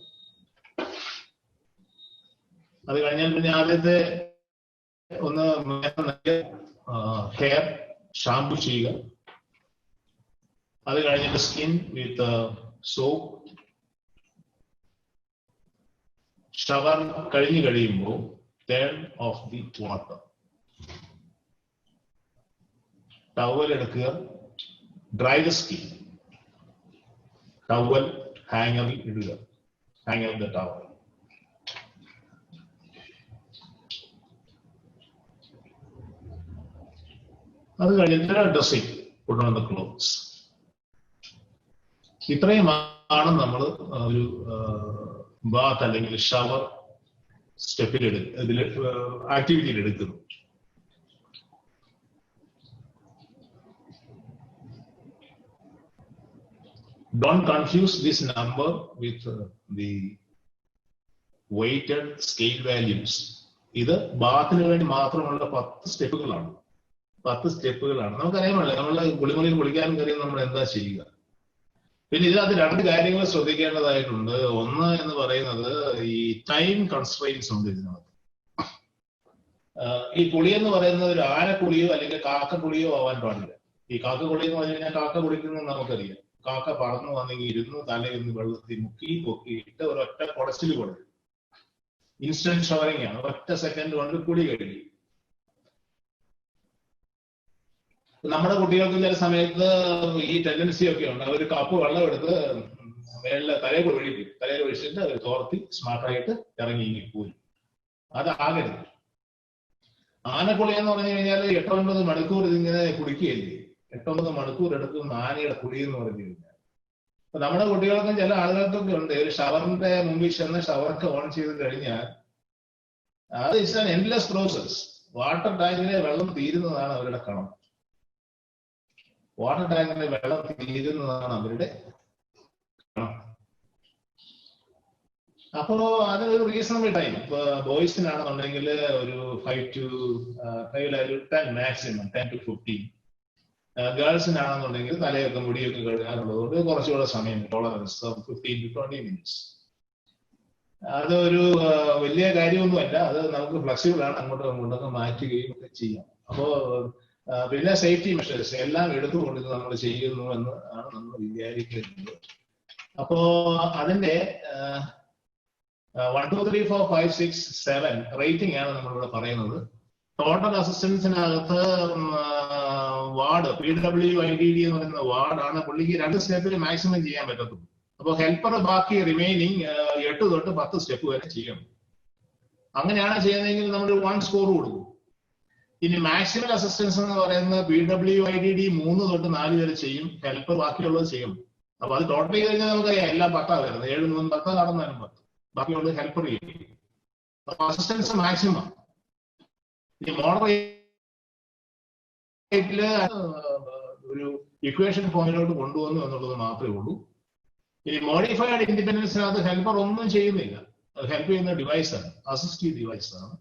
[SPEAKER 4] അത് കഴിഞ്ഞാൽ പിന്നെ ആദ്യത്തെ ഒന്ന് ഹെയർ ഷാംപൂ ചെയ്യുക. അത് കഴിഞ്ഞിട്ട് സ്കിൻ വിത്ത് സോപ്പ്. ഷവർ കഴിഞ്ഞു കഴിയുമ്പോൾ turn of the water. Towel എടുക്കുക, ഡ്രൈ ദ സ്കിൻ. ടവൽ ഹാങ്ങറിൽ ഇടുക. Hang of the towel. അത് കഴിഞ്ഞിട്ട് dressing, put on the clothes. ഇത്രയുമാണ് നമ്മൾ ഒരു ബാത്ത് അല്ലെങ്കിൽ ഷവർ സ്റ്റെപ്പിൽ ഇതിൽ ആക്ടിവിറ്റിയിൽ എടുക്കുന്നു. Don't confuse this number with the weighted scale values. ഇത് ബാത്തിന് വേണ്ടി മാത്രമുള്ള 10 സ്റ്റെപ്പുകളാണ്. 10 സ്റ്റെപ്പുകളാണ്. നമുക്കറിയാമല്ലോ, നമ്മൾ കുളിമുറിയിൽ കുളിക്കാൻ കയറി നമ്മൾ എന്താ ചെയ്യുക. പിന്നെ ഇതിനകത്ത് 2 കാര്യങ്ങൾ ശ്രദ്ധിക്കേണ്ടതായിട്ടുണ്ട്. ഒന്ന് എന്ന് പറയുന്നത് ഈ ടൈം കൺസ്ട്രെയിൻസ് ഉണ്ട് ഇതിനകത്ത്. ഈ കുളി എന്ന് പറയുന്നത് ഒരു ആനക്കുളിയോ അല്ലെങ്കിൽ കാക്കക്കുളിയോ ആവാൻ പാടില്ല. ഈ കാക്കക്കുളി എന്ന് പറഞ്ഞു കഴിഞ്ഞാൽ കാക്ക കുളിക്കുന്നത് നമുക്കറിയാം. കാക്ക പറന്നു വന്നെങ്കിൽ ഇരുന്ന് തലയിരുന്ന് വെള്ളത്തിൽ മുക്കി പൊക്കിയിട്ട് ഒരൊറ്റ കുടച്ചിൽ കൊടുക്കും. ഇൻസ്റ്റന്റ് ഷവറിംഗ് ആണ്. ഒറ്റ സെക്കൻഡ് കൊണ്ട് കുളി കഴിഞ്ഞു. നമ്മുടെ കുട്ടികൾക്ക് ചില സമയത്ത് ഈ ടെൻഡൻസി ഒക്കെ ഉണ്ട്. അവർ കപ്പ് വെള്ളം എടുത്ത് മേളിലെ തലയിൽ ഒഴിക്കും. തലയിൽ ഒഴിച്ചിട്ട് അവർ തോർത്തി സ്മാർട്ടായിട്ട് ഇറങ്ങി പോയി. അതാകരുത്. ആനക്കുളി എന്ന് പറഞ്ഞു കഴിഞ്ഞാൽ 8-9 മണിക്കൂർ ഇതിങ്ങനെ കുളിക്കുകയല്ലേ. 8-9 മണിക്കൂർ എടുക്കുന്ന ആനയുടെ കുളി എന്ന് പറഞ്ഞു കഴിഞ്ഞാൽ. അപ്പൊ നമ്മുടെ കുട്ടികൾക്കും ചില ആളുകൾക്കൊക്കെ ഉണ്ട്, ഒരു ഷവറിന്റെ മുമ്പിൽ ചെന്ന് ഷവറൊക്കെ ഓൺ ചെയ്ത് കഴിഞ്ഞാൽ അത് it's an endless process. Water ടാങ്കിലെ വെള്ളം തീരുന്നതാണ് അവരുടെ കണം. വാട്ടർ ടാങ്കിലെ വെള്ളം തീരുന്നതാണ് അവരുടെ കണം. അപ്പോ അതൊരു റീസണബിൾ ടൈം. ഇപ്പൊ ബോയ്സിനാണെന്നുണ്ടെങ്കിൽ ഒരു 5 to 10 മാക്സിമം 10 to 15. ഗേൾസിനാണെന്നുണ്ടെങ്കിൽ തലയൊക്കെ മുടിയൊക്കെ കഴുകാനുള്ളതുകൊണ്ട് കുറച്ചുകൂടെ സമയം, ടോളറൻസ് 15 to 20 minutes. അതൊരു വലിയ കാര്യമൊന്നുമല്ല. അത് നമുക്ക് ഫ്ലെക്സിബിൾ ആണ്. അങ്ങോട്ടൊക്കെ മാറ്റുകയും ഒക്കെ ചെയ്യാം. അപ്പോ പിന്നെ സേഫ്റ്റി മെഷേഴ്സ് എല്ലാം എടുത്തുകൊണ്ട് നമ്മൾ ചെയ്യുന്നു എന്ന് ആണ് നമ്മൾ വിചാരിക്കുന്നത്. അപ്പോ അതിന്റെ 1, 2, 3, 4, 5, 6, 7 റേറ്റിംഗ് ആണ് നമ്മളിവിടെ പറയുന്നത്. ടോട്ടൽ അസിസ്റ്റൻസിനകത്ത് വാർഡ് PWIDD എന്ന് പറയുന്ന വാർഡാണ് പുള്ളിക്ക് 2 സ്റ്റെപ്പിൽ മാക്സിമം ചെയ്യാൻ പറ്റത്തുള്ളൂ. അപ്പൊ ഹെൽപ്പർ ബാക്കി റിമൈനിങ് 8 തൊട്ട് 10 സ്റ്റെപ്പ് വരെ ചെയ്യണം. അങ്ങനെയാണ് ചെയ്യുന്നതെങ്കിൽ നമ്മൾ 1 സ്കോർ കൊടുക്കും. ഇനി മാക്സിമം അസിസ്റ്റൻസ് എന്ന് പറയുന്നത് PWIDD 3 തൊട്ട് 4 വരെ ചെയ്യും. ഹെൽപ്പർ ബാക്കിയുള്ളത് ചെയ്യും. അപ്പൊ അത് ടോട്ടൽ ചെയ്ത് കഴിഞ്ഞാൽ നമുക്ക് എല്ലാം 10 വരുന്നത്. 7, 3, 10 നടന്നാലും 10. ബാക്കിയുള്ളത് ഹെൽപ്പർ ചെയ്യും. Assistance maximum. ഈ മോഡറേറ്റില് ഒരു ഇക്വേഷൻ ഫോമിലോട്ട് കൊണ്ടുവന്നു എന്നുള്ളത് മാത്രമേ ഉള്ളൂ. ഈ മോഡിഫൈഡ് ഇൻഡിപെൻഡൻസിനകത്ത് ഹെൽപ്പർ ഒന്നും ചെയ്യുന്നില്ല. ഹെൽപ്പ് ചെയ്യുന്ന ഡിവൈസാണ്, അസിസ്റ്റീവ് ഡിവൈസാണ്.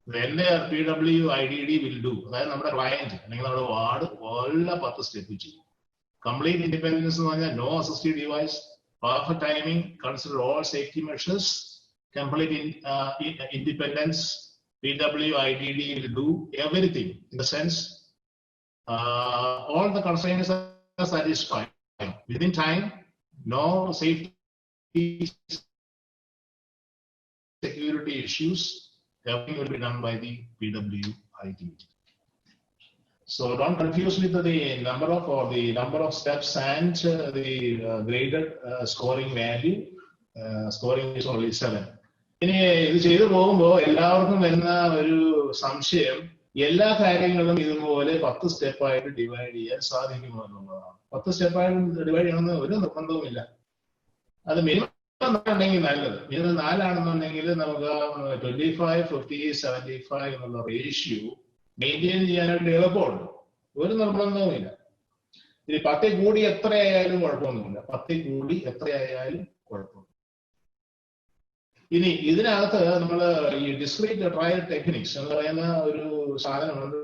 [SPEAKER 4] എന്റെ PWIDD വിൽ ഡു. അതായത് നമ്മുടെ ക്ലയന്റ് അല്ലെങ്കിൽ നമ്മുടെ വാർഡ് എല്ലാ 10 സ്റ്റെപ്പ് ചെയ്യും. കംപ്ലീറ്റ് ഇൻഡിപെൻഡൻസ് എന്ന് പറഞ്ഞാൽ no assistive device, perfect timing, consider all safety measures, complete independence. PWIDD will do everything in the sense all the constraints are satisfied within time. No safety security issues. Everything will be done by the PWIDD. So don't confuse with the number of steps and the graded scoring value. Scoring is only 7. ഇനി ഇത് ചെയ്തു പോകുമ്പോൾ എല്ലാവർക്കും വരുന്ന ഒരു സംശയം, എല്ലാ കാര്യങ്ങളും ഇതുപോലെ 10 സ്റ്റെപ്പായിട്ട് ഡിവൈഡ് ചെയ്യാൻ സാധിക്കുമോ എന്നുള്ളതാണ്. 10 സ്റ്റെപ്പായിട്ട് ഡിവൈഡ് ചെയ്യണമെന്ന് ഒരു നിർബന്ധവുമില്ല. അത് മിനിമം ഉണ്ടെങ്കിൽ നല്ലത്. മിനിമം 4 ആണെന്നുണ്ടെങ്കിൽ നമുക്ക് 25, 50, 75 എന്നുള്ള റേഷ്യോ മെയിൻറ്റെയിൻ ചെയ്യാനായിട്ട് എളുപ്പമുണ്ട്. ഒരു നിർബന്ധവുമില്ല. ഇനി 10 കൂടി എത്രയായാലും കുഴപ്പമൊന്നുമില്ല. 10 കൂടി എത്രയായാലും കുഴപ്പമില്ല. ഇനി ഇതിനകത്ത് നമ്മൾ ഈ ഡിസ്ക്രീറ്റ് ട്രയൽ ടെക്നിക്സ് എന്ന് പറയുന്ന ഒരു സാധനമുണ്ട്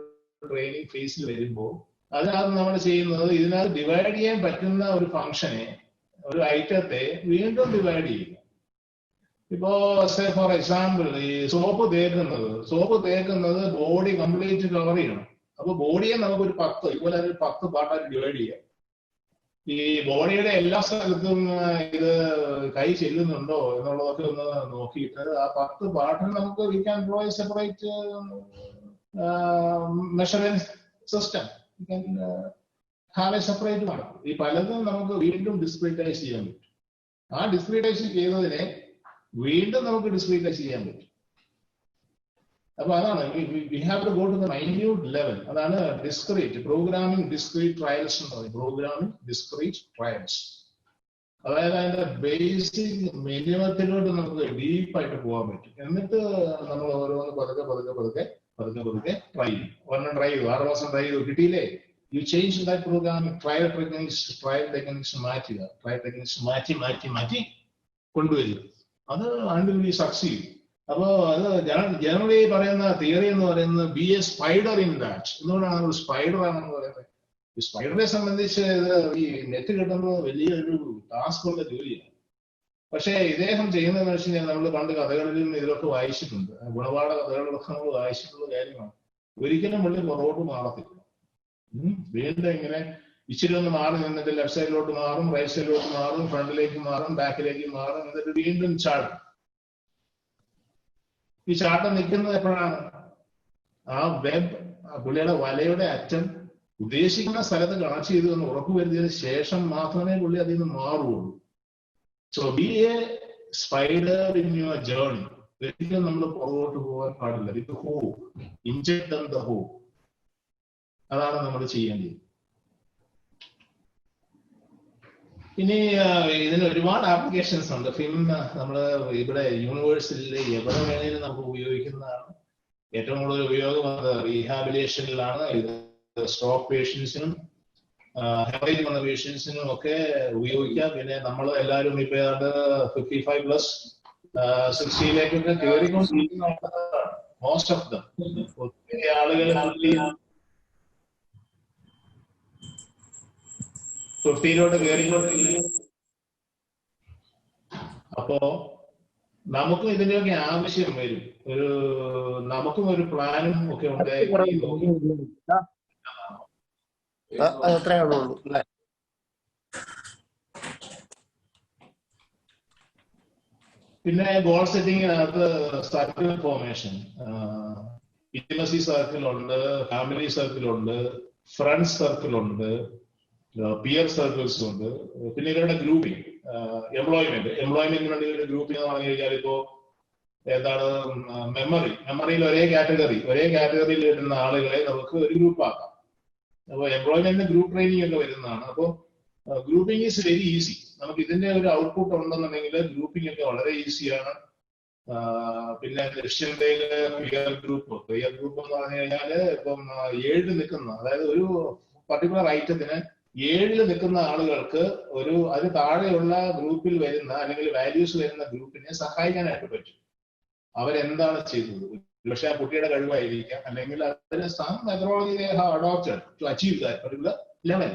[SPEAKER 4] ട്രെയിനിങ് ഫേസിൽ വരുമ്പോൾ. അതിനകത്ത് നമ്മൾ ചെയ്യുന്നത് ഇതിനകത്ത് ഡിവൈഡ് ചെയ്യാൻ പറ്റുന്ന ഒരു ഫംഗ്ഷനെ, ഒരു ഐറ്റത്തെ വീണ്ടും ഡിവൈഡ് ചെയ്യുക. ഇപ്പോ ഫോർ എക്സാമ്പിൾ ഈ സോപ്പ് തേക്കുന്നത് ബോഡി കംപ്ലീറ്റ് കവർ ചെയ്യണം. അപ്പൊ ബോഡിയെ നമുക്കൊരു 10 ഇതുപോലെ 10 പാർട്ടായിട്ട് ഡിവൈഡ് ചെയ്യാം. ഈ ബോഡിയുടെ എല്ലാ സ്ഥലത്തും ഇത് കൈ ചെല്ലുന്നുണ്ടോ എന്നുള്ളതൊക്കെ ഒന്ന് നോക്കിയിട്ട് ആ 10 പാർട്ടിന് നമുക്ക് we can draw A separate measuring system. We can have A separate one. ഈ പലതും നമുക്ക് വീണ്ടും ഡിസ്ക്രീറ്റൈസ് ചെയ്യാൻ പറ്റും. ആ ഡിസ്ക്രീറ്റൈസ് ചെയ്തതിനെ വീണ്ടും നമുക്ക് ഡിസ്ക്രീറ്റൈസ് ചെയ്യാൻ പറ്റും. അപ്പൊ അതാണ് we have to go to the minute level. അതാണ് ഡിസ്ക്രീറ്റ് പ്രോഗ്രാമിംഗ് ഡിസ്ക്രീറ്റ് ട്രയൽസ് എന്ന് പറയും. Programming discrete trials. അതായത് അതിന്റെ ബേസിക് മിനിമത്തിലോട്ട് നമുക്ക് ഡീപ്പായിട്ട് പോകാൻ പറ്റും. എന്നിട്ട് നമ്മൾ ഓരോന്ന് പതുക്കെ ട്രൈ ചെയ്യും. ഒരെണ്ണം ട്രൈ ചെയ്തു, 6 മാസം ട്രൈ ചെയ്തു, കിട്ടിയില്ലേ, U change that programming trial techniques മാറ്റുക. ട്രയൽ ടെക്നിക്സ് മാറ്റി കൊണ്ടുവരിക. അത് until we succeed. അപ്പോ അത് ജനറലി പറയുന്ന തിയറി എന്ന് പറയുന്നത് B a spider in that. എന്തുകൊണ്ടാണ് നമ്മൾ സ്പൈഡർ ആണെന്ന് പറയുന്നത്? ഈ സ്പൈഡറെ സംബന്ധിച്ച് ഇത് ഈ നെറ്റ് കിട്ടുന്നത് വലിയൊരു ടാസ്ക് ഉള്ള ജോലിയാണ്. പക്ഷേ ഇദ്ദേഹം ചെയ്യുന്നതെന്ന് വെച്ച് കഴിഞ്ഞാൽ നമ്മൾ പണ്ട് കഥകളിലും ഇതിലൊക്കെ വായിച്ചിട്ടുണ്ട്, ഗുണപാഠ കഥകളിലൊക്കെ നമ്മൾ വായിച്ചിട്ടുള്ള കാര്യമാണ്. ഒരിക്കലും പുള്ളി പുറകോട്ട് മാറത്തില്ല. വീണ്ടും ഇങ്ങനെ ഇച്ചിരി ഒന്ന് മാറി നിന്നിട്ട് ലെഫ്റ്റ് സൈഡിലോട്ട് മാറും, റൈറ്റ് സൈഡിലോട്ട് മാറും, ഫ്രണ്ടിലേക്ക് മാറും, ബാക്കിലേക്ക് മാറും, എന്നിട്ട് വീണ്ടും ചാടും. ഈ ചാട്ടം നിൽക്കുന്നത് എപ്പോഴാണ്? ആ വെബ്, പുള്ളിയുടെ വലയുടെ അറ്റം ഉദ്ദേശിക്കുന്ന സ്ഥലത്ത് കണക്ട് ചെയ്തു എന്ന് ഉറപ്പുവരുത്തിയതിനു ശേഷം മാത്രമേ പുള്ളി അതിൽ നിന്ന് മാറുള്ളൂ. So be a spider in your journey. ഒരിക്കലും നമ്മൾ പുറകോട്ട് പോകാൻ പാടില്ല. With hope, inject the hope. അതാണ് നമ്മൾ ചെയ്യേണ്ടത്. ഇനി ഇതിന് ഒരുപാട് ആപ്ലിക്കേഷൻസ് ഉണ്ട്. ഫിലിം നമ്മള് ഇവിടെ യൂണിവേഴ്സിറ്റിയിൽ എവിടെ വേണേലും നമുക്ക് ഉപയോഗിക്കുന്നതാണ്. ഏറ്റവും കൂടുതൽ ഉപയോഗം റീഹാബിലിറ്റേഷനിലാണ്. ഇത് സ്ട്രോക്ക് പേഷ്യൻസിനും ഹെമറേജ് വന്ന പേഷ്യൻസിനും ഒക്കെ ഉപയോഗിക്കാം. പിന്നെ നമ്മൾ എല്ലാവരും ഇപ്പൊ 55+ 60-ലേക്കൊക്കെ കയറിക്കൊണ്ടിരിക്കുന്ന മോസ്റ്റ് ഓഫ് ദം. ഒത്തിരി ആളുകൾ 50-ലോട്ട് കയറിക്കൊണ്ടിരിക്കുന്നു. അപ്പോ നമുക്കും ഇതിന്റെയൊക്കെ ആവശ്യം വരും. നമുക്കും ഒരു പ്ലാനും ഒക്കെ
[SPEAKER 5] അത്രേ ഉള്ളൂ അല്ലേ?
[SPEAKER 4] പിന്നെ ഗോൾ സെറ്റിംഗിനകത്ത് സർക്കിൾ ഫോർമേഷൻ, ഇന്റിമസി സർക്കിൾ ഉണ്ട്, ഫാമിലി സർക്കിൾ ഉണ്ട്, ഫ്രണ്ട്സ് സർക്കിൾ ഉണ്ട്, പിയർ സർക്കിൾസ് ഉണ്ട്. പിന്നെ ഇവരുടെ ഗ്രൂപ്പിംഗ്, എംപ്ലോയ്മെന്റിന് വേണ്ടി ഒരു ഗ്രൂപ്പിംഗ് എന്ന് പറഞ്ഞു കഴിഞ്ഞാൽ ഇപ്പോ എന്താണ്, മെമ്മറിയിൽ ഒരേ കാറ്റഗറിയിൽ വരുന്ന ആളുകളെ നമുക്ക് ഒരു ഗ്രൂപ്പ് ആക്കാം. അപ്പോൾ എംപ്ലോയ്മെന്റിന് ഗ്രൂപ്പ് ട്രെയിനിങ് ഒക്കെ വരുന്നതാണ്. അപ്പോൾ ഗ്രൂപ്പിംഗ് ഈസ് വെരി ഈസി. നമുക്ക് ഇതിന്റെ ഒരു ഔട്ട്പുട്ട് ഉണ്ടെന്നുണ്ടെങ്കിൽ ഗ്രൂപ്പിംഗ് ഒക്കെ വളരെ ഈസിയാണ്. പിന്നെ ദൃശ്യതയില് പിയർ ഗ്രൂപ്പ് എന്ന് പറഞ്ഞു കഴിഞ്ഞാല് ഇപ്പം 7 നിൽക്കുന്ന, അതായത് ഒരു പർട്ടിക്കുലർ ഐറ്റത്തിന് 7 നിൽക്കുന്ന ആളുകൾക്ക് അതിന് താഴെയുള്ള ഗ്രൂപ്പിൽ വരുന്ന അല്ലെങ്കിൽ വാല്യൂസ് വരുന്ന ഗ്രൂപ്പിനെ സഹായിക്കാനായിട്ട് പറ്റും. അവരെന്താണ് ചെയ്തത്, പക്ഷെ ആ കുട്ടിയുടെ കഴിവായിരിക്കാം, അല്ലെങ്കിൽ അതിന് some methodology adopted to achieve that particular level.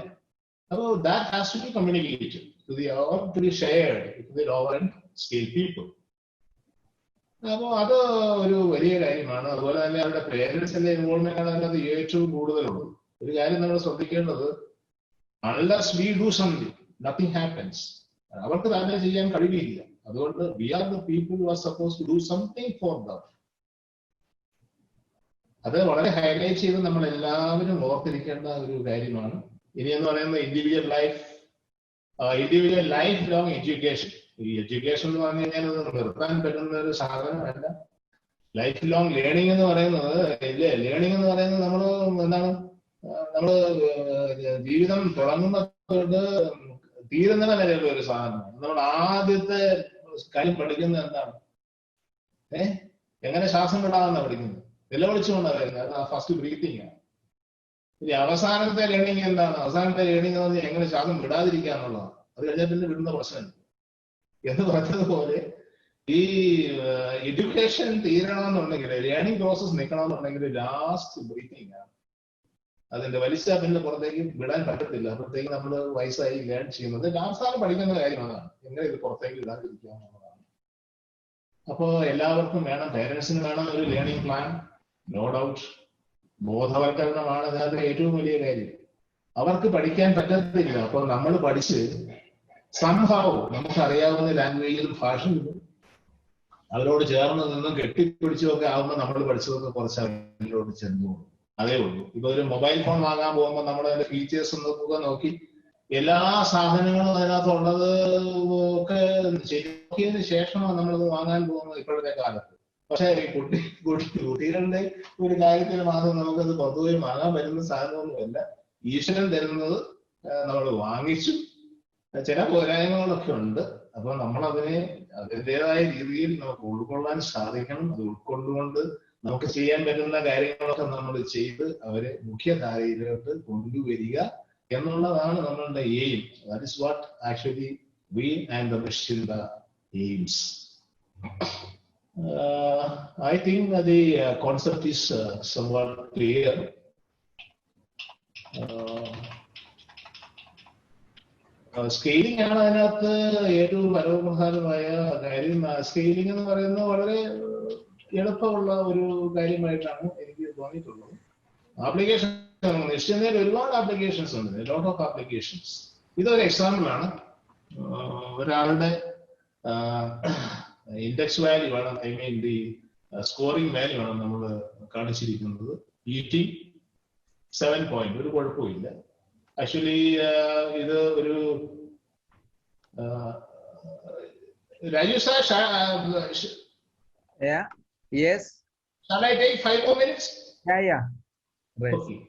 [SPEAKER 4] അപ്പോൾ that has to be communicated to be shared to the lower and scale people. അപ്പോൾ അത് ഒരു വലിയ കാര്യമാണ്. അതുപോലെ തന്നെ അവരുടെ പേരൻസിന്റെ ഇൻവോൾവ്മെന്റ് ആണ് അതിനകത്ത് ഏറ്റവും കൂടുതലുള്ളത്. ഒരു കാര്യം നമ്മൾ ശ്രദ്ധിക്കേണ്ടത്, unless we do something, nothing happens. അവർക്ക് തന്നെ ചെയ്യാൻ കഴിയില്ല. അതുകൊണ്ട് we are the people who are supposed to do something for them. അത് വളരെ ഹൈലൈറ്റ് ചെയ്ത് നമ്മൾ എല്ലാവരും ഓർത്തിരിക്കേണ്ട ഒരു കാര്യമാണ്. ഇനി എന്ന് പറയുന്നത് ഇൻഡിവിജ്വൽ ലൈഫ് ലോങ് എഡ്യൂക്കേഷൻ. ഈ എഡ്യൂക്കേഷൻ എന്ന് പറഞ്ഞു കഴിഞ്ഞാൽ നിർത്താൻ പറ്റുന്ന ഒരു സാധനമല്ല. ലൈഫ് ലോങ് ലേണിംഗ് എന്ന് പറയുന്നത് നമ്മൾ എന്താണ്, നമ്മള് ജീവിതം തുടങ്ങുന്നത് തീരുന്ന വരെയുള്ള ഒരു സാധനമാണ്. നമ്മൾ ആദ്യത്തെ കാര്യം പഠിക്കുന്നത് എന്താണ്? എങ്ങനെ ശ്വാസം വിടാമെന്നാണ് പഠിക്കുന്നത്. നിലവിളിച്ചുകൊണ്ടാണ് വരുന്നത്. അത് ഫസ്റ്റ് ബ്രീത്തിങ് ആണ്. ഇനി അവസാനത്തെ ലേണിംഗ് എന്താണ്? അവസാനത്തെ ലേണിംഗ് എന്ന് പറഞ്ഞാൽ എങ്ങനെ ശ്വാസം വിടാതിരിക്കുക എന്നുള്ളതാണ്. അത് കഴിഞ്ഞാൽ പിന്നെ വിടുന്ന പ്രശ്നമില്ല. എന്ന് പറഞ്ഞതുപോലെ ഈ എഡ്യൂക്കേഷൻ തീരണമെന്നുണ്ടെങ്കിൽ, ലേണിംഗ് പ്രോസസ് നിൽക്കണമെന്നുണ്ടെങ്കിൽ ലാസ്റ്റ് ബ്രീത്തിങ് ആണ്. അതിന്റെ വലിച്ച പിന്നെ പുറത്തേക്ക് വിടാൻ പറ്റത്തില്ല. അപ്പോഴത്തേക്ക് നമ്മൾ വയസ്സായി ലേൺ ചെയ്യുന്നത് അവസാനം പഠിക്കുന്ന കാര്യം അതാണ്, എങ്ങനെ ഇത് പുറത്തേക്ക് ഇടാതിരിക്കുക എന്നുള്ളതാണ്. അപ്പോ എല്ലാവർക്കും വേണം, പേരൻസിന് വേണം ഒരു ലേണിംഗ് പ്ലാൻ, നോ ഡൗട്ട്. ബോധവൽക്കരണമാണ് അതിനകത്ത് ഏറ്റവും വലിയ കാര്യം. അവർക്ക് പഠിക്കാൻ പറ്റത്തില്ല. അപ്പോൾ നമ്മൾ പഠിച്ച് സംഭവം നമുക്കറിയാവുന്ന ലാംഗ്വേജിൽ ഭാഷയില്ല, അവരോട് ചേർന്ന് നിന്നും കെട്ടിപ്പിടിച്ചുമൊക്കെ ആകുമ്പോൾ നമ്മൾ പഠിച്ചതൊക്കെ കുറച്ച് അവരോട് ചെന്നു. അതേ ഉള്ളൂ. ഇപ്പൊ ഒരു മൊബൈൽ ഫോൺ വാങ്ങാൻ പോകുമ്പോൾ നമ്മൾ അതിന്റെ ഫീച്ചേഴ്സ് നോക്കി എല്ലാ സാധനങ്ങളും അതിനകത്തുള്ളത് ഒക്കെ ശരിയാക്കിയതിനു ശേഷമാണ് നമ്മളത് വാങ്ങാൻ പോകുന്നത് ഇപ്പോഴത്തെ കാലത്ത്. പക്ഷെ കുട്ടികളുടെ ഒരു കാര്യത്തിൽ മാത്രം നമുക്കത് പൊതുവെ വാങ്ങാൻ പറ്റുന്ന സാധനമൊന്നുമല്ല. ഈശ്വരൻ തരുന്നത് നമ്മൾ വാങ്ങിച്ചു. ചില പോരായ്മകളൊക്കെ ഉണ്ട്. അപ്പൊ നമ്മളതിനെ അതിൻ്റെതായ രീതിയിൽ നമുക്ക് ഉൾക്കൊള്ളാൻ സാധിക്കണം. അത് ഉൾക്കൊണ്ടുകൊണ്ട് നമുക്ക് ചെയ്യാൻ പറ്റുന്ന കാര്യങ്ങളൊക്കെ നമ്മൾ ചെയ്ത് അവരെ മുഖ്യധാരയിലോട്ട് കൊണ്ടുവരിക എന്നുള്ളതാണ് നമ്മളുടെ aim. That is what actually we and the mission the aims. I think that the concept is somewhat clear. Scaling ആണ് അതിനകത്ത് ഏറ്റവും പരമപ്രധാനമായ കാര്യം. സ്കെയിലിംഗ് എന്ന് പറയുന്നത് വളരെ എളുപ്പമുള്ള ഒരു കാര്യമായിട്ടാണ് എനിക്ക് തോന്നിയിട്ടുള്ളത്. ആപ്ലിക്കേഷൻ നിശ്ചിതയിൽ ഒരുപാട് ആപ്ലിക്കേഷൻസ് ഉണ്ട്, ലോട്ട് ഓഫ് ആപ്ലിക്കേഷൻസ്. ഇതൊരു എക്സാമ്പിൾ ആണ്. ഒരാളുടെ ഇൻഡെക്സ് വാല്യൂ ആണ്, I mean the scoring value ആണ് നമ്മൾ കാണിച്ചിരിക്കുന്നത്. ET 7 പോയിന്റ്, ഒരു കുഴപ്പമില്ല. ആക്ച്വലി ഇത് ഒരു Raju sir,
[SPEAKER 1] Yeah. Yes.
[SPEAKER 4] shall I take 5 more minutes?
[SPEAKER 1] Yeah. Right.
[SPEAKER 4] Okay.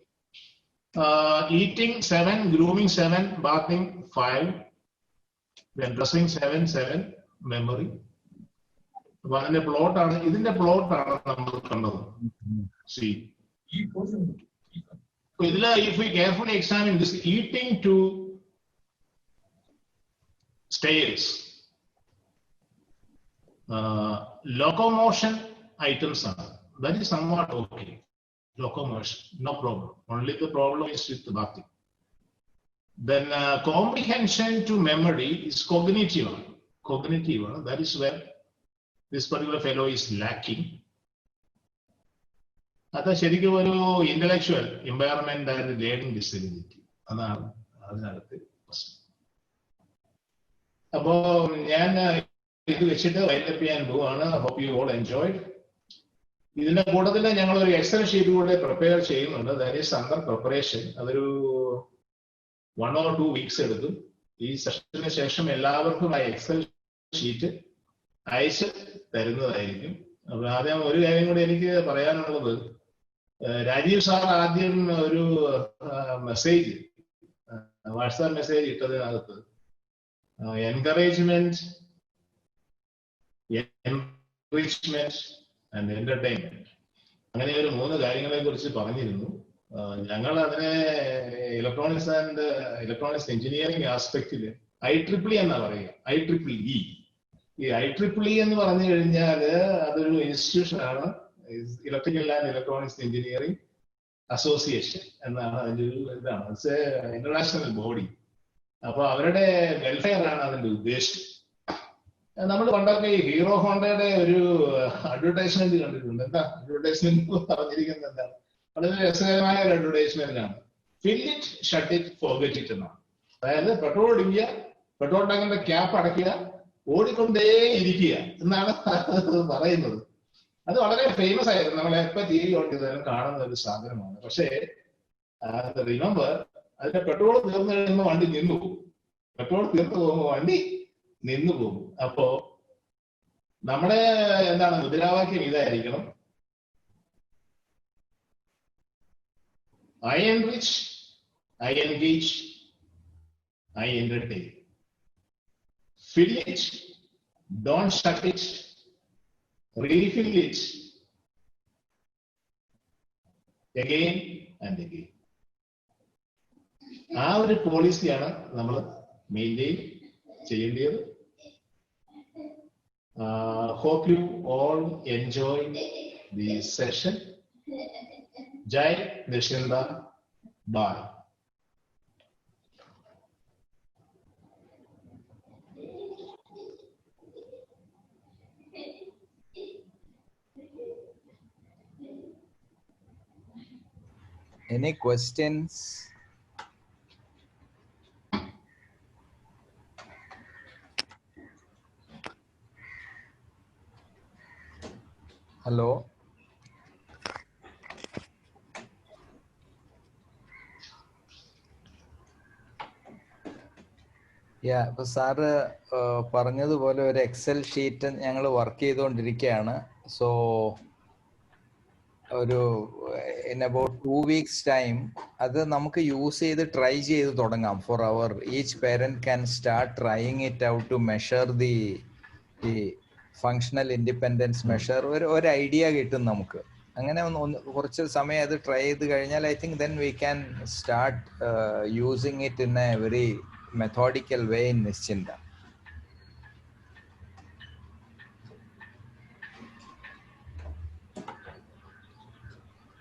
[SPEAKER 4] Eating 7, grooming 7, bathing 5, then dressing 7, memory. അപ്പൊ അതിന്റെ പ്ലോട്ടാണ്, ഇതിന്റെ പ്ലോട്ടാണ് നമ്മൾ കണ്ടത്. See, ഇതില് if we carefully examine this, eating to stairs, locomotion items are, that is somewhat okay. Locomotion, no problem. Only the problem is with the bathing. Then comprehension to memory is cognitive. That is where this particular fellow is lacking. അത് ശരിക്കും ഒരു intellectual impairment and learning disability, അതാണ് അതിനകത്ത് പ്രശ്നം. അപ്പോ ഞാൻ ഇത് വെച്ചിട്ട് വൈൻഡപ്പ് ചെയ്യാൻ പോവാണ്. Hope you all enjoyed. ഇതിന്റെ കൂട്ടത്തിൽ ഞങ്ങൾ ഒരു എക്സൽ ഷീറ്റ് കൂടെ പ്രിപ്പയർ ചെയ്യുന്നുണ്ട്. That is under preparation. അതൊരു 1 or 2 weeks എടുക്കും. ഈ സെഷന് ശേഷം എല്ലാവർക്കും ആ എക്സൽ ഷീറ്റ് അയച്ച് തരുന്നതായിരിക്കും. അപ്പൊ ആദ്യം ഒരു കാര്യം കൂടി എനിക്ക് പറയാനുള്ളത്, രാജീവ് സാർ ആദ്യം ഒരു മെസ്സേജ്, വാട്സാപ്പ് മെസ്സേജ് ഇട്ടതിനകത്ത് എൻകറേജ്മെന്റ്, എൻറിച്ച്മെന്റ് ആൻഡ് എന്റർടൈൻമെന്റ്, അങ്ങനെ ഒരു 3 കാര്യങ്ങളെ കുറിച്ച് പറഞ്ഞിരുന്നു. ഞങ്ങൾ അതിനെ ഇലക്ട്രോണിക്സ് എഞ്ചിനീയറിംഗ് ആസ്പെക്റ്റിൽ IEEE എന്നാ പറയുക. IEEE. ഈ IEEE എന്ന് പറഞ്ഞു കഴിഞ്ഞാൽ അതൊരു ഇൻസ്റ്റിറ്റ്യൂഷൻ ആണ്, electrical and electronics engineering association എന്നാണ് അതിന്റെ ഒരു ഇതാണ്. It's A international body. അപ്പൊ അവരുടെ വെൽഫെയർ ആണ് അതിന്റെ ഉദ്ദേശം. നമ്മൾ പണ്ടൊക്കെ ഈ ഹീറോ ഹോണ്ടയുടെ ഒരു അഡ്വർടൈസ്മെന്റ് കണ്ടിട്ടുണ്ട്. എന്താ അഡ്വർടൈസ്മെന്റ് പറഞ്ഞിരിക്കുന്നത്? എന്താണ്? വളരെ രസകരമായ ഒരു അഡ്വർടൈസ്മെന്റാണ്. Fill it, shut it, forget it എന്നാണ്. അതായത് പെട്രോൾ അടിക്കുക, പെട്രോൾ ടാങ്കിന്റെ ക്യാപ്പ് അടയ്ക്കുക, ഓടിക്കൊണ്ടേ ഇരിക്കുക എന്നാണ് പറയുന്നത്. അത് വളരെ ഫേമസ് ആയിരുന്നു. നമ്മളെ എപ്പോ TV ഓൺ ചെയ്താലും കാണുന്ന ഒരു സാധനമാണ്. പക്ഷേ റിമെമ്പർ, അതിന്റെ പെട്രോൾ തീർന്നു കഴിയുമ്പോൾ വണ്ടി നിന്നു പോകും. പെട്രോൾ തീർന്നു പോകുമ്പോൾ വണ്ടി നിന്നു പോകും. അപ്പോ നമ്മുടെ എന്താണ് മുദ്രാവാക്യം ഇതായിരിക്കണം: I enrich, I engage, I entertain. Fill it, don't shut it, refill it again and again. ആ ഒരു പോളിസിയാണ് നമ്മൾ മെയിൻറ്റെയിൻ ചെയ്യേണ്ടത്. Hope you all enjoy the session. Jai Nishinda. Bye.
[SPEAKER 1] Any questions? Hello. ഇപ്പൊ സാറ് പറഞ്ഞതുപോലെ ഒരു എക്സൽ ഷീറ്റ് ഞങ്ങൾ വർക്ക് ചെയ്തുകൊണ്ടിരിക്കുകയാണ്. സോ ഒരു ഇൻ അബൌട്ട് 2 weeks ടൈം അത് നമുക്ക് യൂസ് ചെയ്ത് ട്രൈ ചെയ്ത് തുടങ്ങാം. For our each parent can start trying it out to measure the functional independence measure. ഒരു ഐഡിയ കിട്ടും നമുക്ക്. അങ്ങനെ കുറച്ച് സമയം അത് ട്രൈ ചെയ്ത് കഴിഞ്ഞാൽ I think then we can start using it in a very methodical way in Nischinda.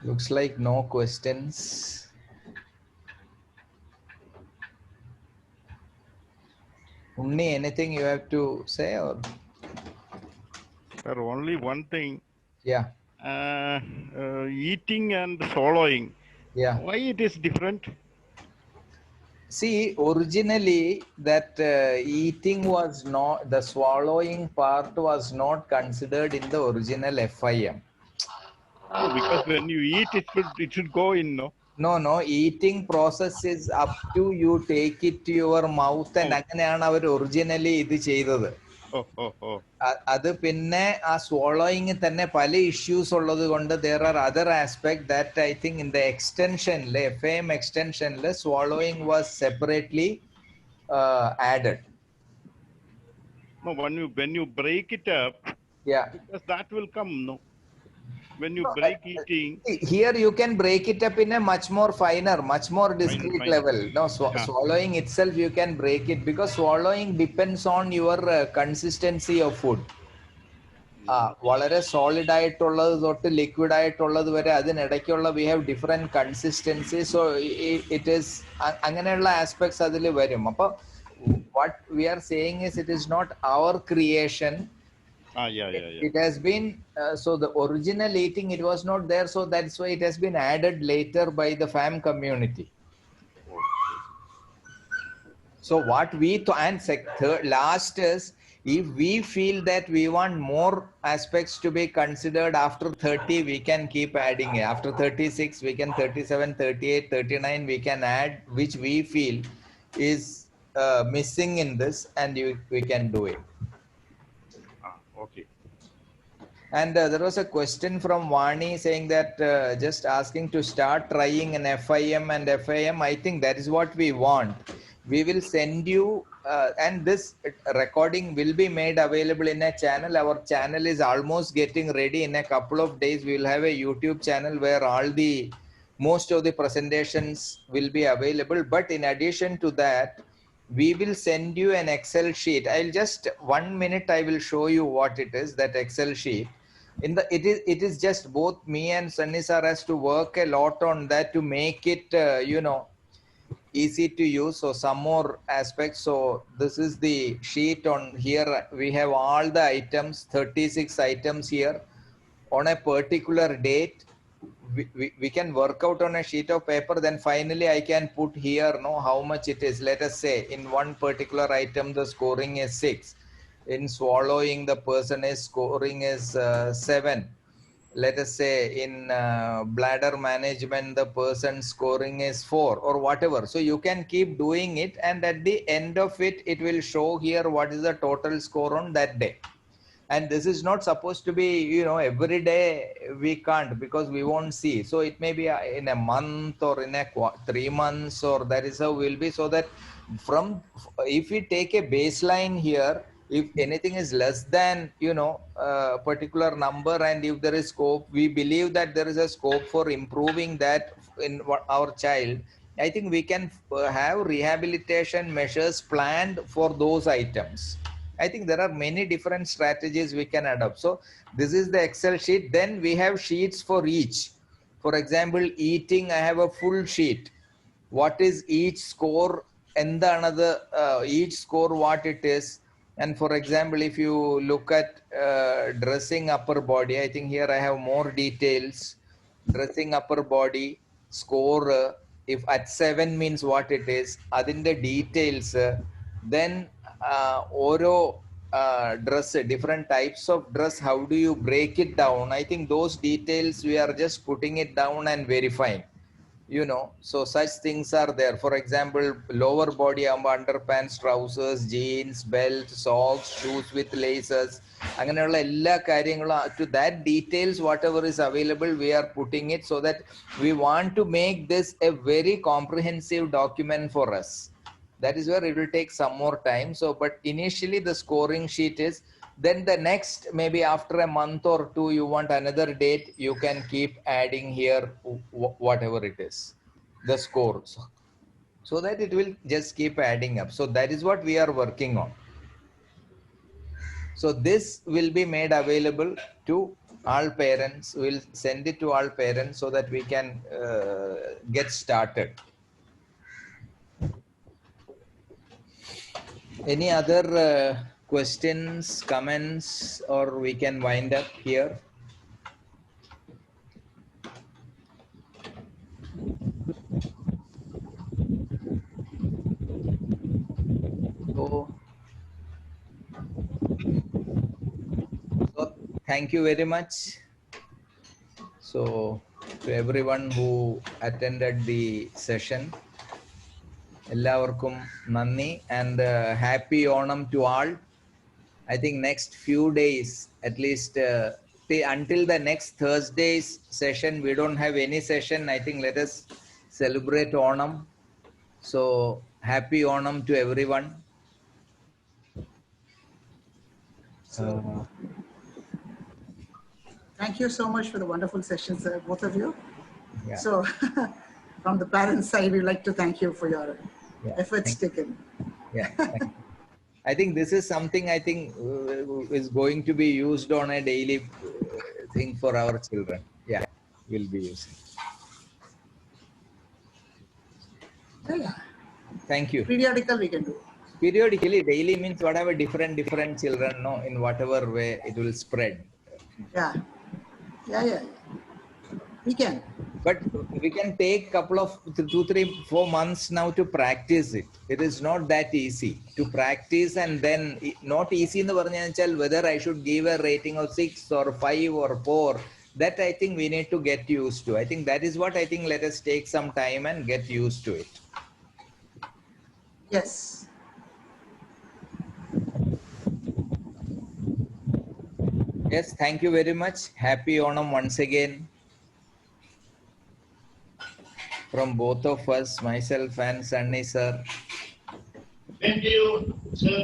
[SPEAKER 1] Looks like no questions. Unni, anything you have to say or?
[SPEAKER 5] Sir, only one thing,
[SPEAKER 1] Yeah,
[SPEAKER 5] eating and swallowing.
[SPEAKER 1] yeah.
[SPEAKER 5] Why it is different?
[SPEAKER 1] See, originally that eating was not, the swallowing part was not considered in the original FIM.
[SPEAKER 5] No, because when you eat, it should go in, no?
[SPEAKER 1] No, eating process is up to you take it to your mouth and
[SPEAKER 5] Oh,
[SPEAKER 1] അങ്ങനെയാണ് അവർ originally ഇത് ചെയ്തത്.
[SPEAKER 5] oh.
[SPEAKER 1] അത് പിന്നെ ആ swallowing തന്നെ പല issues ഉള്ളത് കൊണ്ട് there are other aspects that I think in the extension, FAM extension, swallowing was separately added.
[SPEAKER 5] No, when you break it up,
[SPEAKER 1] Yeah.
[SPEAKER 5] because that will come, no? When you break eating,
[SPEAKER 1] Here you can break it up in a much more finer, much more discrete
[SPEAKER 5] fine.
[SPEAKER 1] level. No,
[SPEAKER 5] Yeah.
[SPEAKER 1] swallowing itself you can break it because swallowing depends on your consistency of food. വളരെ സോളിഡ് ആയിട്ടുള്ളത് തൊട്ട് ലിക്വിഡ് ആയിട്ടുള്ളത് വരെ അതിനിടയ്ക്കുള്ള we have different consistency so it is അങ്ങനെയുള്ള ആസ്പെക്ട്സ് അതിൽ വരും. അപ്പോൾ what we are saying is it is not our creation.
[SPEAKER 5] Yeah.
[SPEAKER 1] It has been so the original eating it was not there, so that's why it has been added later by the FAM community. So what we last is if we feel that we want more aspects to be considered after 30 we can keep adding it. After 36 we can 37, 38, 39 we can add which we feel is missing in this and we can do it.
[SPEAKER 5] Okay.
[SPEAKER 1] And there was a question from Vani saying that just asking to start trying an FIM and FIM. I think that is what we want. We will send you and this recording will be made available in a channel. Our channel is almost getting ready. In a couple of days we will have a YouTube channel where most of the presentations will be available. But in addition to that, we will send you an Excel sheet. I'll just 1 minute I will show you what it is, that Excel sheet. It is just both me and Sunny sir has to work a lot on that to make it easy to use. So some more aspects. So this is the sheet. On here we have all the items, 36 items here on a particular date. We can work out on a sheet of paper, then finally I can put here how much it is. Let us say in one particular item the scoring is 6, in swallowing the person is scoring is 7. Let us say in bladder management the person scoring is 4 or whatever. So you can keep doing it and at the end of it it will show here what is the total score on that day. And this is not supposed to be every day. We can't because we won't see. So it may be in a month or in a 3 months, or that is how will be. So that from if we take a baseline here, if anything is less than particular number and if there is scope, we believe that there is a scope for improving that in our child, I think we can have rehabilitation measures planned for those items. I think there are many different strategies we can adopt. So this is the Excel sheet. Then we have sheets for each. For example, eating, I have a full sheet. What is each score and the another each score what it is. And for example, if you look at dressing upper body, I think here I have more details. Dressing upper body score, if at 7 means what it is, adinde details. Then oro dress, different types of dress, how do you break it down? I think those details we are just putting it down and verifying. So such things are there. For example, lower body underpants, trousers, jeans, belt, socks, shoes with laces, അങ്ങനെയുള്ള എല്ലാ കാര്യങ്ങളും to that details whatever is available we are putting it, so that we want to make this a very comprehensive document for us. That is where it will take some more time. So but initially the scoring sheet is, then the next maybe after a month or two you want another date, you can keep adding here whatever it is, the scores, so that it will just keep adding up. So that is what we are working on. So this will be made available to all parents. We'll send it to all parents so that we can get started. Any other questions, comments, or we can wind up here? So thank you very much. So to everyone who attended the session, എല്ലാവർക്കും നന്ദി and happy Onam to all. I think next few days, at least until the next Thursday's session, we don't have any session. I think let us celebrate Onam. So happy Onam to everyone.
[SPEAKER 6] Thank you so much for the wonderful sessions, both of you.
[SPEAKER 1] Yeah.
[SPEAKER 6] So from the parents' side, we'd like to thank you for your efforts taken.
[SPEAKER 1] Yeah. I think this is something I think is going to be used on a daily thing for our children. Yeah, we'll be using.
[SPEAKER 6] Yeah.
[SPEAKER 1] Thank you.
[SPEAKER 6] Periodical we can do.
[SPEAKER 1] Periodically, daily means whatever different children know, in whatever way it will spread.
[SPEAKER 6] Yeah. We can.
[SPEAKER 1] But we can take couple of 2, 3, 4 months now to practice it. It is not that easy to practice, and then not easy in the whether I should give a rating of 6 or 5 or 4. That I think we need to get used to. I think that is what I think let us take some time and get used to it.
[SPEAKER 6] Yes.
[SPEAKER 1] Yes, thank you very much. Happy Onam once again. From both of us, myself and Sunny sir.
[SPEAKER 4] Thank you, sir.